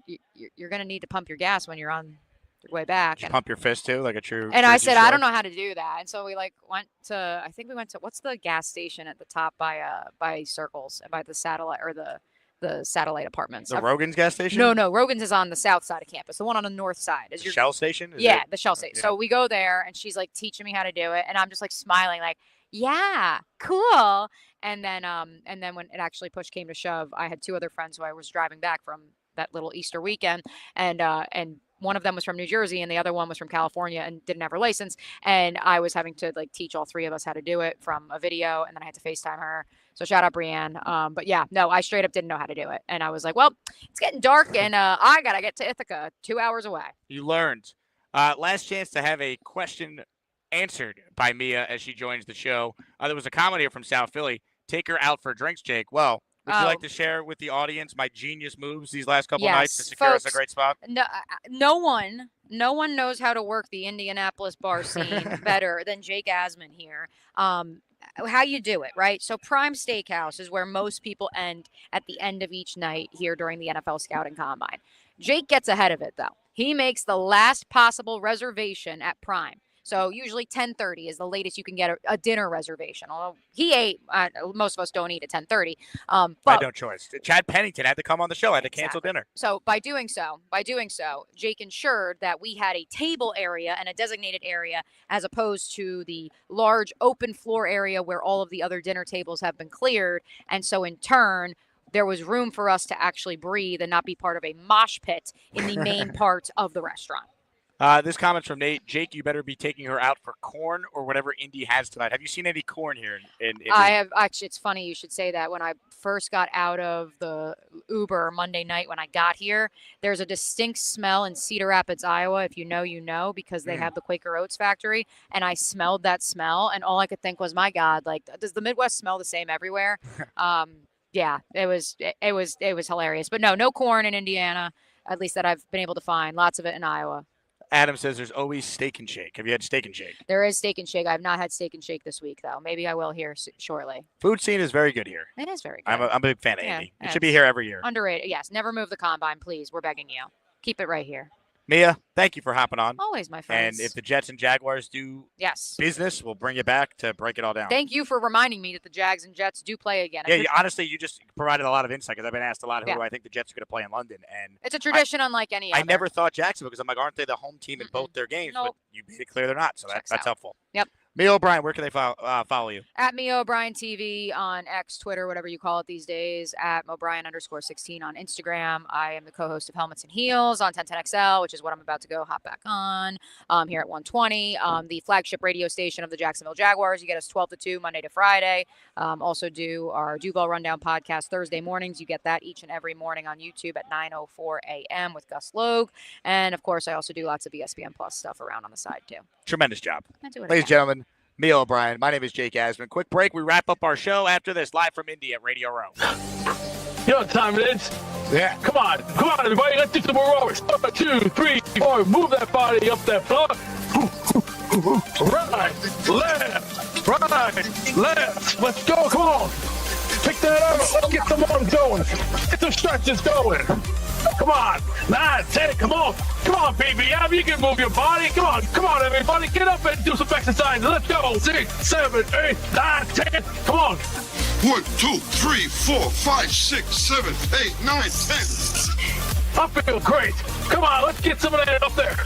Speaker 10: you're going to need to pump your gas when you're on your way back.
Speaker 2: Did you pump your fist too, like a true?
Speaker 10: And I
Speaker 2: Jersey
Speaker 10: said,
Speaker 2: Shore?
Speaker 10: I don't know how to do that. And so we went to what's the gas station at the top by Circles, by the satellite or the satellite apartments.
Speaker 2: The Rogan's gas station?
Speaker 10: No, Rogan's is on the south side of campus. The one on the north side is
Speaker 2: the Shell station.
Speaker 10: The Shell station. So we go there, and she's like teaching me how to do it, and I'm just like smiling, like, yeah, cool. And then when it actually push came to shove, I had 2 other friends who I was driving back from that little Easter weekend, and one of them was from New Jersey and the other one was from California and didn't have her license, and I was having to teach all 3 of us how to do it from a video, and then I had to FaceTime her. So shout out Brienne. But yeah, no, I straight up didn't know how to do it, and I was like, well, it's getting dark, and I gotta get to Ithaca, 2 hours away.
Speaker 2: You learned. Last chance to have a question answered by Mia as she joins the show. There was a comment here from South Philly. Take her out for drinks, Jake. Well, would you like to share with the audience my genius moves these last couple nights to secure us a great spot?
Speaker 10: No one knows how to work the Indianapolis bar scene better than Jake Asman here. How you do it, right? So Prime Steakhouse is where most people end at the end of each night here during the NFL Scouting Combine. Jake gets ahead of it, though. He makes the last possible reservation at Prime. So usually 10:30 is the latest you can get a dinner reservation. Although he ate, most of us don't eat at 10:30.
Speaker 2: I had no choice. Chad Pennington had to come on the show. I had to cancel dinner.
Speaker 10: So by doing so, Jake ensured that we had a table area and a designated area as opposed to the large open floor area where all of the other dinner tables have been cleared. And so in turn, there was room for us to actually breathe and not be part of a mosh pit in the main part of the restaurant.
Speaker 2: This comment's from Nate. Jake, you better be taking her out for corn or whatever Indy has tonight. Have you seen any corn here in Indy?
Speaker 10: I have. Actually, it's funny you should say that. When I first got out of the Uber Monday night when I got here, there's a distinct smell in Cedar Rapids, Iowa. If you know, you know, because they have the Quaker Oats factory. And I smelled that smell, and all I could think was, my God, does the Midwest smell the same everywhere? Yeah, it was hilarious. But no corn in Indiana, at least that I've been able to find. Lots of it in Iowa.
Speaker 2: Adam says there's always Steak and Shake. Have you had Steak and Shake?
Speaker 10: There is Steak and Shake. I have not had Steak and Shake this week, though. Maybe I will here shortly.
Speaker 2: Food scene is very good here.
Speaker 10: It is very good.
Speaker 2: I'm a big fan of
Speaker 10: Yeah,
Speaker 2: Indy. It
Speaker 10: yeah,
Speaker 2: should be
Speaker 10: it's
Speaker 2: here every year.
Speaker 10: Underrated. Yes. Never move the combine, please. We're begging you. Keep it right here.
Speaker 2: Mia, thank you for hopping on.
Speaker 10: Always, my friends.
Speaker 2: And if the Jets and Jaguars do business, we'll bring you back to break it all down.
Speaker 10: Thank you for reminding me that the Jags and Jets do play again.
Speaker 2: Yeah, honestly, you just provided a lot of insight because I've been asked a lot who
Speaker 10: Yeah.
Speaker 2: do I think the Jets are going to play in London. And
Speaker 10: It's a tradition unlike any other.
Speaker 2: I never thought Jacksonville because I'm like, aren't they the home team in both their games?
Speaker 10: Nope.
Speaker 2: But you made it clear they're not, so that's helpful.
Speaker 10: Yep.
Speaker 2: Mia O'Brien, where can they follow you?
Speaker 10: At Mia O'Brien TV on X, Twitter, whatever you call it these days. At Mobrien_16 on Instagram. I am the co-host of Helmets and Heels on 1010XL, which is what I'm about to go hop back on here at 120. The flagship radio station of the Jacksonville Jaguars. You get us 12 to 2 Monday to Friday. Also do our Duval Rundown podcast Thursday mornings. You get that each and every morning on YouTube at 9:04 a.m. with Gus Logue. And, of course, I also do lots of ESPN Plus stuff around on the side, too.
Speaker 2: Tremendous job.
Speaker 10: I do it
Speaker 2: Ladies and
Speaker 10: again.
Speaker 2: gentlemen, Mia O'Brien. My name is Jake Asman. Quick break. We wrap up our show after this, live from Indy at Radio Row.
Speaker 11: You know what time it is? Yeah. Come on, everybody. Let's do some aerobics. 1, 2, 3, 4. Move that body up that floor. Right, left. Let's go. Come on. Pick that up. Let's get some arms going. Get some stretches going. Come on. 9, 10. Come on, baby. Yeah, you can move your body. Come on, everybody. Get up and do some exercise. Let's go. 6, 7, 8, 9, 10. Come on.
Speaker 3: 1, 2, 3, 4, 5, 6, 7, 8, 9, 10.
Speaker 11: I feel great. Come on, let's get some of that up there.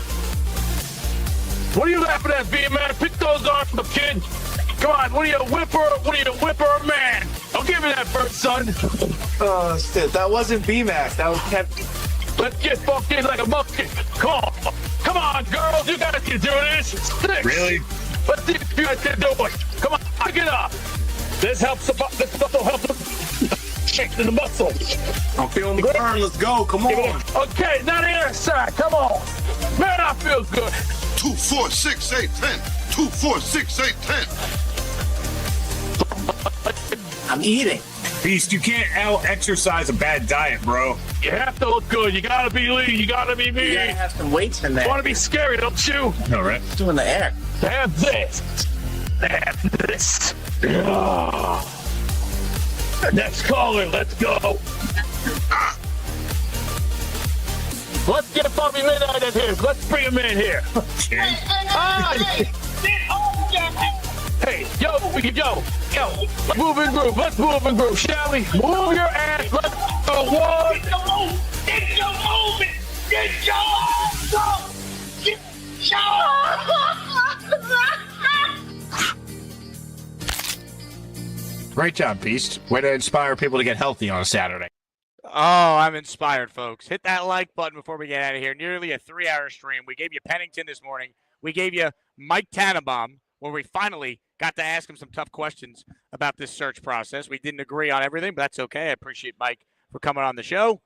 Speaker 11: What are you laughing at, B-Man? Pick those arms up, kid. Come on, what are you, a whipper, man? I'll give you that first, son.
Speaker 23: Oh, shit. That wasn't B-Max. That was Kevin.
Speaker 11: Let's get funky like a monkey. Come on, girls. You guys can do this. 6.
Speaker 23: Really?
Speaker 11: Let's see if you guys can do it. Come on, pick it up. This muscle helps strengthen the muscle.
Speaker 23: I'm feeling the burn. Let's go. Come on.
Speaker 11: Okay, now the other side. Come on. Man, I feel good.
Speaker 3: 2, 4, 6, 8, 10. 2, 4, 6, 8, 10.
Speaker 23: I'm eating.
Speaker 16: Beast, you can't out-exercise a bad diet, bro.
Speaker 11: You have to look good. You gotta be lean. You gotta be mean.
Speaker 23: You gotta have some weights in there.
Speaker 11: You wanna be scary, don't you?
Speaker 16: All right.
Speaker 23: It's doing the air.
Speaker 11: Have this. Have this. Next caller, let's go. Let's get Bobby Midnight in here. Let's bring him in here. Hey, yo. Let's move and groove. Shall we? Move your ass. Let's go. One.
Speaker 3: Get your movement. Get your ass up. Get
Speaker 16: Great job, Beast. Way to inspire people to get healthy on a Saturday.
Speaker 2: Oh, I'm inspired, folks. Hit that like button before we get out of here. Nearly a 3-hour stream. We gave you Pennington this morning. We gave you Mike Tannenbaum, where we finally got to ask him some tough questions about this search process. We didn't agree on everything, but that's okay. I appreciate Mike for coming on the show.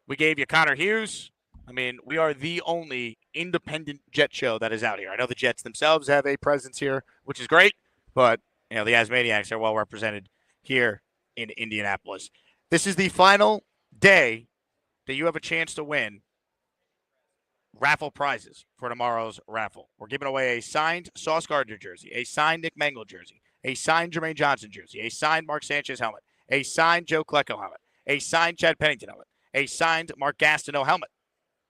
Speaker 2: We gave you Connor Hughes. I mean, we are the only independent Jet show that is out here. I know the Jets themselves have a presence here, which is great, but the Asmaniacs are well represented here in Indianapolis. This is the final day that you have a chance to win raffle prizes for tomorrow's raffle. We're giving away a signed Sauce Gardner jersey, a signed Nick Mangold jersey, a signed Jermaine Johnson jersey, a signed Mark Sanchez helmet, a signed Joe Klecko helmet, a signed Chad Pennington helmet, a signed Mark Gastineau helmet.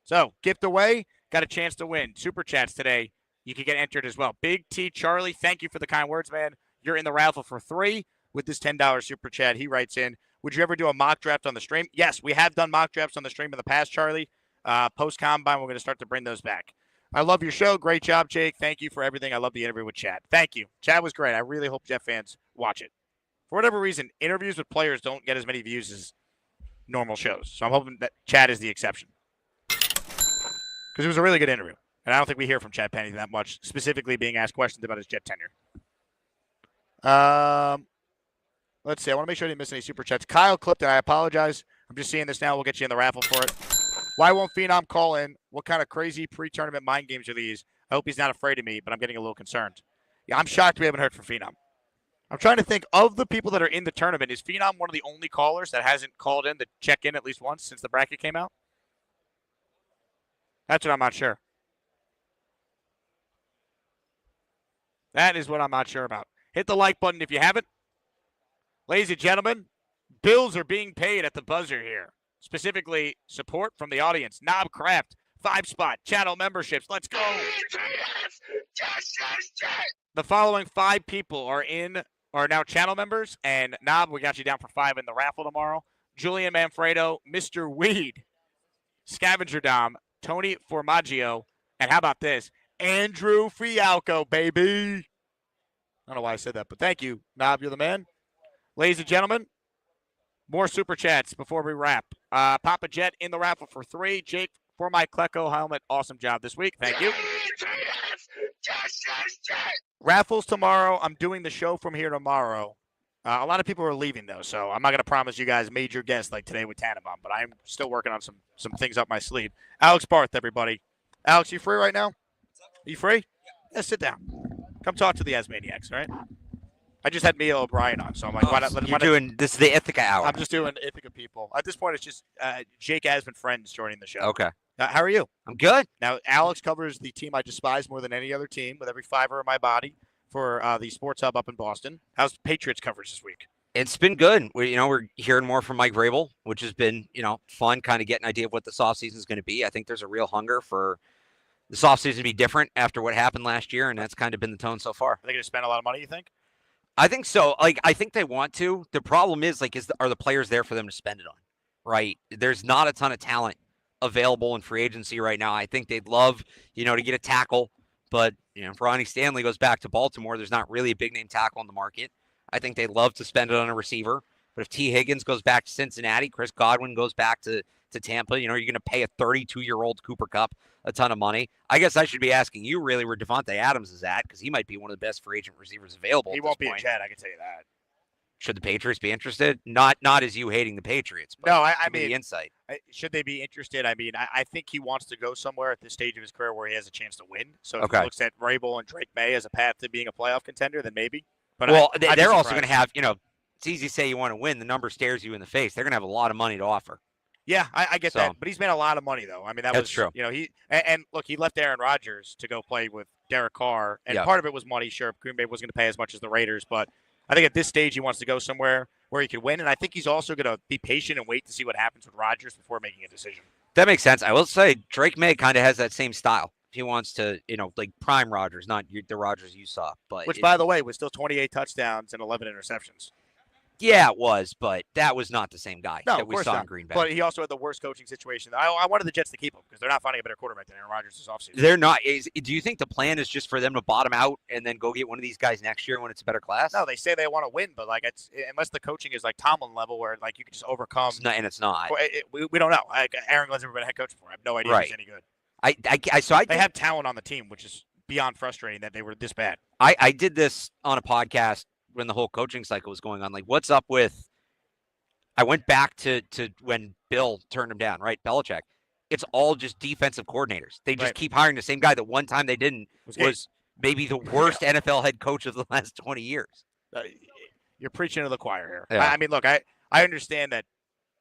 Speaker 2: So, gift away, got a chance to win. Super Chats today, you can get entered as well. Big T Charlie, thank you for the kind words, man. You're in the raffle for 3 with this $10 Super Chat. He writes in, would you ever do a mock draft on the stream? Yes, we have done mock drafts on the stream in the past, Charlie. Post-Combine, we're going to start to bring those back. I love your show. Great job, Jake. Thank you for everything. I love the interview with Chad. Thank you. Chad was great. I really hope Jet fans watch it. For whatever reason, interviews with players don't get as many views as normal shows. So I'm hoping that Chad is the exception. Because it was a really good interview. And I don't think we hear from Chad Pennington that much, specifically being asked questions about his Jet tenure. Let's see. I want to make sure I didn't miss any Super Chats. Kyle Clifton, I apologize. I'm just seeing this now. We'll get you in the raffle for it. Why won't Phenom call in? What kind of crazy pre-tournament mind games are these? I hope he's not afraid of me, but I'm getting a little concerned. Yeah, I'm shocked we haven't heard from Phenom. I'm trying to think of the people that are in the tournament. Is Phenom one of the only callers that hasn't called in to check in at least once since the bracket came out? That's what I'm not sure. That is what I'm not sure about. Hit the like button if you haven't. Ladies and gentlemen, bills are being paid at the buzzer here. Specifically, support from the audience. Knob Craft, 5-spot, channel memberships. Let's go. The following 5 people are now channel members. And Knob, we got you down for 5 in the raffle tomorrow. Julian Manfredo, Mr. Weed, Scavenger Dom, Tony Formaggio, and how about this? Andrew Fialco, baby. I don't know why I said that, but thank you, Knob. You're the man. Ladies and gentlemen, more super chats before we wrap. Papa Jet in the raffle for 3. Jake for my Klecko helmet. Awesome job this week. Thank you. Raffles tomorrow. I'm doing the show from here tomorrow. A lot of people are leaving, though, so I'm not going to promise you guys major guests like today with Tannenbaum, but I'm still working on some things up my sleeve. Alex Barth, everybody. Alex, you free right now? You free? Yeah, sit down. Come talk to the Asmaniacs, all right? I just had Mia O'Brien on, so I'm like, why not?
Speaker 9: This is the Ithaca hour.
Speaker 2: I'm just doing Ithaca people. At this point, it's just Jake Asman friends joining the show.
Speaker 9: Okay.
Speaker 2: How are you?
Speaker 9: I'm good.
Speaker 2: Now, Alex covers the team I despise more than any other team with every fiber in my body for the Sports Hub up in Boston. How's Patriots coverage this week?
Speaker 9: It's been good. We're hearing more from Mike Vrabel, which has been, fun, kind of getting an idea of what this offseason is going to be. I think there's a real hunger for this offseason to be different after what happened last year, and that's kind of been the tone so far.
Speaker 2: Are they going to spend a lot of money, you think?
Speaker 9: I think so. I think they want to. The problem is, are the players there for them to spend it on, right? There's not a ton of talent available in free agency right now. I think they'd love, to get a tackle, but, if Ronnie Stanley goes back to Baltimore, there's not really a big-name tackle on the market. I think they'd love to spend it on a receiver. But if T. Higgins goes back to Cincinnati, Chris Godwin goes back to Tampa, you're going to pay a 32-year-old Cooper Kupp a ton of money. I guess I should be asking you really where Devontae Adams is at, because he might be one of the best free agent receivers available.
Speaker 2: He won't be a Jet, I can tell you that.
Speaker 9: Should the Patriots be interested? Not as you hating the Patriots, but
Speaker 2: no, I mean
Speaker 9: the insight.
Speaker 2: Should they be interested? I mean, I think he wants to go somewhere at this stage of his career where he has a chance to win. So if he looks at Vrabel and Drake May as a path to being a playoff contender, then maybe. But
Speaker 9: they're also going to have, it's easy to say you want to win. The number stares you in the face. They're going to have a lot of money to offer.
Speaker 2: Yeah, I get that. But he's made a lot of money, though. I mean, that's
Speaker 9: true.
Speaker 2: And look, he left Aaron Rodgers to go play with Derek Carr. And part of it was money. Sure, Green Bay wasn't going to pay as much as the Raiders. But I think at this stage, he wants to go somewhere where he could win. And I think he's also going to be patient and wait to see what happens with Rodgers before making a decision.
Speaker 9: That makes sense. I will say Drake May kind of has that same style. He wants to, like prime Rodgers, not the Rodgers you saw. But
Speaker 2: which, by the way, was still 28 touchdowns and 11 interceptions.
Speaker 9: Yeah, it was, but that was not the same guy that we saw in Green Bay.
Speaker 2: But he also had the worst coaching situation. I wanted the Jets to keep him because they're not finding a better quarterback than Aaron Rodgers this offseason.
Speaker 9: They're not. Do you think the plan is just for them to bottom out and then go get one of these guys next year when it's a better class?
Speaker 2: No, they say they want to win, but it's unless the coaching is like Tomlin level where you can just overcome.
Speaker 9: It's not.
Speaker 2: We don't know. Aaron Glenn's never been a head coach before. I have no idea if he's any good. They have talent on the team, which is beyond frustrating that they were this bad.
Speaker 9: I did this on a podcast when the whole coaching cycle was going on. What's up with? I went back to when Bill turned him down, right? Belichick. It's all just defensive coordinators. They just keep hiring the same guy. The one time they didn't was maybe the worst NFL head coach of the last 20 years.
Speaker 2: You're preaching to the choir here.
Speaker 9: Yeah.
Speaker 2: I mean, look, I understand that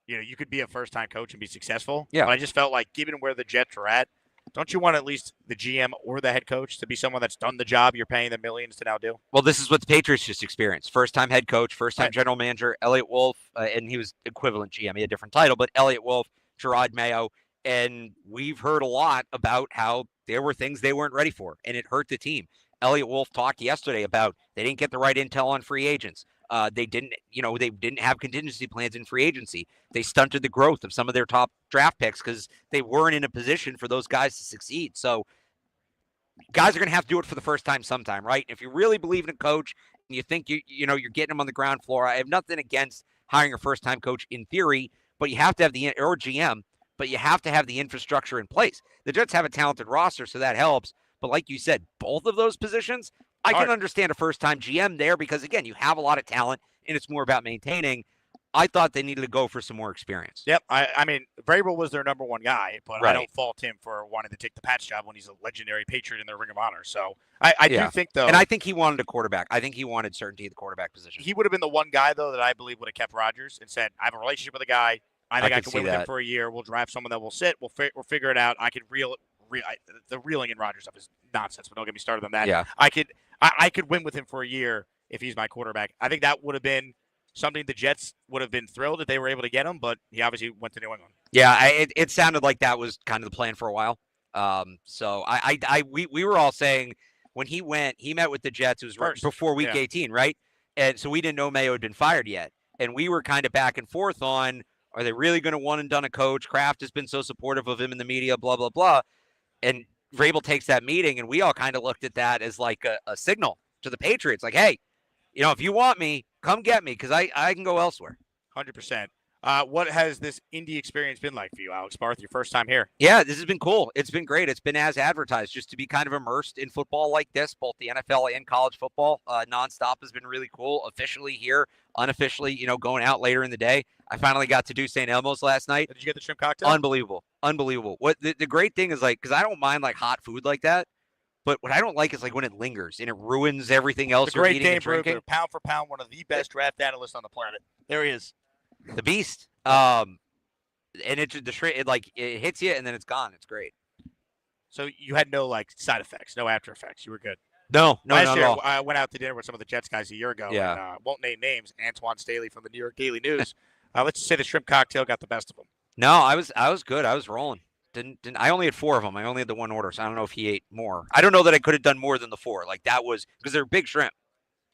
Speaker 2: you could be a first-time coach and be successful.
Speaker 9: Yeah.
Speaker 2: But I just felt like, given where the Jets are at, don't you want at least the GM or the head coach to be someone that's done the job you're paying them millions to now do?
Speaker 9: Well, this is what the Patriots just experienced. First-time head coach, first-time general manager, Elliott Wolf, and he was equivalent GM. He had a different title, but Elliott Wolf, Gerard Mayo, and we've heard a lot about how there were things they weren't ready for, and it hurt the team. Elliott Wolf talked yesterday about they didn't get the right intel on free agents. They didn't have contingency plans in free agency. They stunted the growth of some of their top draft picks because they weren't in a position for those guys to succeed. So guys are going to have to do it for the first time sometime, right? If you really believe in a coach and you think you're getting them on the ground floor, I have nothing against hiring a first-time coach in theory, but you have to have or GM, but you have to have the infrastructure in place. The Jets have a talented roster, so that helps. But like you said, both of those positions, I can understand a first-time GM there because, again, you have a lot of talent, and it's more about maintaining. I thought they needed to go for some more experience.
Speaker 2: Yep. I mean, Vrabel was their number one guy, but I don't fault him for wanting to take the Pats job when he's a legendary Patriot in the Ring of Honor. So I do think, though.
Speaker 9: And I think he wanted a quarterback. I think he wanted certainty at the quarterback position.
Speaker 2: He would have been the one guy, though, that I believe would have kept Rodgers and said, I have a relationship with a guy. I think I can win with him for a year. We'll draft someone that will sit. We'll figure it out. I could the reeling in Rodgers stuff is nonsense, but don't get me started on that.
Speaker 9: Yeah.
Speaker 2: I could I could win with him for a year if he's my quarterback. I think that would have been something the Jets would have been thrilled if they were able to get him, but he obviously went to New England.
Speaker 9: Yeah, it sounded like that was kind of the plan for a while. So we were all saying when he met with the Jets, it was right before week 18, right? And so we didn't know Mayo had been fired yet. And we were kind of back and forth on, are they really going to one and done a coach? Kraft has been so supportive of him in the media, blah, blah, blah. And Vrabel takes that meeting, and we all kind of looked at that as like a signal to the Patriots. Like, hey, if you want me, come get me because I can go elsewhere.
Speaker 2: 100%. What has this Indy experience been like for you, Alex Barth, your first time here?
Speaker 9: Yeah, this has been cool. It's been great. It's been as advertised, just to be kind of immersed in football like this, both the NFL and college football. Nonstop has been really cool. Officially here, unofficially, going out later in the day. I finally got to do St. Elmo's last night.
Speaker 2: Did you get the shrimp cocktail?
Speaker 9: Unbelievable. What the great thing is, like, because I don't mind like hot food like that, but what I don't like is like when it lingers and it ruins everything else.
Speaker 2: The great Dane Brugler, pound for pound, one of the best draft analysts on the planet. There he is.
Speaker 9: The beast. And it hits you and then it's gone. It's great.
Speaker 2: So you had no like side effects, no after effects. You were good.
Speaker 9: No,
Speaker 2: Last
Speaker 9: not
Speaker 2: year,
Speaker 9: at all.
Speaker 2: I went out to dinner with some of the Jets guys a year ago.
Speaker 9: Yeah.
Speaker 2: And, won't name names. Antoine Staley from the New York Daily News. Let's just say the shrimp cocktail got the best of them.
Speaker 9: No, I was good. I was rolling. Didn't I only had 4 of them. I only had the one order, so I don't know if he ate more. I don't know that I could have done more than the 4. Like that was because they're big shrimp.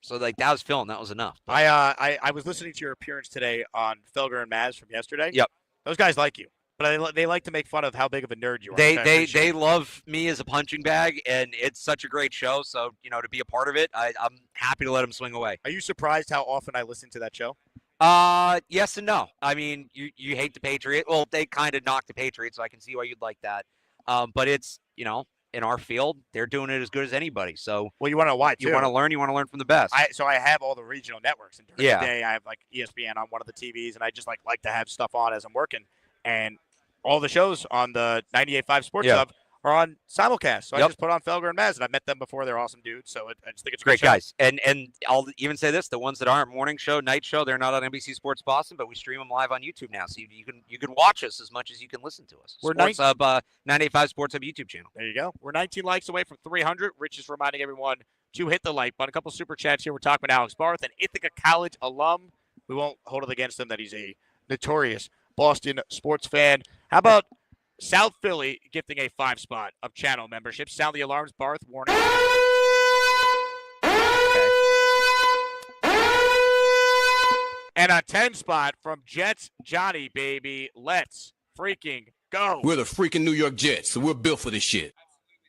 Speaker 9: So like that was filling. That was enough. But
Speaker 2: I was listening to your appearance today on Felger and Maz from yesterday.
Speaker 9: Yep.
Speaker 2: Those guys like you, but they like to make fun of how big of a nerd you are.
Speaker 9: They love me as a punching bag, and it's such a great show. So to be a part of it, I'm happy to let them swing away.
Speaker 2: Are you surprised how often I listen to that show?
Speaker 9: Yes and no. I mean, you hate the Patriots. Well, they kind of knocked the Patriots, so I can see why you'd like that. But it's in our field, they're doing it as good as anybody. So,
Speaker 2: well, you want to know why too.
Speaker 9: You want to learn from the best.
Speaker 2: So I have all the regional networks, and during the day I have like ESPN on one of the TVs, and I just like to have stuff on as I'm working, and all the shows on the 98.5 Sports Hub are on simulcast. So I just put on Felger and Maz, and I've met them before. They're awesome dudes. So I just think it's a
Speaker 9: great
Speaker 2: show.
Speaker 9: guys. And I'll even say this: the ones that aren't morning show, night show, they're not on NBC Sports Boston, but we stream them live on YouTube now, so you can watch us as much as you can listen to us.
Speaker 2: We're
Speaker 9: Sports Hub 98.5 Sports Hub YouTube channel.
Speaker 2: There you go. We're 19 likes away from 300. Rich is reminding everyone to hit the like button. A couple super chats here. We're talking with Alex Barth, an Ithaca College alum. We won't hold it against him that he's a notorious Boston sports fan. How about South Philly gifting a 5 spot of channel membership? Sound the alarms, Barth. Warning. Okay. And a 10 spot from Jets Johnny, baby. Let's freaking go.
Speaker 8: We're the freaking New York Jets, so we're built for this shit.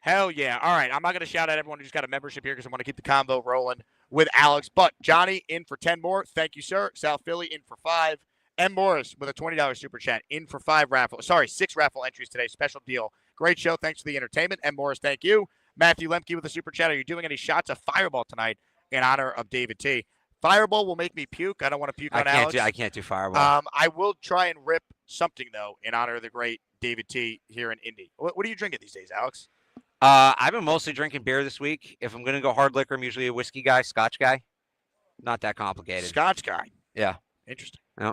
Speaker 2: Hell yeah. All right. I'm not going to shout at everyone who's got a membership here because I want to keep the combo rolling with Alex. But Johnny in for 10 more. Thank you, sir. South Philly in for 5. M. Morris with a $20 super chat in for 6 raffle entries today. Special deal. Great show. Thanks for the entertainment. M. Morris, thank you. Matthew Lemke with a super chat. Are you doing any shots of Fireball tonight in honor of David T? Fireball will make me puke. I don't want to puke on Alex.
Speaker 9: I can't do Fireball.
Speaker 2: I will try and rip something, though, in honor of the great David T here in Indy. What are you drinking these days, Alex?
Speaker 9: I've been mostly drinking beer this week. If I'm going to go hard liquor, I'm usually a whiskey guy, Scotch guy. Not that complicated.
Speaker 2: Scotch guy.
Speaker 9: Yeah.
Speaker 2: Interesting.
Speaker 9: Yeah.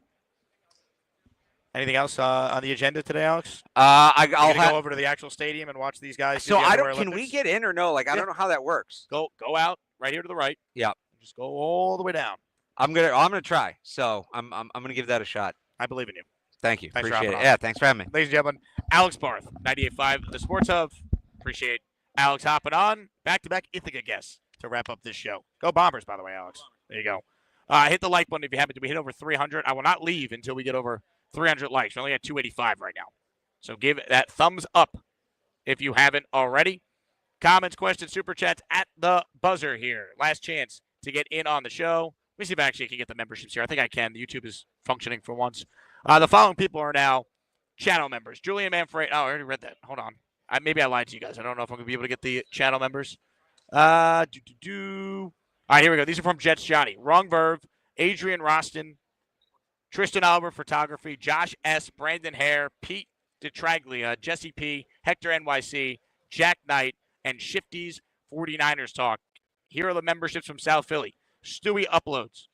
Speaker 2: Anything else on the agenda today, Alex?
Speaker 9: I'll
Speaker 2: go over to the actual stadium and watch these guys.
Speaker 9: So can we get in or no? Like I don't know how that works.
Speaker 2: Go out right here to the right.
Speaker 9: Yeah.
Speaker 2: Just go all the way down.
Speaker 9: I'm gonna try. So I'm gonna give that a shot.
Speaker 2: I believe in you.
Speaker 9: Thank you.
Speaker 2: Thanks
Speaker 9: Appreciate
Speaker 2: for
Speaker 9: it.
Speaker 2: hopping on.
Speaker 9: Yeah. Thanks for having me.
Speaker 2: Ladies and gentlemen, Alex Barth, 98.5, the Sports Hub. Appreciate Alex hopping on. Back-to-back Ithaca guests to wrap up this show. Go Bombers, by the way, Alex. There you go. Hit the like button if you happen to. We hit over 300. I will not leave until we get over 300 likes. We're only at 285 right now. So give that thumbs up if you haven't already. Comments, questions, super chats at the buzzer here. Last chance to get in on the show. Let me see if I actually can get the memberships here. I think I can. The YouTube is functioning for once. The following people are now channel members. Julian Manfred. Oh, I already read that. Hold on. Maybe I lied to you guys. I don't know if I'm going to be able to get the channel members. All right, here we go. These are from Jets Johnny. Wrong Verve, Adrian Roston, Tristan Albert Photography, Josh S., Brandon Hare, Pete DeTraglia, Jesse P., Hector NYC, Jack Knight, and Shifty's 49ers Talk. Here are the memberships from South Philly. Stewie Uploads,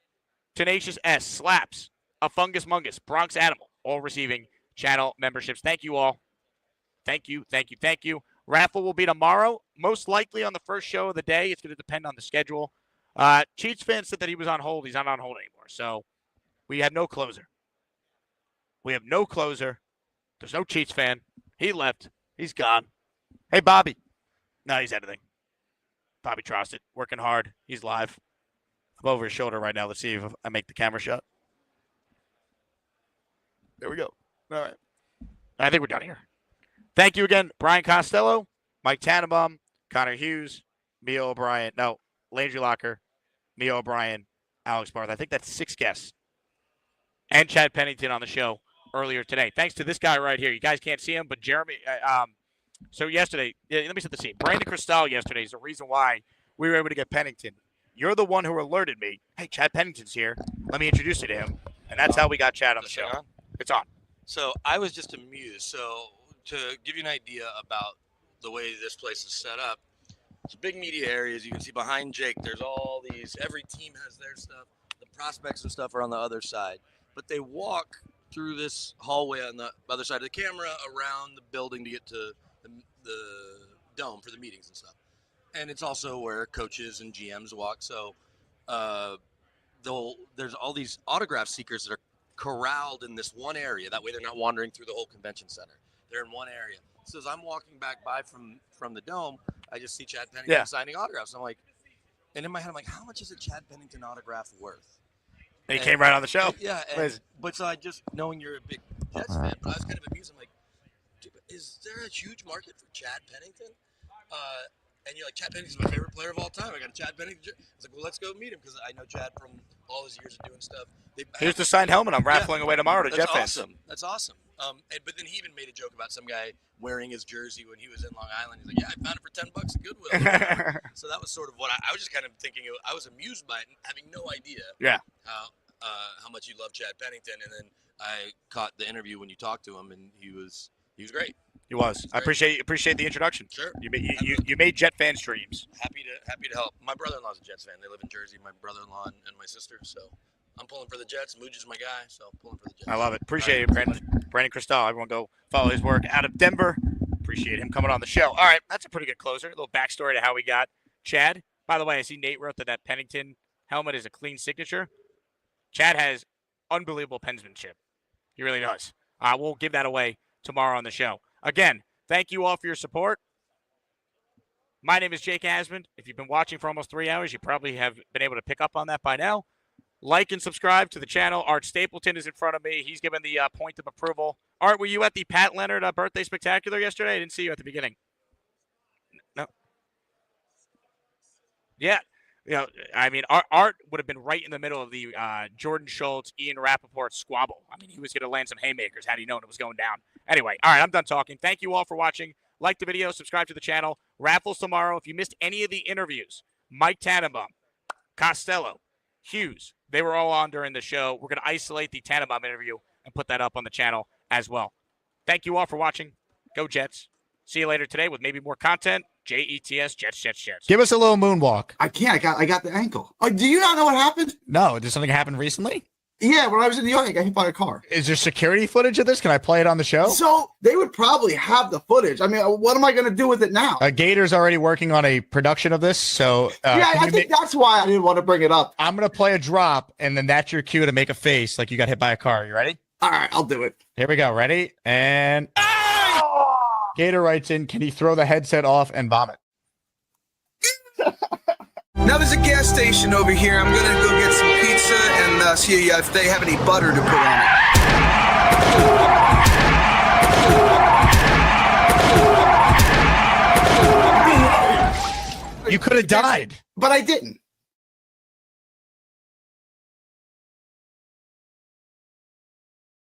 Speaker 2: Tenacious S., Slaps, A Fungus Mungus, Bronx Animal, all receiving channel memberships. Thank you all. Thank you. Raffle will be tomorrow, most likely on the first show of the day. It's going to depend on the schedule. Cheats fan said that he was on hold. He's not on hold anymore. So we have no closer. There's no Cheats fan. He left. He's gone. Hey, Bobby. No, he's editing. Bobby Trosted, working hard. He's live. I'm over his shoulder right now. Let's see if I make the camera shut. There we go. All right. I think we're done here. Thank you again, Brian Costello, Mike Tannenbaum, Connor Hughes, Mia O'Brien. No, Landry Locker, Mia O'Brien, Alex Barth. I think that's 6 guests. And Chad Pennington on the show earlier today. Thanks to this guy right here. You guys can't see him, but Jeremy. So yesterday, let me set the scene. Brian Costello yesterday is the reason why we were able to get Pennington. You're the one who alerted me. Hey, Chad Pennington's here. Let me introduce you to him. And that's how we got Chad on the show. It's on.
Speaker 5: So I was just amused. So to give you an idea about the way this place is set up, it's big media areas. You can see behind Jake, there's all these, every team has their stuff. The prospects and stuff are on the other side. But they walk through this hallway on the other side of the camera around the building to get to the dome for the meetings and stuff. And it's also where coaches and GMs walk. So there's all these autograph seekers that are corralled in this one area. That way they're not wandering through the whole convention center. They're in one area. So as I'm walking back by from the dome, I just see Chad Pennington signing autographs. I'm like, and in my head, I'm like, how much is a Chad Pennington autograph worth?
Speaker 2: And he came right on the show.
Speaker 5: Yeah. But so I just, knowing you're a big Jets fan, but I was kind of amused. I'm like, dude, is there a huge market for Chad Pennington? And you're like, Chad Pennington's my favorite player of all time. I got a Chad Pennington. I was like, well, let's go meet him because I know Chad from all his years of doing stuff.
Speaker 2: Here's the signed helmet I'm raffling away tomorrow to Jet fans.
Speaker 5: That's awesome. But then he even made a joke about some guy wearing his jersey when he was in Long Island. He's like, yeah, I found it for $10 at Goodwill. So that was sort of what I was just kind of thinking. I was amused by it, having no idea how much you love Chad Pennington. And then I caught the interview when you talked to him, and he was great.
Speaker 2: He was. I appreciate the introduction.
Speaker 5: Sure.
Speaker 2: You made Jet fans dreams.
Speaker 5: Happy to help. My brother-in-law's a Jets fan. They live in Jersey. My brother-in-law and my sister. So I'm pulling for the Jets. Mooj is my guy. So I'm pulling for the Jets.
Speaker 2: I love it. Appreciate it, Brandon Costello. Everyone go follow his work out of Denver. Appreciate him coming on the show. All right, that's a pretty good closer. A little backstory to how we got Chad. By the way, I see Nate wrote that Pennington helmet is a clean signature. Chad has unbelievable penmanship. He really does. We'll give that away tomorrow on the show. Again, thank you all for your support. My name is Jake Asman. If you've been watching for almost 3 hours, you probably have been able to pick up on that by now. Like and subscribe to the channel. Art Stapleton is in front of me. He's given the point of approval. Art, were you at the Pat Leonard birthday spectacular yesterday? I didn't see you at the beginning. No. Yeah. You know, I mean, Art would have been right in the middle of the Jordan Schultz, Ian Rappaport squabble. I mean, he was going to land some haymakers had he known it was going down. Anyway, all right, I'm done talking. Thank you all for watching. Like the video, subscribe to the channel. Raffles tomorrow. If you missed any of the interviews, Mike Tannenbaum, Costello, Hughes, they were all on during the show. We're going to isolate the Tannenbaum interview and put that up on the channel as well. Thank you all for watching. Go Jets. See you later today with maybe more content. JETS, Jets.
Speaker 16: Give us a little moonwalk.
Speaker 4: I can't. I got the ankle. Oh, do you not know what happened?
Speaker 16: No. Did something happen recently?
Speaker 4: Yeah, when I was in New York, I got hit by a car.
Speaker 16: Is there security footage of this? Can I play it on the show?
Speaker 4: So they would probably have the footage. I mean, what am I going to do with it now?
Speaker 16: Gator's already working on a production of this. So
Speaker 4: I think that's why I didn't want to bring it up.
Speaker 16: I'm going to play a drop, and then that's your cue to make a face like you got hit by a car. You ready?
Speaker 4: All right, I'll do it.
Speaker 16: Here we go. Ready? And Gator writes in, can he throw the headset off and vomit?
Speaker 17: Now there's a gas station over here. I'm gonna go get some pizza and see if they have any butter to put on it.
Speaker 16: You could have died.
Speaker 4: But I didn't.